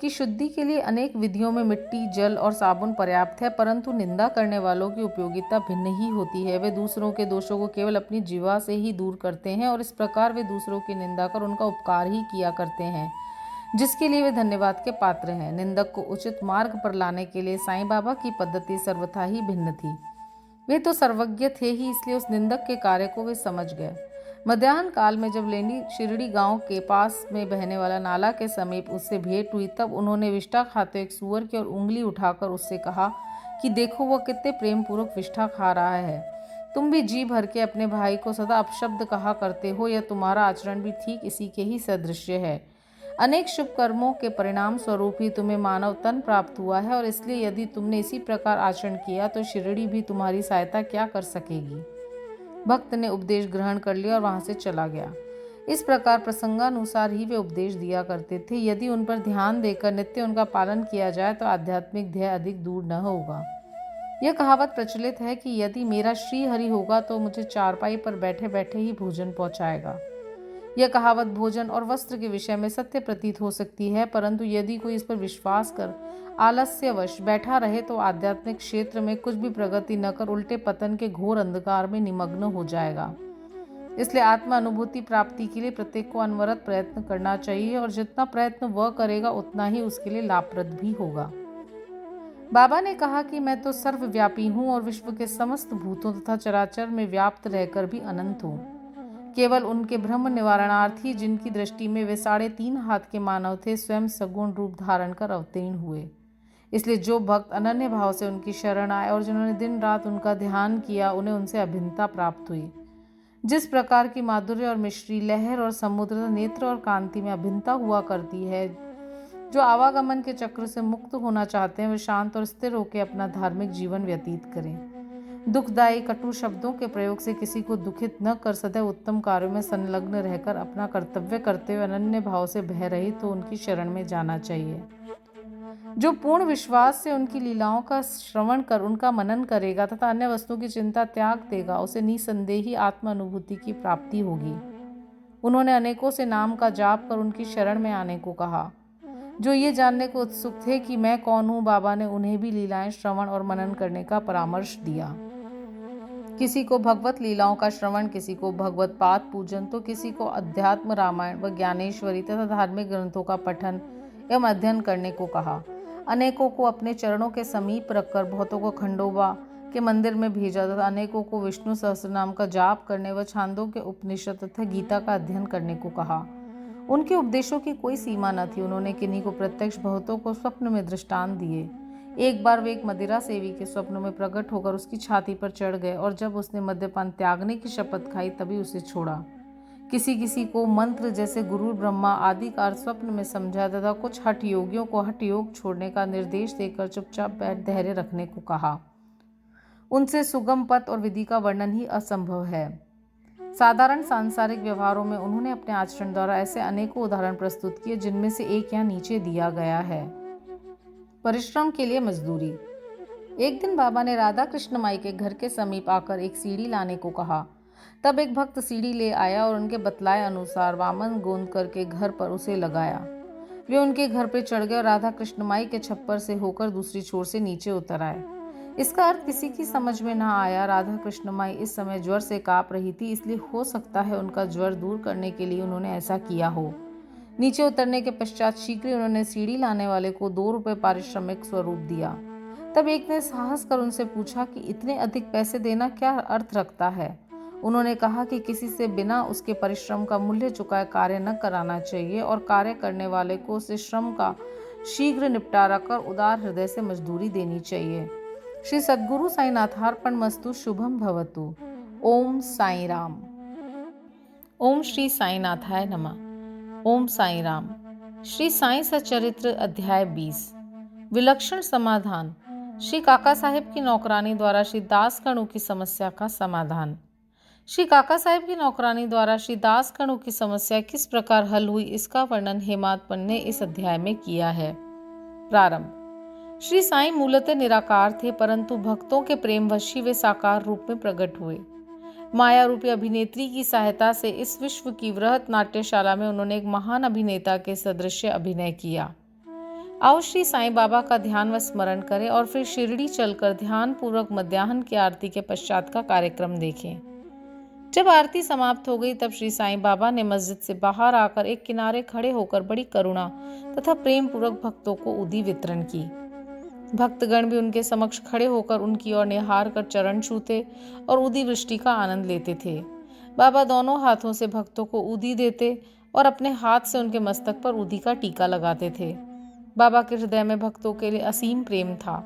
कि शुद्धि के लिए अनेक विधियों में मिट्टी, जल और साबुन पर्याप्त है, परंतु निंदा करने वालों की उपयोगिता भिन्न ही होती है। वे दूसरों के दोषों को केवल अपनी जीवा से ही दूर करते हैं और इस प्रकार वे दूसरों की निंदा कर उनका उपकार ही किया करते हैं। जिसके लिए वे धन्यवाद के पात्र हैं। निंदक को उचित मार्ग पर लाने के लिए साईं बाबा की पद्धति सर्वथा ही भिन्न थी। वे तो सर्वज्ञ थे ही, इसलिए उस निंदक के कार्य को वे समझ गए। मध्याह्न काल में जब लेंडी शिरडी गांव के पास में बहने वाला नाला के समीप उससे भेंट हुई, तब उन्होंने विष्ठा खाते एक सूअर की ओर उंगली उठाकर उससे कहा कि देखो वह कितने प्रेम पूर्वक विष्ठा खा रहा है। तुम भी जी भर के अपने भाई को सदा अपशब्द कहा करते हो, यह तुम्हारा आचरण भी ठीक इसी के ही सदृश है। अनेक शुभ कर्मों के परिणाम स्वरूप ही तुम्हें मानव तन प्राप्त हुआ है, और इसलिए यदि तुमने इसी प्रकार आचरण किया तो शिरडी भी तुम्हारी सहायता क्या कर सकेगी। भक्त ने उपदेश ग्रहण कर लिया और वहां से चला गया। इस प्रकार प्रसंगानुसार ही वे उपदेश दिया करते थे। यदि उन पर ध्यान देकर नित्य उनका पालन किया जाए तो आध्यात्मिक ध्येय अधिक दूर न होगा। यह कहावत प्रचलित है कि यदि मेरा श्री हरि होगा तो मुझे चारपाई पर बैठे बैठे ही भोजन पहुंचाएगा। यह कहावत भोजन और वस्त्र के विषय में सत्य प्रतीत हो सकती है, परंतु यदि कोई इस पर विश्वास कर आलस्यवश बैठा रहे तो आध्यात्मिक क्षेत्र में कुछ भी प्रगति न कर उल्टे पतन के घोर अंधकार में निमग्न हो जाएगा। इसलिए आत्मा अनुभूति प्राप्ति के लिए प्रत्येक को अनवरत प्रयत्न करना चाहिए, और जितना प्रयत्न वह करेगा उतना ही उसके लिए लाभप्रद भी होगा। बाबा ने कहा कि मैं तो सर्वव्यापी हूँ और विश्व के समस्त भूतों तथा चराचर में व्याप्त रहकर भी अनंत हूँ। केवल उनके भ्रम निवारणार्थी, जिनकी दृष्टि में वे 3.5 हाथ के मानव थे, स्वयं सगुण रूप धारण कर अवतीर्ण हुए। इसलिए जो भक्त अनन्य भाव से उनकी शरण आए और जिन्होंने दिन रात उनका ध्यान किया, उन्हें उनसे अभिन्नता प्राप्त हुई। जिस प्रकार की माधुर्य और मिश्री, लहर और समुद्र, नेत्र और कांति में अभिन्नता हुआ करती है, जो आवागमन के चक्र से मुक्त होना चाहते हैं वे शांत और स्थिर होकर अपना धार्मिक जीवन व्यतीत करें। दुखदायी कटु शब्दों के प्रयोग से किसी को दुखित न कर सदैव उत्तम कार्यों में संलग्न रहकर अपना कर्तव्य करते हुए अनन्य भाव से भय रहित तो उनकी शरण में जाना चाहिए। जो पूर्ण विश्वास से उनकी लीलाओं का श्रवण कर उनका मनन करेगा तथा अन्य वस्तुओं की चिंता त्याग देगा, उसे निसंदेह ही आत्म अनुभूति की प्राप्ति होगी। उन्होंने अनेकों से नाम का जाप कर उनकी शरण में आने को कहा। जो ये जानने को उत्सुक थे कि मैं कौन हूँ, बाबा ने उन्हें भी लीलाएं श्रवण और मनन करने का परामर्श दिया। किसी को भगवत लीलाओं का श्रवण, किसी को भगवत पाद पूजन, तो किसी को अध्यात्म रामायण व ज्ञानेश्वरी तथा धार्मिक ग्रंथों का पठन एवं अध्ययन करने को कहा। अनेकों को अपने चरणों के समीप रखकर बहुतों को खंडोबा के मंदिर में भेजा तथा अनेकों को विष्णु सहस्रनाम का जाप करने व छांदों के उपनिषद तथा गीता का अध्ययन करने को कहा। उनके उपदेशों की कोई सीमा न थी। उन्होंने किन्हीं को प्रत्यक्ष, बहुतों को स्वप्न में दृष्टांत दिए। एक बार वे एक मदिरा सेवी के स्वप्न में प्रकट होकर उसकी छाती पर चढ़ गए और जब उसने मद्यपान त्यागने की शपथ खाई तभी उसे छोड़ा। किसी किसी को मंत्र जैसे गुरु ब्रह्मा आदि का स्वप्न में समझा तथा कुछ हठ योगियों को हठ योग छोड़ने का निर्देश देकर चुपचाप बैठ धैर्य रखने को कहा। उनसे सुगम पथ और विधि का वर्णन ही असंभव है। साधारण सांसारिक व्यवहारों में उन्होंने अपने आचरण द्वारा ऐसे अनेकों उदाहरण प्रस्तुत किए, जिनमें से एक यहाँ नीचे दिया गया है। परिश्रम के लिए मजदूरी। एक दिन बाबा ने राधा कृष्ण माई के घर के समीप आकर एक सीढ़ी लाने को कहा। तब एक भक्त सीढ़ी ले आया और उनके बतलाए अनुसार वामन गोंद करके घर पर उसे लगाया। वे उनके घर पर चढ़ गए और राधा कृष्ण माई के छप्पर से होकर दूसरी छोर से नीचे उतर आए। इसका अर्थ किसी की समझ में ना आया। राधा कृष्ण माई इस समय ज्वर से कांप रही थी, इसलिए हो सकता है उनका ज्वर दूर करने के लिए उन्होंने ऐसा किया हो। नीचे उतरने के पश्चात शीघ्र उन्होंने सीढ़ी लाने वाले को 2 रुपये पारिश्रमिक स्वरूप दिया। तब एक ने साहस कर उनसे पूछा कि इतने अधिक पैसे देना क्या अर्थ रखता है। उन्होंने कहा कि किसी से बिना उसके परिश्रम का मूल्य चुकाए कार्य न कराना चाहिए और कार्य करने वाले को उससे श्रम का शीघ्र निपटारा कर उदार हृदय से मजदूरी देनी चाहिए। श्री सद्गुरु साईनाथार्पणमस्तु। शुभम भवतु। ओम साई राम। ओम श्री साईनाथाय नमः। ओम साई राम। श्री साई सच्चरित्र अध्याय 20। विलक्षण समाधान। श्री काका साहेब की नौकरानी द्वारा श्री दास कणु की समस्या का समाधान। श्री काका साहेब की नौकरानी द्वारा श्री दास कणु की समस्या किस प्रकार हल हुई, इसका वर्णन हेमात्मन ने इस अध्याय में किया है। प्रारंभ। श्री साईं मूलतः निराकार थे, परंतु भक्तों के प्रेमवश ही वे साकार रूप में प्रकट हुए। माया रूपी अभिनेत्री की सहायता से इस विश्व की वृहत नाट्यशाला में उन्होंने एक महान अभिनेता के सदृश अभिनय किया। आओ श्री साईं बाबा का ध्यान व स्मरण करें और फिर शिरडी चलकर ध्यान पूर्वक मध्याह्न की आरती के पश्चात का कार्यक्रम देखें। जब आरती समाप्त हो गई तब श्री साईं बाबा ने मस्जिद से बाहर आकर एक किनारे खड़े होकर बड़ी करुणा तथा प्रेम पूर्वक भक्तों को उदी वितरण की। भक्तगण भी उनके समक्ष खड़े होकर उनकी ओर निहार कर चरण छूते और उदी वृष्टि का आनंद लेते थे। बाबा दोनों हाथों से भक्तों को उदी देते और अपने हाथ से उनके मस्तक पर उदी का टीका लगाते थे। बाबा के हृदय में भक्तों के लिए असीम प्रेम था।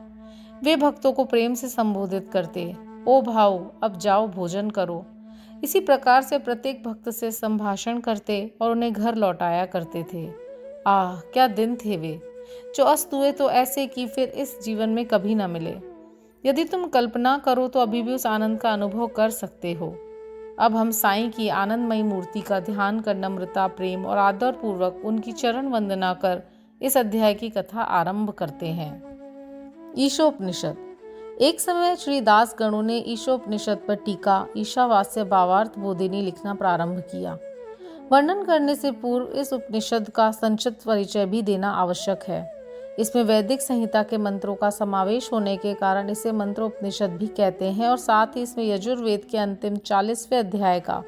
वे भक्तों को प्रेम से संबोधित करते, ओ भाऊ अब जाओ भोजन करो। इसी प्रकार से प्रत्येक भक्त से संभाषण करते और उन्हें घर लौटाया करते थे। आह क्या दिन थे वे, जो अस्त हुए तो ऐसे कि फिर इस जीवन में कभी न मिले। यदि तुम कल्पना करो तो अभी भी उस आनंद का अनुभव कर सकते हो। अब हम साईं की आनंदमयी मूर्ति का ध्यान कर नम्रता, प्रेम और आदर पूर्वक उनकी चरण वंदना कर इस अध्याय की कथा आरंभ करते हैं। ईशोपनिषद। एक समय श्री दास गणों ने ईशोपनिषद पर टीका ईशावास्य भावार्थ बोधिनी लिखना प्रारंभ किया। वर्णन करने से पूर्व इस उपनिषद का संक्षिप्त परिचय भी देना आवश्यक है। इसमें वैदिक संहिता के मंत्रों का समावेश होने के कारण इसे मंत्रोपनिषद भी कहते हैं और साथ ही इसमें यजुर्वेद के अंतिम 40वें अध्याय का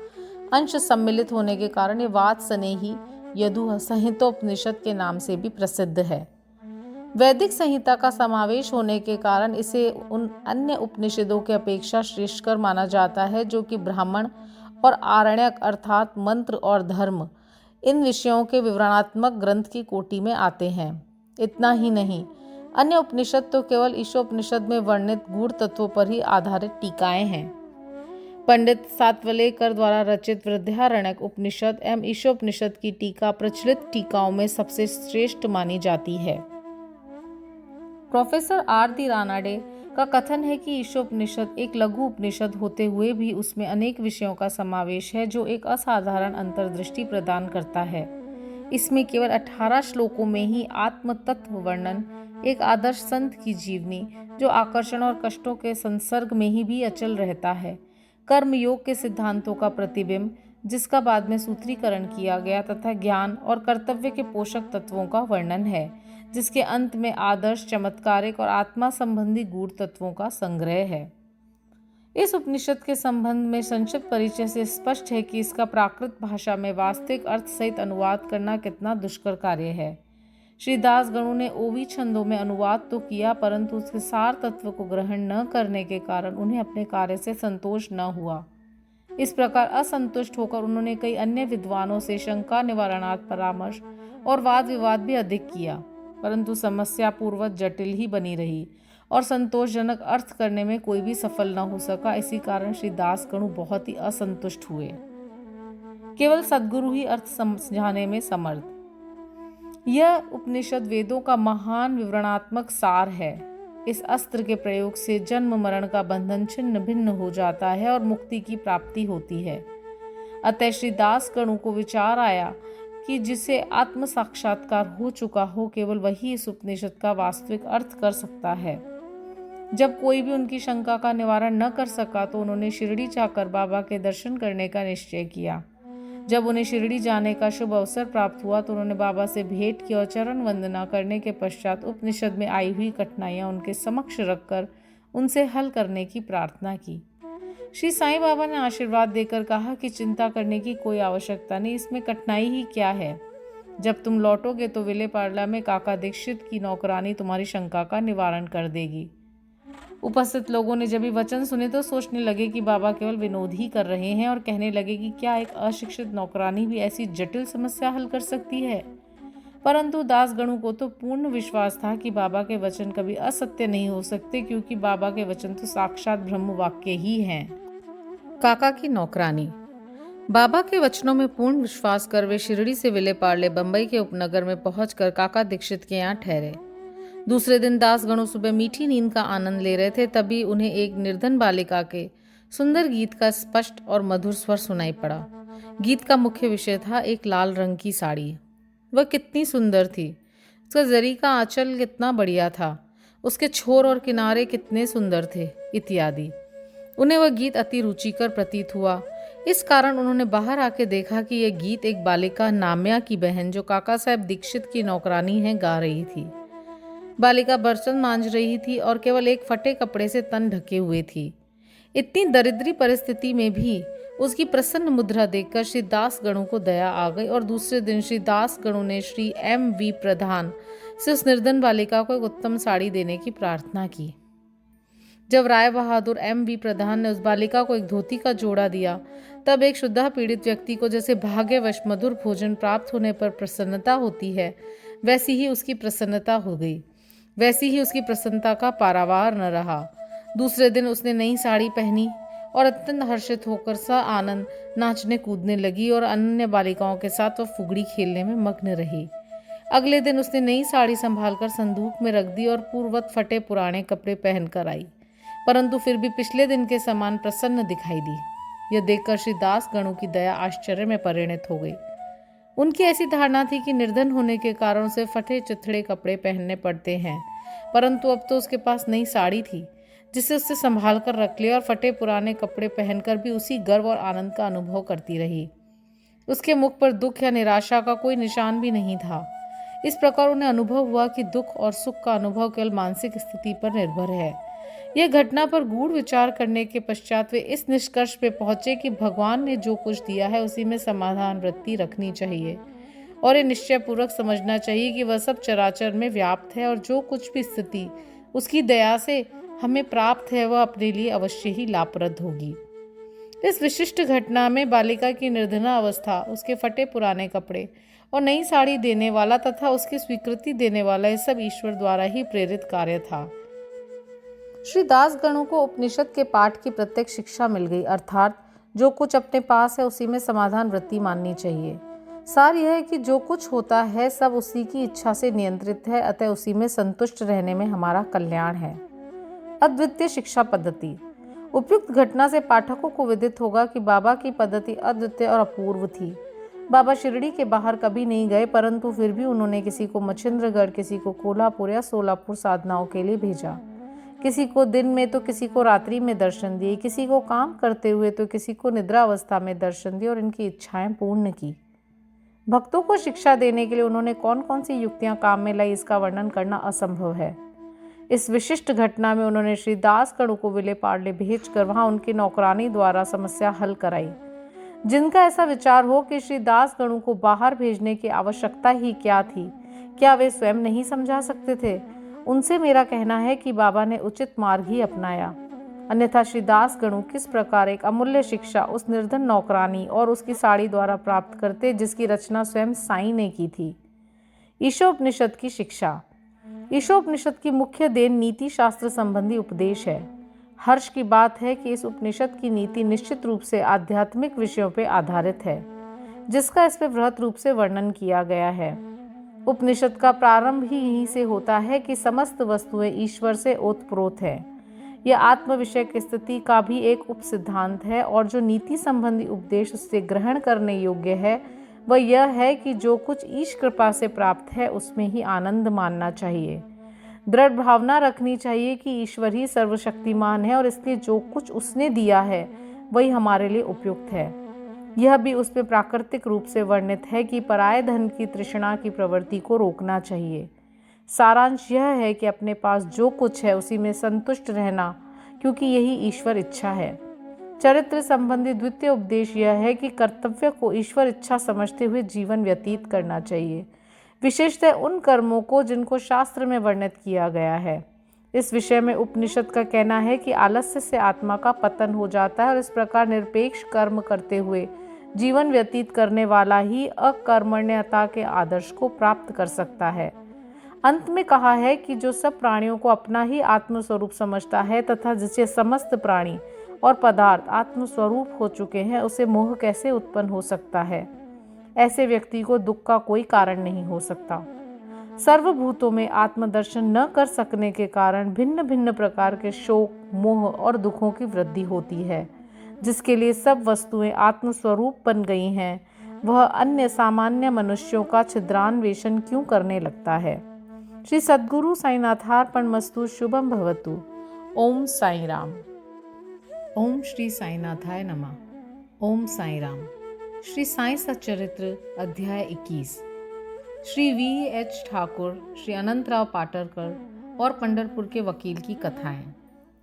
अंश सम्मिलित होने के कारण ये वात्सनेयी यदु संहितोपनिषद के नाम से भी प्रसिद्ध है। वैदिक संहिता का समावेश होने के कारण इसे उन अन्य उपनिषदों के अपेक्षा श्रेष्ठकर माना जाता है जो कि ब्राह्मण और आरण्यक अर्थात मंत्र और धर्म इन विषयों के विवरणात्मक ग्रंथ की कोटि में आते हैं। इतना ही नहीं, अन्य उपनिषद तो केवल ईशोपनिषद में वर्णित गूढ़ तत्वों पर ही आधारित टीकाएं हैं। पंडित सातवलेकर द्वारा रचित वृद्धारण्यक उपनिषद एवं ईशोपनिषद की टीका प्रचलित टीकाओं में सबसे श्रेष्ठ मानी जाती है। प्रोफेसर आर डी रानाडे का कथन है कि ईशोपनिषद एक लघु उपनिषद होते हुए भी उसमें अनेक विषयों का समावेश है जो एक असाधारण अंतर्दृष्टि प्रदान करता है। इसमें केवल 18 श्लोकों में ही आत्म तत्व वर्णन, एक आदर्श संत की जीवनी जो आकर्षण और कष्टों के संसर्ग में ही भी अचल रहता है, कर्म योग के सिद्धांतों का प्रतिबिंब जिसका बाद में सूत्रीकरण किया गया तथा ज्ञान और कर्तव्य के पोषक तत्वों का वर्णन है जिसके अंत में आदर्श, चमत्कारिक और आत्मा संबंधी गूढ़ तत्वों का संग्रह है। इस उपनिषद के संबंध में संक्षिप्त परिचय से स्पष्ट है कि इसका प्राकृत भाषा में वास्तविक अर्थ सहित अनुवाद करना कितना दुष्कर कार्य है। श्री दास गणों ने ओवी छंदों में अनुवाद तो किया परंतु उसके सार तत्व को ग्रहण न करने के कारण उन्हें अपने कार्य से संतोष न हुआ। इस प्रकार असंतुष्ट होकर उन्होंने कई अन्य विद्वानों से शंका निवारणार्थ परामर्श और वाद विवाद भी अधिक किया, परंतु समस्या पूर्वत जटिल ही बनी रही और संतोषजनक अर्थ करने में कोई भी सफल न हो सका। इसी कारण श्री दास गणु बहुत ही असंतुष्ट हुए। केवल सद्गुरु ही अर्थ समझाने में समर्थ। यह उपनिषद वेदों का महान विवरणात्मक सार है। इस अस्त्र के प्रयोग से जन्म मरण का बंधन छिन्न भिन्न हो जाता है और मुक्ति की प्राप्ति होती है। अतः श्री दास गणु को विचार आया कि जिसे आत्म साक्षात्कार हो चुका हो केवल वही इस उपनिषद का वास्तविक अर्थ कर सकता है। जब कोई भी उनकी शंका का निवारण न कर सका तो उन्होंने शिरडी जाकर बाबा के दर्शन करने का निश्चय किया। जब उन्हें शिरडी जाने का शुभ अवसर प्राप्त हुआ तो उन्होंने बाबा से भेंट की और चरण वंदना करने के पश्चात उपनिषद में आई हुई कठिनाइयां उनके समक्ष रखकर उनसे हल करने की प्रार्थना की। श्री साईं बाबा ने आशीर्वाद देकर कहा कि चिंता करने की कोई आवश्यकता नहीं, इसमें कठिनाई ही क्या है। जब तुम लौटोगे तो विले पार्ला में काका दीक्षित की नौकरानी तुम्हारी शंका का निवारण कर देगी। उपस्थित लोगों ने जब ये वचन सुने तो सोचने लगे कि बाबा केवल विनोद ही कर रहे हैं और कहने लगे कि क्या एक अशिक्षित नौकरानी भी ऐसी जटिल समस्या हल कर सकती है। परंतु दास गणु को तो पूर्ण विश्वास था कि बाबा के वचन कभी असत्य नहीं हो सकते, क्योंकि बाबा के वचन तो साक्षात ब्रह्म वाक्य ही हैं। काका की नौकरानी। बाबा के वचनों में पूर्ण विश्वास कर वे शिरडी से विले पार्ले बंबई के उपनगर में पहुंचकर काका दीक्षित के यहाँ ठहरे। दूसरे दिन दास गणु सुबह मीठी नींद का आनंद ले रहे थे, तभी उन्हें एक निर्धन बालिका के सुंदर गीत का स्पष्ट और मधुर स्वर सुनाई पड़ा। गीत का मुख्य विषय था एक लाल रंग की साड़ी। वह कितनी सुंदर थी, उसका जरी का आंचल कितना बढ़िया था, उसके छोर और किनारे कितने सुंदर थे इत्यादि। उन्हें वह गीत अति रुचिकर प्रतीत हुआ। इस कारण उन्होंने बाहर आके देखा कि यह गीत एक बालिका नाम्या की बहन जो काका साहब दीक्षित की नौकरानी है गा रही थी। बालिका बर्तन मांज रही थी और केवल एक फटे कपड़े से तन ढके हुए थी। इतनी दरिद्री परिस्थिति में भी उसकी प्रसन्न मुद्रा देखकर श्री दास गणों को दया आ गई और दूसरे दिन श्री दास गणों ने श्री M.V. प्रधान से उस निर्धन बालिका को एक उत्तम साड़ी देने की प्रार्थना की। जब राय बहादुर M.V. प्रधान ने उस बालिका को एक धोती का जोड़ा दिया, तब एक शुद्धा पीड़ित व्यक्ति को जैसे भाग्यवश मधुर भोजन प्राप्त होने पर प्रसन्नता होती है, वैसी ही उसकी प्रसन्नता हो गई। वैसी ही उसकी प्रसन्नता का पारावार न रहा। दूसरे दिन उसने नई साड़ी पहनी और अत्यंत हर्षित होकर सा आनंद नाचने कूदने लगी और अन्य बालिकाओं के साथ वह फुगड़ी खेलने में मग्न रही। अगले दिन उसने नई साड़ी संभालकर संदूक में रख दी और पूर्ववत फटे पुराने कपड़े पहनकर आई, परंतु फिर भी पिछले दिन के समान प्रसन्न दिखाई दी। यह देखकर श्री दास गणों की दया आश्चर्य में परिणत हो गई। उनकी ऐसी धारणा थी कि निर्धन होने के कारण उसे फटे चिथड़े कपड़े पहनने पड़ते हैं, परंतु अब तो उसके पास नई साड़ी थी जिसे उससे संभाल कर रख लिया और फटे पुराने कपड़े पहनकर भी उसी गर्व और आनंद का अनुभव करती रही। उसके मुख पर दुख या निराशा का कोई निशान भी नहीं था। इस प्रकार उन्हें अनुभव हुआ कि दुख और सुख का अनुभव केवल मानसिक स्थिति पर निर्भर है। यह घटना पर गूढ़ विचार करने के पश्चात वे इस निष्कर्ष पे पहुंचे कि भगवान ने जो कुछ दिया है उसी में समाधान वृत्ति रखनी चाहिए और ये निश्चय पूर्वक समझना चाहिए कि वह सब चराचर में व्याप्त है और जो कुछ भी स्थिति उसकी दया से हमें प्राप्त है वह अपने लिए अवश्य ही लाभप्रद होगी। इस विशिष्ट घटना में बालिका की निर्धना अवस्था, उसके फटे पुराने कपड़े और नई साड़ी देने वाला तथा उसकी स्वीकृति देने वाला, यह सब ईश्वर द्वारा ही प्रेरित कार्य था। श्री दास गणों को उपनिषद के पाठ की प्रत्यक्ष शिक्षा मिल गई, अर्थात जो कुछ अपने पास है उसी में समाधान वृत्ति माननी चाहिए। सार यह है कि जो कुछ होता है सब उसी की इच्छा से नियंत्रित है, अतः उसी में संतुष्ट रहने में हमारा कल्याण है। अद्वितीय शिक्षा पद्धति। उपयुक्त घटना से पाठकों को विदित होगा कि बाबा की पद्धति अद्वितीय और अपूर्व थी। बाबा शिरडी के बाहर कभी नहीं गए, परंतु फिर भी उन्होंने किसी को मच्छिंद्रगढ़, किसी को कोल्हापुर या सोलापुर साधनाओं के लिए भेजा। किसी को दिन में तो किसी को रात्रि में दर्शन दिए, किसी को काम करते हुए तो किसी को निद्रा अवस्था में दर्शन दिए और इनकी इच्छाएं पूर्ण की। भक्तों को शिक्षा देने के लिए उन्होंने कौन कौन सी युक्तियां काम में लाई, इसका वर्णन करना असंभव है। इस विशिष्ट घटना में उन्होंने श्री दास गणों को विले पार्ले भेजकर वहां उनकी नौकरानी द्वारा समस्या हल कराई। जिनका ऐसा विचार हो कि श्री दास गणों को बाहर भेजने की आवश्यकता ही क्या थी, क्या वे स्वयं नहीं समझा सकते थे, उनसे मेरा कहना है कि बाबा ने उचित मार्ग ही अपनाया। अन्यथा श्री दास गणों किस प्रकार एक अमूल्य शिक्षा उस निर्धन नौकरानी और उसकी साड़ी द्वारा प्राप्त करते, जिसकी रचना स्वयं साईं ने की थी। ईशोपनिषद की शिक्षा। ईशोपनिषद की मुख्य देन नीति शास्त्र संबंधी उपदेश है। हर्ष की बात है कि इस उपनिषद की नीति निश्चित रूप से आध्यात्मिक विषयों पर आधारित है, जिसका इस पर वृहत रूप से वर्णन किया गया है। उपनिषद का प्रारंभ ही यहीं से होता है कि समस्त वस्तुएं ईश्वर से ओतप्रोत है। यह आत्म विषय की स्थिति का भी एक उप सिद्धांत है और जो नीति संबंधी उपदेश उससे ग्रहण करने योग्य है वह यह है कि जो कुछ ईश कृपा से प्राप्त है उसमें ही आनंद मानना चाहिए। दृढ़ भावना रखनी चाहिए कि ईश्वर ही सर्वशक्तिमान है और इसलिए जो कुछ उसने दिया है वही हमारे लिए उपयुक्त है। यह भी उसमें प्राकृतिक रूप से वर्णित है कि पराये धन की तृष्णा की प्रवृत्ति को रोकना चाहिए। सारांश यह है कि अपने पास जो कुछ है उसी में संतुष्ट रहना, क्योंकि यही ईश्वर इच्छा है। चरित्र संबंधी द्वितीय उपदेश यह है कि कर्तव्य को ईश्वर इच्छा समझते हुए जीवन व्यतीत करना चाहिए, विशेषतः उन कर्मों को जिनको शास्त्र में वर्णित किया गया है। इस विषय में उपनिषद का कहना है कि आलस्य से आत्मा का पतन हो जाता है और इस प्रकार निरपेक्ष कर्म करते हुए जीवन व्यतीत करने वाला ही अकर्मण्यता के आदर्श को प्राप्त कर सकता है। अंत में कहा है कि जो सब प्राणियों को अपना ही आत्मस्वरूप समझता है तथा जिसे समस्त प्राणी और पदार्थ आत्मस्वरूप हो चुके हैं, उसे मोह कैसे उत्पन्न हो सकता है। ऐसे व्यक्ति को दुख का कोई कारण नहीं हो सकता। सर्वभूतों में आत्मदर्शन न कर सकने के कारण भिन्न भिन्न प्रकार के शोक, मोह और दुखों की वृद्धि होती है। जिसके लिए सब वस्तुएं आत्मस्वरूप बन गई हैं, वह अन्य सामान्य मनुष्यों का छिद्रान्वेषण क्यों करने लगता है। श्री सद्गुरु साईनाथार्पणमस्तु। शुभम भवतु। ओम साई राम। ओम श्री साईनाथाय नमः। ओम साई राम। श्री साई सच्चरित्र अध्याय 21। श्री V.H. ठाकुर, श्री अनंतराव पाटरकर और पंढरपुर के वकील की कथाएं।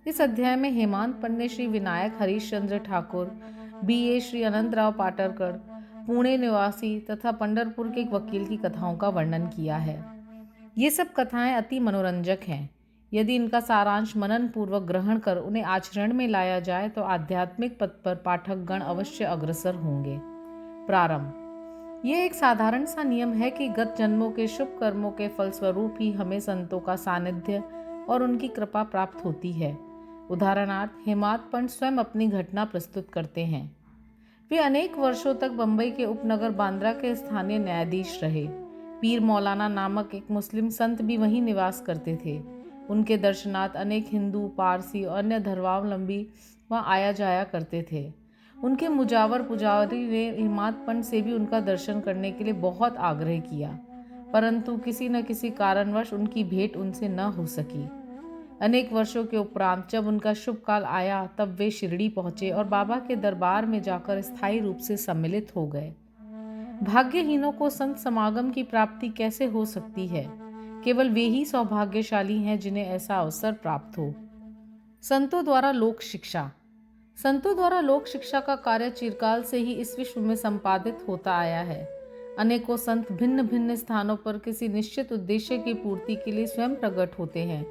इस अध्याय में हेमांत पंडित श्री विनायक हरीशचंद्र ठाकुर, BA श्री अनंतराव पाटरकर पुणे निवासी तथा पंढरपुर के एक वकील की कथाओं का वर्णन किया है। ये सब कथाएं अति मनोरंजक हैं। यदि इनका सारांश मनन पूर्वक ग्रहण कर उन्हें आचरण में लाया जाए तो आध्यात्मिक पथ पर पाठक गण अवश्य अग्रसर होंगे। प्रारंभ। यह एक साधारण सा नियम है कि गत जन्मों के शुभ कर्मों के फलस्वरूप ही हमें संतों का सानिध्य और उनकी कृपा प्राप्त होती है। उदाहरणार्थ हेमाद पंत स्वयं अपनी घटना प्रस्तुत करते हैं। वे अनेक वर्षों तक बंबई के उपनगर बांद्रा के स्थानीय न्यायाधीश रहे। पीर मौलाना नामक एक मुस्लिम संत भी वहीं निवास करते थे। उनके दर्शनार्थ अनेक हिंदू, पारसी और अन्य धर्मावलंबी वहाँ आया जाया करते थे। उनके मुजावर पुजारी ने हेमाद पंत से भी उनका दर्शन करने के लिए बहुत आग्रह किया, परंतु किसी न किसी कारणवश उनकी भेंट उनसे न हो सकी। अनेक वर्षों के उपरांत जब उनका शुभ काल आया तब वे शिरडी पहुंचे और बाबा के दरबार में जाकर स्थायी रूप से सम्मिलित हो गए। भाग्यहीनों को संत समागम की प्राप्ति कैसे हो सकती है? केवल वे ही सौभाग्यशाली हैं जिन्हें ऐसा अवसर प्राप्त हो। संतों द्वारा लोक शिक्षा। संतों द्वारा लोक शिक्षा का कार्य चिरकाल से ही इस विश्व में संपादित होता आया है। अनेकों संत भिन्न भिन्न स्थानों पर किसी निश्चित उद्देश्य की पूर्ति के लिए स्वयं प्रकट होते हैं।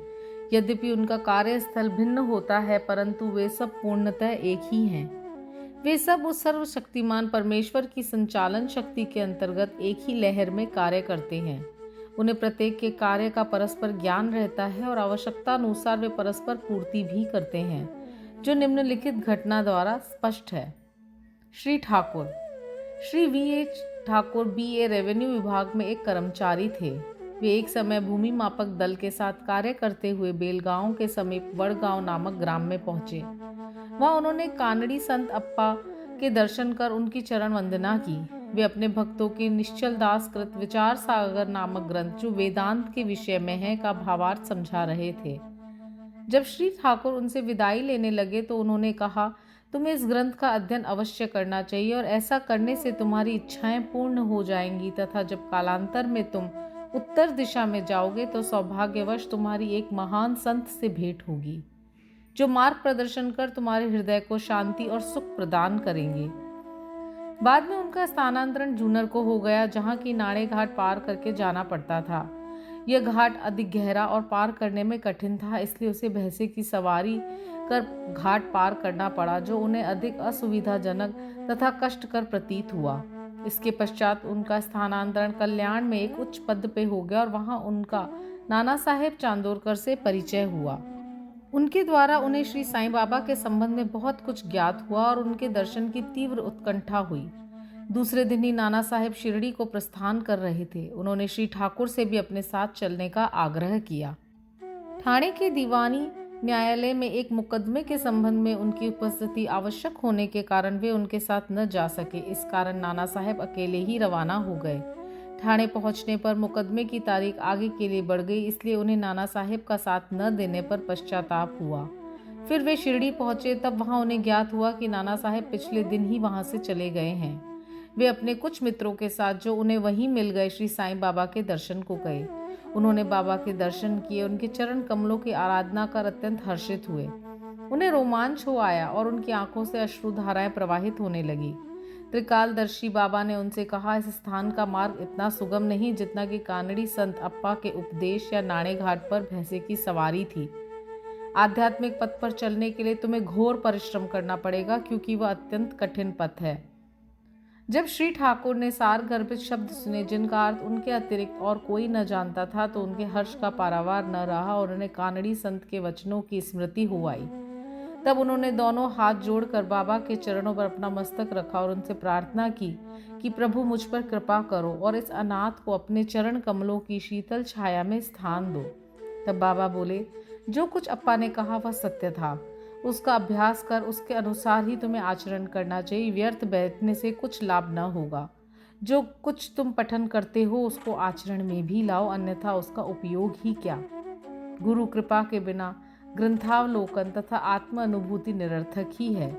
यद्यपि उनका कार्यस्थल भिन्न होता है, परंतु वे सब पूर्णतः एक ही हैं। वे सब उस सर्वशक्तिमान परमेश्वर की संचालन शक्ति के अंतर्गत एक ही लहर में कार्य करते हैं। उन्हें प्रत्येक के कार्य का परस्पर ज्ञान रहता है और आवश्यकता अनुसार वे परस्पर पूर्ति भी करते हैं, जो निम्नलिखित घटना द्वारा स्पष्ट है। Shri Thakur. Shri VH Thakur BA revenue विभाग में एक कर्मचारी थे। वे एक समय भूमि मापक दल के साथ कार्य करते हुए बेलगांव के समीप वड़गांव नामक ग्राम में पहुंचे। वहां उन्होंने कानड़ी संत अप्पा के दर्शन कर उनकी चरण वंदना की। वे अपने भक्तों के निश्चल दास कृत विचार सागर नामक ग्रंथ, जो वेदांत के विषय में है, का भावार्थ समझा रहे थे। जब श्री ठाकुर उनसे विदाई लेने लगे तो उन्होंने कहा, तुम्हें इस ग्रंथ का अध्ययन अवश्य करना चाहिए और ऐसा करने से तुम्हारी इच्छाएं पूर्ण हो जाएंगी तथा जब कालांतर में तुम उत्तर दिशा में जाओगे तो सौभाग्यवश तुम्हारी एक महान संत से भेंट होगी, जो मार्ग प्रदर्शन कर तुम्हारे हृदय को शांति और सुख प्रदान करेंगे। बाद में उनका स्थानांतरण जूनर को हो गया, जहाँ की नाणे घाट पार करके जाना पड़ता था। यह घाट अधिक गहरा और पार करने में कठिन था, इसलिए उसे भैंसे की सवारी कर घाट पार करना पड़ा, जो उन्हें अधिक असुविधाजनक तथा कष्टकर प्रतीत हुआ। इसके पश्चात उनका स्थानांतरण कल्याण में एक उच्च पद पे हो गया और वहाँ उनका नाना साहेब चांदोरकर से परिचय हुआ। उनके द्वारा उन्हें श्री साईं बाबा के संबंध में बहुत कुछ ज्ञात हुआ और उनके दर्शन की तीव्र उत्कंठा हुई। दूसरे दिन ही नाना साहेब शिरडी को प्रस्थान कर रहे थे। उन्होंने श्री ठाकुर से भी अपने साथ चलने का आग्रह किया। ठाणे के दीवानी न्यायालय में एक मुकदमे के संबंध में उनकी उपस्थिति आवश्यक होने के कारण वे उनके साथ न जा सके। इस कारण नाना साहेब अकेले ही रवाना हो गए। ठाणे पहुंचने पर मुकदमे की तारीख आगे के लिए बढ़ गई, इसलिए उन्हें नाना साहेब का साथ न देने पर पश्चाताप हुआ। फिर वे शिरडी पहुंचे, तब वहां उन्हें ज्ञात हुआ कि नाना साहेब पिछले दिन ही वहां से चले गए हैं। वे अपने कुछ मित्रों के साथ, जो उन्हें वहीं मिल गए, श्री साईं बाबा के दर्शन को गए। उन्होंने बाबा के दर्शन किए, उनके चरण कमलों की आराधना कर अत्यंत हर्षित हुए। उन्हें रोमांच हो आया और उनकी आंखों से अश्रुधाराएं प्रवाहित होने लगी। त्रिकालदर्शी बाबा ने उनसे कहा, इस स्थान का मार्ग इतना सुगम नहीं जितना कि कानड़ी संत अप्पा के उपदेश या नाणे घाट पर भैंसे की सवारी थी। आध्यात्मिक पथ पर चलने के लिए तुम्हें घोर परिश्रम करना पड़ेगा, क्योंकि वह अत्यंत कठिन पथ है। जब श्री ठाकुर ने सार गर्भित शब्द सुने, जिनका अर्थ उनके अतिरिक्त और कोई न जानता था, तो उनके हर्ष का पारावार न रहा और उन्हें कानड़ी संत के वचनों की स्मृति हो आई। तब उन्होंने दोनों हाथ जोड़कर बाबा के चरणों पर अपना मस्तक रखा और उनसे प्रार्थना की कि प्रभु मुझ पर कृपा करो और इस अनाथ को अपने चरण कमलों की शीतल छाया में स्थान दो। तब बाबा बोले, जो कुछ अप्पा ने कहा वह सत्य था। उसका अभ्यास कर, उसके अनुसार ही तुम्हें आचरण करना चाहिए। व्यर्थ बैठने से कुछ लाभ न होगा। जो कुछ तुम पठन करते हो उसको आचरण में भी लाओ, अन्यथा उसका उपयोग ही क्या। गुरु कृपा के बिना ग्रंथावलोकन तथा आत्म अनुभूति निरर्थक ही है।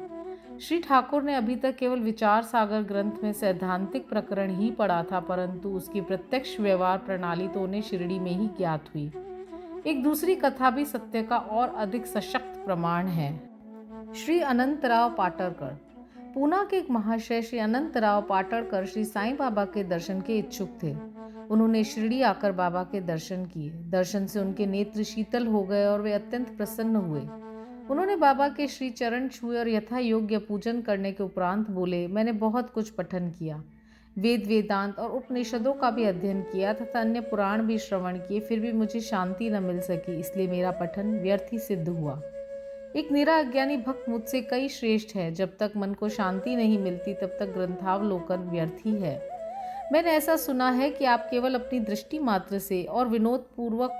श्री ठाकुर ने अभी तक केवल विचार सागर ग्रंथ में सैद्धांतिक प्रकरण ही पढ़ा था, परंतु उसकी प्रत्यक्ष व्यवहार प्रणाली तो उन्हें शिरडी में ही ज्ञात हुई। एक दूसरी कथा भी सत्य का और अधिक सशक्त प्रमाण है। श्री अनंतराव पाटरकर। पूना के एक महाशय श्री अनंतराव पाटड़कर श्री साईं बाबा के दर्शन के इच्छुक थे। उन्होंने शिरडी आकर बाबा के दर्शन किए। दर्शन से उनके नेत्र शीतल हो गए और वे अत्यंत प्रसन्न हुए। उन्होंने बाबा के श्री चरण छुए और यथा योग्य पूजन करने के उपरांत बोले, मैंने बहुत कुछ पठन किया, वेद वेदांत और उपनिषदों का भी अध्ययन किया तथा अन्य पुराण भी श्रवण किए, फिर भी मुझे शांति न मिल सकी, इसलिए मेरा पठन व्यर्थ ही सिद्ध हुआ। एक निरा अज्ञानी भक्त मुझसे कई श्रेष्ठ है। जब तक मन को शांति नहीं मिलती तब तक ग्रंथावलोकन व्यर्थ ही है। मैंने ऐसा सुना है कि आप केवल अपनी दृष्टि मात्र से और विनोद पूर्वक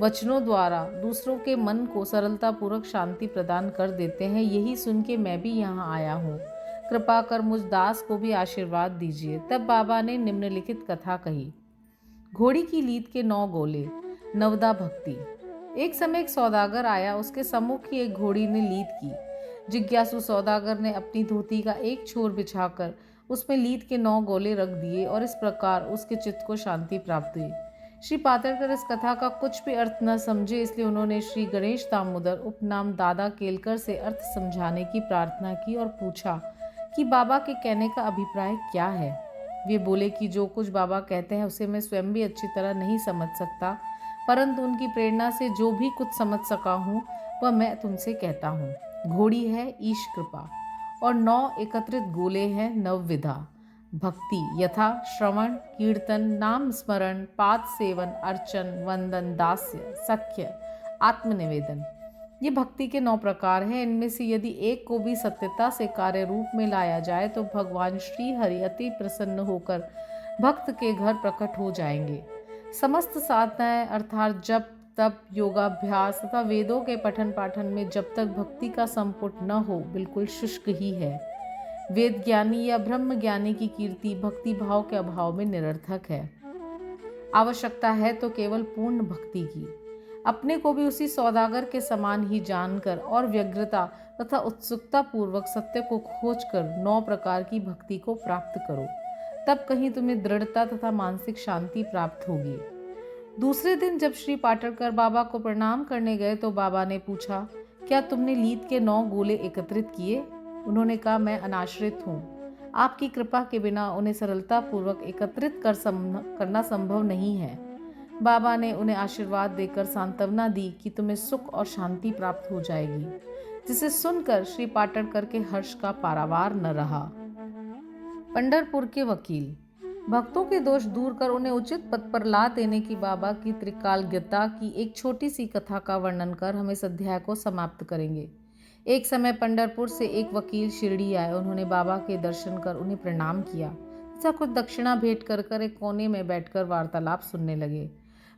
वचनों द्वारा दूसरों के मन को सरलता पूर्वक शांति प्रदान कर देते हैं। यही सुन के मैं भी यहाँ आया हूँ। कृपा कर मुझ दास को भी आशीर्वाद दीजिए। तब बाबा ने निम्नलिखित कथा कही। घोड़ी की लीद के 9 गोले। नवदा भक्ति। एक समय एक सौदागर आया। उसके सम्मुख ही एक घोड़ी ने लीद की। जिज्ञासु सौदागर ने अपनी धोती का एक छोर बिछाकर उसमें लीद के 9 गोले रख दिए और इस प्रकार उसके चित्त को शांति प्राप्त हुई। श्री पातड़कर इस कथा का कुछ भी अर्थ न समझे, इसलिए उन्होंने श्री गणेश दामोदर उपनाम दादा केलकर से अर्थ समझाने की प्रार्थना की और पूछा कि बाबा के कहने का अभिप्राय क्या है। वे बोले कि जो कुछ बाबा कहते हैं उसे मैं स्वयं भी अच्छी तरह नहीं समझ सकता, परंतु उनकी प्रेरणा से जो भी कुछ समझ सका हूँ वह मैं तुमसे कहता हूँ। घोड़ी है ईश कृपा और 9 एकत्रित गोले हैं नवविधा भक्ति, यथा श्रवण, कीर्तन, नाम स्मरण, पाद सेवन, अर्चन, वंदन, दास्य, सख्य, आत्मनिवेदन। ये भक्ति के 9 प्रकार हैं। इनमें से यदि एक को भी सत्यता से कार्य रूप में लाया जाए तो भगवान श्री हरि अति प्रसन्न होकर भक्त के घर प्रकट हो जाएंगे। समस्त साधनाएं अर्थात जप, तप, योगाभ्यास तथा वेदों के पठन पाठन में जब तक भक्ति का संपुट न हो बिल्कुल शुष्क ही है। वेद ज्ञानी या ब्रह्म ज्ञानी की कीर्ति भक्ति भाव के अभाव में निरर्थक है। आवश्यकता है तो केवल पूर्ण भक्ति की। अपने को भी उसी सौदागर के समान ही जानकर और व्यग्रता तथा उत्सुकता पूर्वक सत्य को खोजकर 9 प्रकार की भक्ति को प्राप्त करो, तब कहीं तुम्हें दृढ़ता तथा मानसिक शांति प्राप्त होगी। दूसरे दिन जब श्री पाटड़कर बाबा को प्रणाम करने गए तो बाबा ने पूछा, क्या तुमने लीद के 9 गोले एकत्रित किए? उन्होंने कहा, मैं अनाश्रित हूँ। आपकी कृपा के बिना उन्हें सरलता पूर्वक एकत्रित करना संभव नहीं है। बाबा ने उन्हें आशीर्वाद देकर सांत्वना दी कि तुम्हें सुख और शांति प्राप्त हो जाएगी, जिसे सुनकर श्री पाटड़कर के हर्ष का पारावार न रहा। पंढरपुर के वकील। भक्तों के दोष दूर कर उन्हें उचित पद पर ला देने की बाबा की त्रिकालज्ञता की एक छोटी सी कथा का वर्णन कर हम इस अध्याय को समाप्त करेंगे। एक समय पंढरपुर से एक वकील शिरडी आए। उन्होंने बाबा के दर्शन कर उन्हें प्रणाम किया तथा कुछ दक्षिणा भेंट कर एक कोने में बैठकर वार्तालाप सुनने लगे।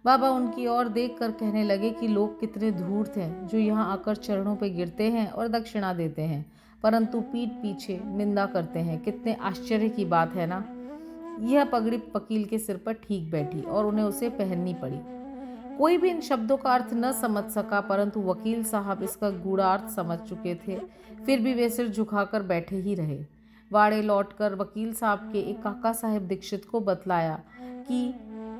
बाबा उनकी ओर देख कर कहने लगे कि लोग कितने धूर्त हैं जो यहाँ आकर चरणों पर गिरते हैं और दक्षिणा देते हैं, परंतु पीठ पीछे निंदा करते हैं। कितने आश्चर्य की बात है ना। यह पगड़ी वकील के सिर पर ठीक बैठी और उन्हें उसे पहननी पड़ी। कोई भी इन शब्दों का अर्थ न समझ सका, परंतु वकील साहब इसका गूढ़ार्थ समझ चुके थे। फिर भी वे सिर झुकाकर बैठे ही रहे। वाड़े लौटकर वकील साहब के एक काका साहेब दीक्षित को बतलाया कि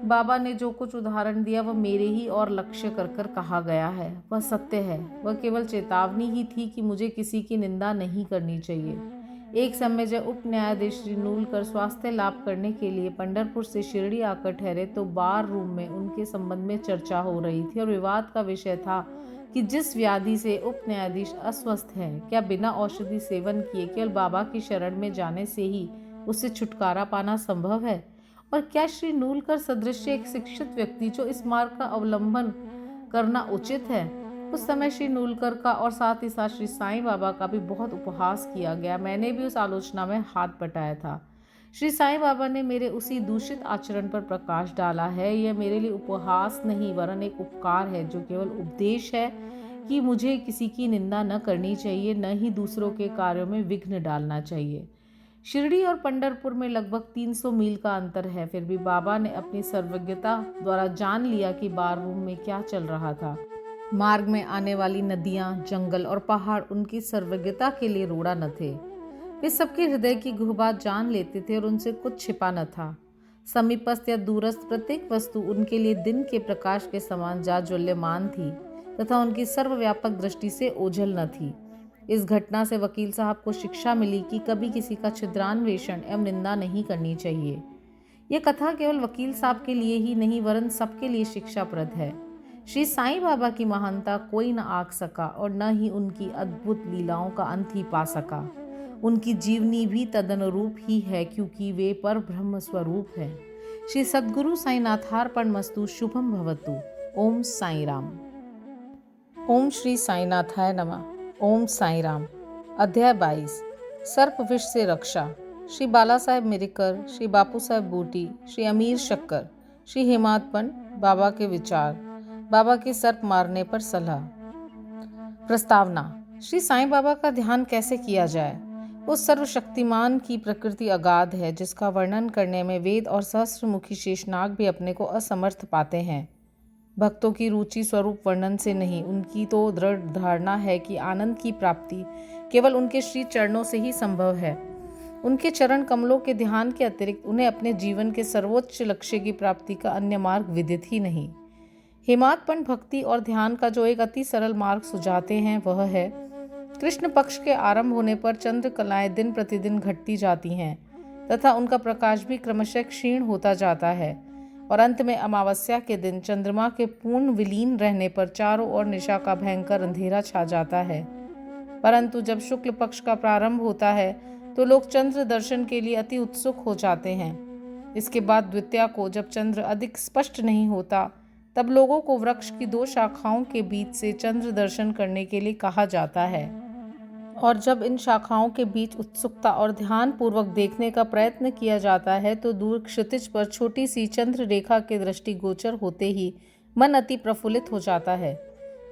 बाबा ने जो कुछ उदाहरण दिया वह मेरे ही और लक्ष्य कर कहा गया है, वह सत्य है। वह केवल चेतावनी ही थी कि मुझे किसी की निंदा नहीं करनी चाहिए। एक समय जब उप न्यायाधीश श्री नूलकर स्वास्थ्य लाभ करने के लिए पंढरपुर से शिरडी आकर ठहरे तो बार रूम में उनके संबंध में चर्चा हो रही थी और विवाद का विषय था कि जिस व्याधि से उप न्यायाधीश अस्वस्थ हैं, क्या बिना औषधि सेवन किए केवल बाबा की शरण में जाने से ही उससे छुटकारा पाना संभव है? और क्या श्री नूलकर सदृश एक शिक्षित व्यक्ति जो इस मार्ग का अवलंबन करना उचित है? उस समय श्री नूलकर का और साथ ही साथ श्री साईं बाबा का भी बहुत उपहास किया गया। मैंने भी उस आलोचना में हाथ बटाया था। श्री साईं बाबा ने मेरे उसी दूषित आचरण पर प्रकाश डाला है। यह मेरे लिए उपहास नहीं वरन एक उपकार है, जो केवल उपदेश है कि मुझे किसी की निंदा न करनी चाहिए, न ही दूसरों के कार्यों में विघ्न डालना चाहिए। शिरडी और पंढरपुर में लगभग 300 मील का अंतर है, फिर भी बाबा ने अपनी सर्वज्ञता द्वारा जान लिया कि बार रूम में क्या चल रहा था। मार्ग में आने वाली नदियां, जंगल और पहाड़ उनकी सर्वज्ञता के लिए रोड़ा न थे। वे सबके हृदय की गुहबात जान लेते थे और उनसे कुछ छिपा न था। समीपस्थ या दूरस्थ प्रत्येक वस्तु उनके लिए दिन के प्रकाश के समान जाज्वल्यमान थी तथा उनकी सर्वव्यापक दृष्टि से ओझल न थी। इस घटना से वकील साहब को शिक्षा मिली कि कभी किसी का छिद्रान्वेषण एवं निंदा नहीं करनी चाहिए। यह कथा केवल वकील साहब के लिए ही नहीं वरन सबके लिए शिक्षाप्रद है। श्री साईं बाबा की महानता कोई न आंक सका और न ही उनकी अद्भुत लीलाओं का अंत ही पा सका। उनकी जीवनी भी तदनुरूप ही है क्योंकि वे पर ब्रह्म स्वरूप है। श्री सद्गुरु साईनाथार्पणमस्तु। शुभम भवतु। ओम साई राम। ओम श्री साईनाथाय नमः। ओम साई राम। अध्याय 22। सर्प विष से रक्षा। श्री बाला साहेब मिरिकर, श्री बापू साहेब बूटी, श्री अमीर शक्कर, श्री हेमाद पंत बाबा के विचार। बाबा के सर्प मारने पर सलाह। प्रस्तावना। श्री साईं बाबा का ध्यान कैसे किया जाए। उस सर्वशक्तिमान की प्रकृति अगाध है जिसका वर्णन करने में वेद और सहस्त्रमुखी शेषनाग भी अपने को असमर्थ पाते हैं। भक्तों की रुचि स्वरूप वर्णन से नहीं, उनकी तो दृढ़ धारणा है कि आनंद की प्राप्ति केवल उनके श्री चरणों से ही संभव है। उनके चरण कमलों के ध्यान के अतिरिक्त उन्हें अपने जीवन के सर्वोच्च लक्ष्य की प्राप्ति का अन्य मार्ग विदित ही नहीं। हेमाद पंत भक्ति और ध्यान का जो एक अति सरल मार्ग सुझाते हैं वह है, कृष्ण पक्ष के आरंभ होने पर चंद्र कलाएं दिन प्रतिदिन घटती जाती हैं तथा उनका प्रकाश भी क्रमशः क्षीण होता जाता है और अंत में अमावस्या के दिन चंद्रमा के पूर्ण विलीन रहने पर चारों ओर निशा का भयंकर अंधेरा छा जाता है। परंतु जब शुक्ल पक्ष का प्रारंभ होता है तो लोग चंद्र दर्शन के लिए अति उत्सुक हो जाते हैं। इसके बाद द्वितीया को जब चंद्र अधिक स्पष्ट नहीं होता तब लोगों को वृक्ष की 2 शाखाओं के बीच से चंद्र दर्शन करने के लिए कहा जाता है और जब इन शाखाओं के बीच उत्सुकता और ध्यान पूर्वक देखने का प्रयत्न किया जाता है तो दूर क्षितिज पर छोटी सी चंद्र रेखा के दृष्टिगोचर होते ही मन अति प्रफुल्लित हो जाता है।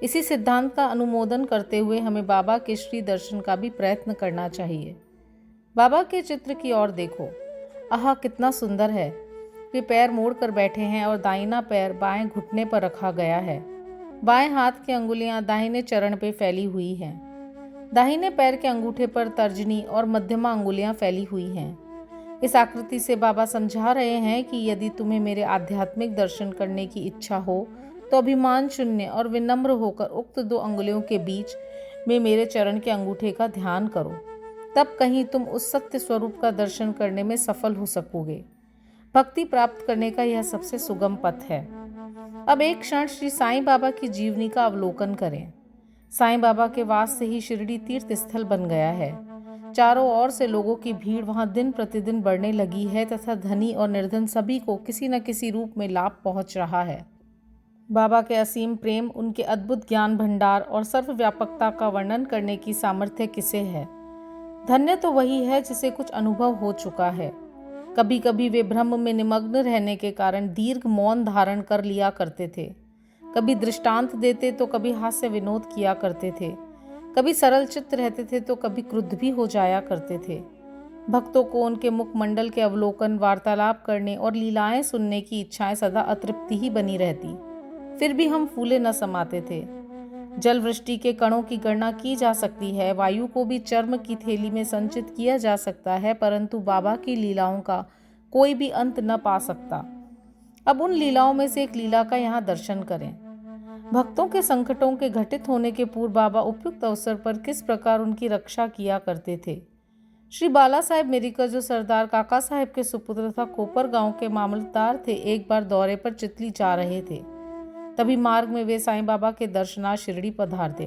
इसी सिद्धांत का अनुमोदन करते हुए हमें बाबा के श्री दर्शन का भी प्रयत्न करना चाहिए। बाबा के चित्र की ओर देखो। आह, कितना सुंदर है। वे पैर मोड़ कर बैठे हैं और दाहिना पैर बाएं घुटने पर रखा गया है। बाएं हाथ की अंगुलियां दाहिने चरण पे फैली हुई हैं। दाहिने पैर के अंगूठे पर तर्जनी और मध्यमा अंगुलियां फैली हुई हैं। इस आकृति से बाबा समझा रहे हैं कि यदि तुम्हें मेरे आध्यात्मिक दर्शन करने की इच्छा हो तो अभिमान शून्य और विनम्र होकर उक्त 2 अंगुलियों के बीच में मेरे चरण के अंगूठे का ध्यान करो। तब कहीं तुम उस सत्य स्वरूप का दर्शन करने में सफल हो सकोगे। भक्ति प्राप्त करने का यह सबसे सुगम पथ है। अब एक क्षण श्री साईं बाबा की जीवनी का अवलोकन करें। साईं बाबा के वास से ही शिरडी तीर्थ स्थल बन गया है। चारों ओर से लोगों की भीड़ वहां दिन प्रतिदिन बढ़ने लगी है तथा धनी और निर्धन सभी को किसी न किसी रूप में लाभ पहुंच रहा है। बाबा के असीम प्रेम, उनके अद्भुत ज्ञान भंडार और सर्वव्यापकता का वर्णन करने की सामर्थ्य किसे है। धन्य तो वही है जिसे कुछ अनुभव हो चुका है। कभी कभी वे ब्रह्म में निमग्न रहने के कारण दीर्घ मौन धारण कर लिया करते थे। कभी दृष्टांत देते तो कभी हास्य विनोद किया करते थे। कभी सरल चित्त रहते थे तो कभी क्रुद्ध भी हो जाया करते थे। भक्तों को उनके मुखमंडल के अवलोकन, वार्तालाप करने और लीलाएं सुनने की इच्छाएं सदा अतृप्ति ही बनी रहती। फिर भी हम फूले न समाते थे। जल वृष्टि के कणों की गणना की जा सकती है, वायु को भी चर्म की थैली में संचित किया जा सकता है, परंतु बाबा की लीलाओं का कोई भी अंत न पा सकता। अब उन लीलाओं में से एक लीला का यहाँ दर्शन करें। भक्तों के संकटों के घटित होने के पूर्व बाबा उपयुक्त अवसर पर किस प्रकार उनकी रक्षा किया करते थे। श्री बाला साहेब मिरिकर, जो सरदार काका साहेब के सुपुत्र तथा कोपर गांव के मामलतदार थे, एक बार दौरे पर चितली जा रहे थे। तभी मार्ग में वे साईं बाबा के दर्शनार्थ शिरडी पधारते।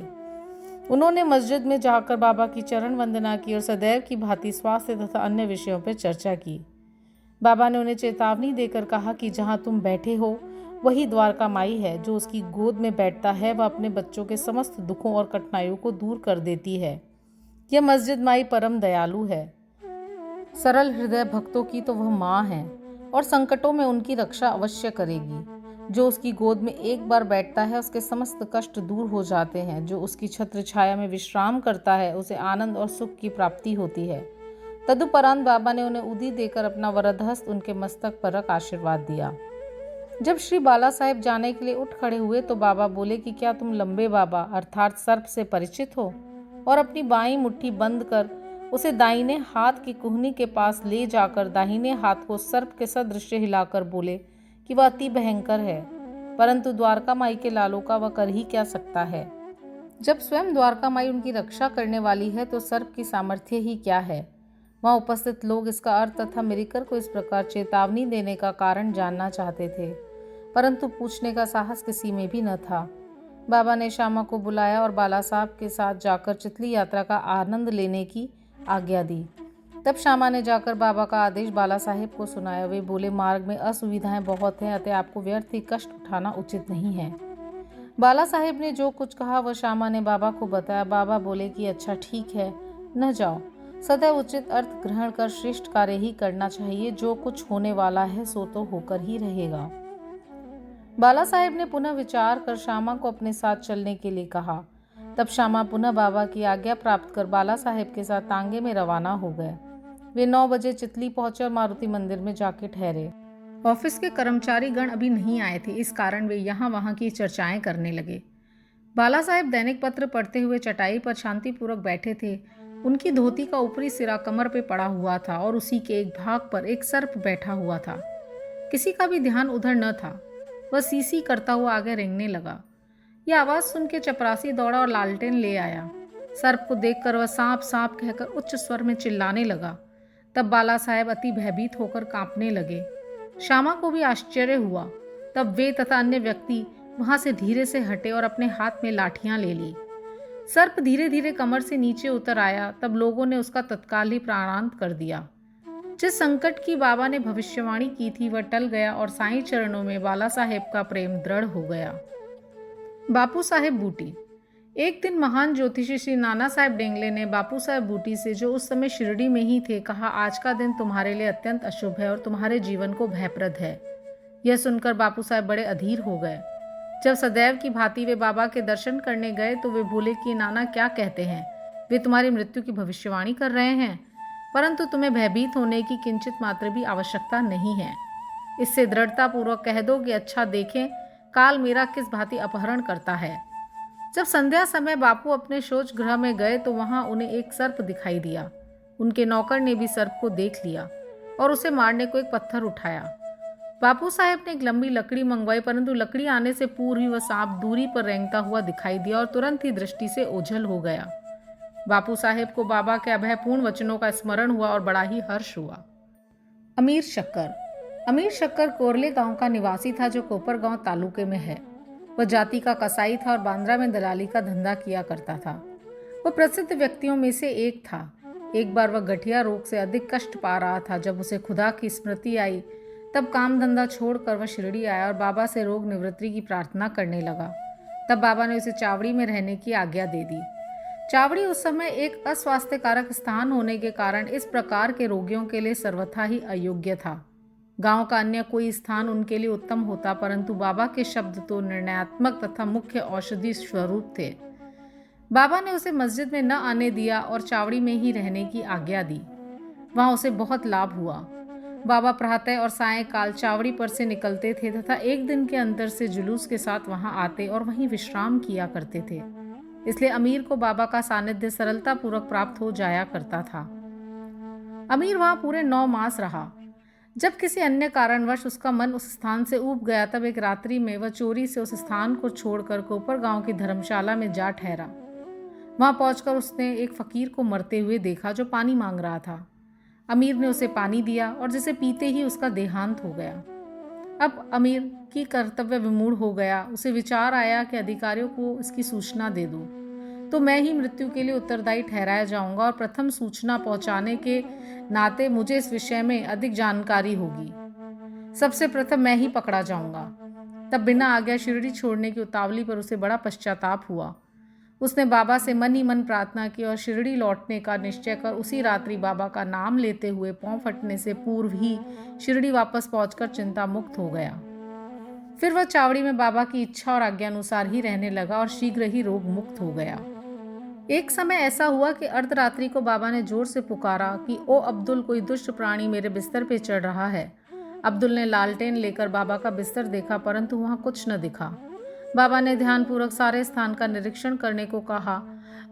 उन्होंने मस्जिद में जाकर बाबा की चरण वंदना की और सदैव की भांति स्वास्थ्य तथा अन्य विषयों पर चर्चा की। बाबा ने उन्हें चेतावनी देकर कहा कि जहाँ तुम बैठे हो वही द्वारका माई है। जो उसकी गोद में बैठता है वह अपने बच्चों के समस्त दुखों और कठिनाइयों को दूर कर देती है। यह मस्जिद माई परम दयालु है। सरल हृदय भक्तों की तो वह माँ है और संकटों में उनकी रक्षा अवश्य करेगी। जो उसकी गोद में एक बार बैठता है उसके समस्त कष्ट दूर हो जाते हैं। जो उसकी छत्र छाया में विश्राम करता है उसे आनंद और सुख की प्राप्ति होती है। तदुपरांत बाबा ने उन्हें उदी देकर अपना वरदहस्त उनके मस्तक पर रख आशीर्वाद दिया। जब श्री बाला साहेब जाने के लिए उठ खड़े हुए तो बाबा बोले कि क्या तुम लंबे बाबा अर्थात सर्प से परिचित हो, और अपनी बाईं मुट्ठी बंद कर उसे दाहिने हाथ की कुहनी के पास ले जाकर दाहिने हाथ को सर्प के सदृश हिलाकर बोले कि वह अति भयंकर है, परंतु द्वारका माई के लालों का वह कर ही क्या सकता है। जब स्वयं द्वारका माई उनकी रक्षा करने वाली है तो सर्प की सामर्थ्य ही क्या है। वहां उपस्थित लोग इसका अर्थ तथा मिरिकर को इस प्रकार चेतावनी देने का कारण जानना चाहते थे, परंतु पूछने का साहस किसी में भी न था। बाबा ने श्यामा को बुलाया और बाला साहब के साथ जाकर चितली यात्रा का आनंद लेने की आज्ञा दी। तब श्यामा ने जाकर बाबा का आदेश बाला साहेब को सुनाया। वे बोले, मार्ग में असुविधाएं बहुत हैं, अतः आपको व्यर्थ ही कष्ट उठाना उचित नहीं है। बाला साहेब ने जो कुछ कहा वह श्यामा ने बाबा को बताया। बाबा बोले कि अच्छा ठीक है, न जाओ। सदैव उचित अर्थ ग्रहण कर श्रेष्ठ कार्य ही करना चाहिए। जो कुछ होने वाला है सो तो होकर ही रहेगा। बाला साहेब ने पुनः विचार कर श्यामा को अपने साथ चलने के लिए कहा। तब श्यामा पुनः बाबा की आज्ञा प्राप्त कर बाला साहेब के साथ तांगे में रवाना हो गए। वे 9 बजे चितली पहुंचे और मारुति मंदिर में जाके ठहरे। ऑफिस के कर्मचारी गण अभी नहीं आए थे, इस कारण वे यहाँ वहाँ की चर्चाएं करने लगे। बाला साहेब दैनिक पत्र पढ़ते हुए चटाई पर शांतिपूर्वक बैठे थे। उनकी धोती का ऊपरी सिरा कमर पे पड़ा हुआ था और उसी के एक भाग पर एक सर्प बैठा हुआ था। किसी का भी ध्यान उधर न था। वह सी करता हुआ आगे रेंगने लगा। यह आवाज़ सुन के चपरासी दौड़ा और लालटेन ले आया। सर्प को देखकर वह सांप सांप कहकर उच्च स्वर में चिल्लाने लगा। तब बाला साहेब अति भयभीत होकर कांपने लगे। श्यामा को भी आश्चर्य हुआ। तब वे तथा अन्य व्यक्ति वहां से धीरे से हटे और अपने हाथ में लाठियां ले ली। सर्प धीरे धीरे कमर से नीचे उतर आया। तब लोगों ने उसका तत्काल ही प्राणांत कर दिया। जिस संकट की बाबा ने भविष्यवाणी की थी वह टल गया और साईं चरणों में बाला साहेब का प्रेम दृढ़ हो गया। बापू साहेब बूटी। एक दिन महान ज्योतिषी श्री नाना साहेब डेंगले ने बापू साहेब बूटी से, जो उस समय शिरडी में ही थे, कहा, आज का दिन तुम्हारे लिए अत्यंत अशुभ है और तुम्हारे जीवन को भयप्रद है। यह सुनकर बापू साहेब बड़े अधीर हो गए। जब सदैव की भांति वे बाबा के दर्शन करने गए तो वे बोले कि नाना क्या कहते हैं, वे तुम्हारी मृत्यु की भविष्यवाणी कर रहे हैं, परंतु तुम्हें भयभीत होने की किंचित मात्र भी आवश्यकता नहीं है। इससे दृढ़तापूर्वक कह दो कि अच्छा देखें काल मेरा किस भांति अपहरण करता है। जब संध्या समय बापू अपने शौच गृह में गए तो वहां उन्हें एक सर्प दिखाई दिया। उनके नौकर ने भी सर्प को देख लिया और उसे मारने को एक पत्थर उठाया। बापू साहेब ने एक लंबी लकड़ी मंगवाई, परंतु लकड़ी आने से पूर्व ही वह सांप दूरी पर रेंगता हुआ दिखाई दिया और तुरंत ही दृष्टि से ओझल हो गया। बापू साहेब को बाबा के अभयपूर्ण वचनों का स्मरण हुआ और बड़ा ही हर्ष हुआ। अमीर शक्कर कोरले गांव का निवासी था, जो कोपर गांव तालुके में है। वह जाति का कसाई था और बांद्रा में दलाली का धंधा किया करता था। वह प्रसिद्ध व्यक्तियों में से एक था। एक बार वह गठिया रोग से अधिक कष्ट पा रहा था। जब उसे खुदा की स्मृति आई तब काम धंधा छोड़कर वह शिरडी आया और बाबा से रोग निवृत्ति की प्रार्थना करने लगा। तब बाबा ने उसे चावड़ी में रहने की आज्ञा दे दी। चावड़ी उस समय एक अस्वास्थ्यकारक स्थान होने के कारण इस प्रकार के रोगियों के लिए सर्वथा ही अयोग्य था। गांव का अन्य कोई स्थान उनके लिए उत्तम होता, परंतु बाबा के शब्द तो निर्णयात्मक तथा मुख्य औषधि स्वरूप थे। बाबा ने उसे मस्जिद में न आने दिया और चावड़ी में ही रहने की आज्ञा दी। वहां उसे बहुत लाभ हुआ। बाबा प्रातः और सायंकाल चावड़ी पर से निकलते थे तथा एक दिन के अंतर से जुलूस के साथ वहां आते और वहीं विश्राम किया करते थे। इसलिए अमीर को बाबा का सानिध्य सरलता पूर्वक प्राप्त हो जाया करता था। अमीर वहां पूरे 9 मास रहा। जब किसी अन्य कारणवश उसका मन उस स्थान से ऊब गया तब एक रात्रि में वह चोरी से उस स्थान को छोड़कर कोपर गांव की धर्मशाला में जा ठहरा। वहां पहुंचकर उसने एक फकीर को मरते हुए देखा, जो पानी मांग रहा था। अमीर ने उसे पानी दिया और जिसे पीते ही उसका देहांत हो गया। अब अमीर की कर्तव्य विमूढ़ हो गया। उसे विचार आया कि अधिकारियों को इसकी सूचना दे दूं तो मैं ही मृत्यु के लिए उत्तरदायी ठहराया जाऊंगा और प्रथम सूचना पहुंचाने के नाते मुझे इस विषय में अधिक जानकारी होगी। सबसे प्रथम मैं ही पकड़ा जाऊंगा। तब बिना आज्ञा शिरडी छोड़ने की उतावली पर उसे बड़ा पश्चाताप हुआ। उसने बाबा से मन ही मन प्रार्थना की और शिरडी लौटने का निश्चय कर उसी रात्रि बाबा का नाम लेते हुए पांव फटने से पूर्व ही शिरडी वापस पहुंचकर चिंता मुक्त हो गया। फिर वह चावड़ी में बाबा की इच्छा और आज्ञानुसार ही रहने लगा और शीघ्र ही रोग मुक्त हो गया। एक समय ऐसा हुआ कि अर्धरात्रि को बाबा ने जोर से पुकारा कि ओ अब्दुल, कोई दुष्ट प्राणी मेरे बिस्तर पे चढ़ रहा है। अब्दुल ने लालटेन लेकर बाबा का बिस्तर देखा, परंतु वहां कुछ न दिखा। बाबा ने ध्यानपूर्वक सारे स्थान का निरीक्षण करने को कहा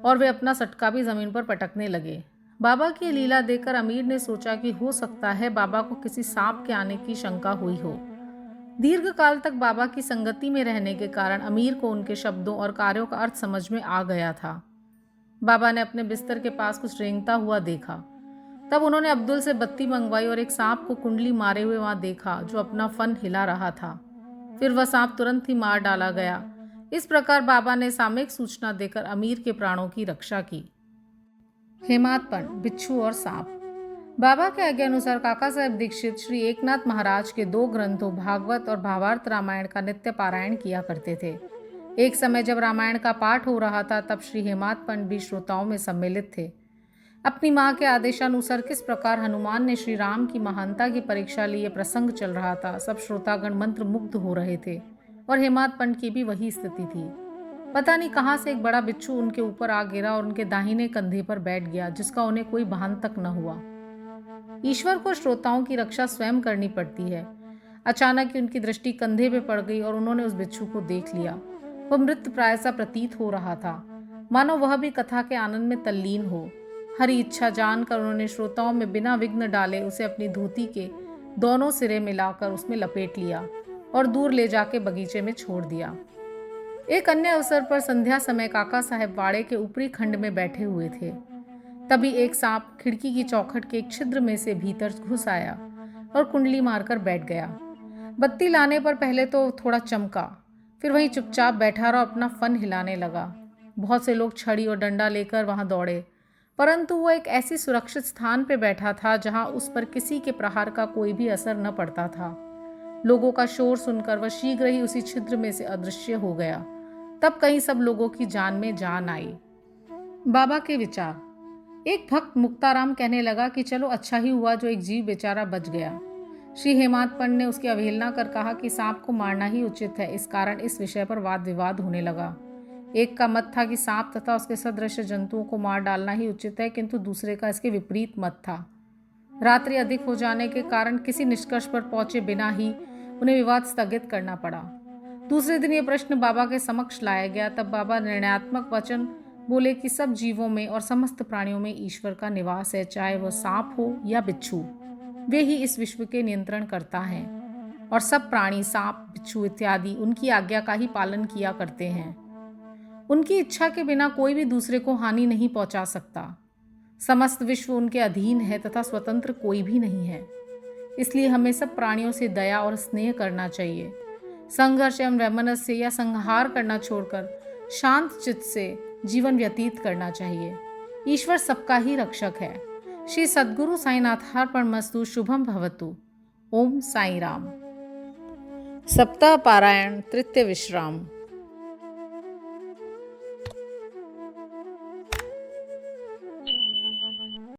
और वे अपना सटका भी जमीन पर पटकने लगे। बाबा की लीला देखकर अमीर ने सोचा कि हो सकता है बाबा को किसी सांप के आने की शंका हुई हो। दीर्घ काल तक बाबा की संगति में रहने के कारण अमीर को उनके शब्दों और कार्यों का अर्थ समझ में आ गया था। बाबा ने अपने बिस्तर के पास कुछ रेंगता हुआ देखा। तब उन्होंने अब्दुल से बत्ती मंगवाई और एक सांप को कुंडली मारे हुए वहां देखा जो अपना फन हिला रहा था। फिर वह सांप तुरंत ही मार डाला गया। इस प्रकार बाबा ने सामयिक सूचना देकर अमीर के प्राणों की रक्षा की। हेमात्पन, बिच्छू और सांप। बाबा के आज्ञानुसार काका साहेब दीक्षित श्री एकनाथ महाराज के 2 ग्रंथों भागवत और भावार्थ रामायण का नित्य पारायण किया करते थे। एक समय जब रामायण का पाठ हो रहा था तब श्री हेमात्पन भी श्रोताओं में सम्मिलित थे। अपनी माँ के आदेशानुसार किस प्रकार हनुमान ने श्री राम की महानता की परीक्षा ली, यह प्रसंग चल रहा था। सब श्रोतागण मंत्र मुग्ध हो रहे थे और हेमात्पन की भी वही स्थिति थी। पता नहीं कहाँ से एक बड़ा बिच्छू उनके ऊपर आ गिरा और उनके दाहिने कंधे पर बैठ गया, जिसका उन्हें कोई भान तक न हुआ। ईश्वर को श्रोताओं की रक्षा स्वयं करनी पड़ती है। अचानक उनकी दृष्टि कंधे पे पड़ गई और उन्होंने उस बिच्छू को देख लिया। वह मृत प्राय सा प्रतीत हो रहा था, मानो वह भी कथा के आनंद में तल्लीन हो। हरी इच्छा जानकर उन्होंने श्रोताओं में बिना विघ्न डाले उसे अपनी धोती के दोनों सिरे मिलाकर उसमें लपेट लिया और दूर ले जाके बगीचे में छोड़ दिया। एक अन्य अवसर पर संध्या समय काका साहब वाड़े के ऊपरी खंड में बैठे हुए थे। तभी एक सांप खिड़की की चौखट के एक छिद्र में से भीतर घुस आया और कुंडली मारकर बैठ गया। बत्ती लाने पर पहले तो थोड़ा चमका, फिर वहीं चुपचाप बैठा रहा और अपना फन हिलाने लगा। बहुत से लोग छड़ी और डंडा लेकर वहां दौड़े, परंतु वह एक ऐसी सुरक्षित स्थान पर बैठा था जहां उस पर किसी के प्रहार का कोई भी असर न पड़ता था। लोगों का शोर सुनकर वह शीघ्र ही उसी छिद्र में से अदृश्य हो गया। तब कहीं सब लोगों की जान में जान आई। बाबा के विचार। एक भक्त मुक्ताराम कहने लगा कि चलो अच्छा ही हुआ जो एक जीव बेचारा बच गया। श्री हेमात्पन ने उसकी अवहेलना कर कहा कि सांप को मारना ही उचित है। इस कारण इस विषय पर वाद विवाद होने लगा। एक का मत था कि सांप तथा उसके सदृश जंतुओं को मार डालना ही उचित है, किंतु दूसरे का इसके विपरीत मत था। रात्रि अधिक हो जाने के कारण किसी निष्कर्ष पर पहुंचे बिना ही उन्हें विवाद स्थगित करना पड़ा। दूसरे दिन यह प्रश्न बाबा के समक्ष लाया गया। तब बाबा निर्णयात्मक वचन बोले कि सब जीवों में और समस्त प्राणियों में ईश्वर का निवास है, चाहे वह सांप हो या बिच्छू। वे ही इस विश्व के नियंत्रण करता है और सब प्राणी सांप, बिच्छू इत्यादि उनकी आज्ञा का ही पालन किया करते हैं। उनकी इच्छा के बिना कोई भी दूसरे को हानि नहीं पहुंचा सकता। समस्त विश्व उनके अधीन है तथा स्वतंत्र कोई भी नहीं है। इसलिए हमें सब प्राणियों से दया और स्नेह करना चाहिए। संघर्ष एवं वैमनस्य या संहार करना छोड़कर शांत चित्त से जीवन व्यतीत करना चाहिए। ईश्वर सबका ही रक्षक है। श्री सद्गुरु साईनाथार्पणमस्तु। शुभम भवतु। ओम साई राम। सप्ताह पारायण तृतीय विश्राम।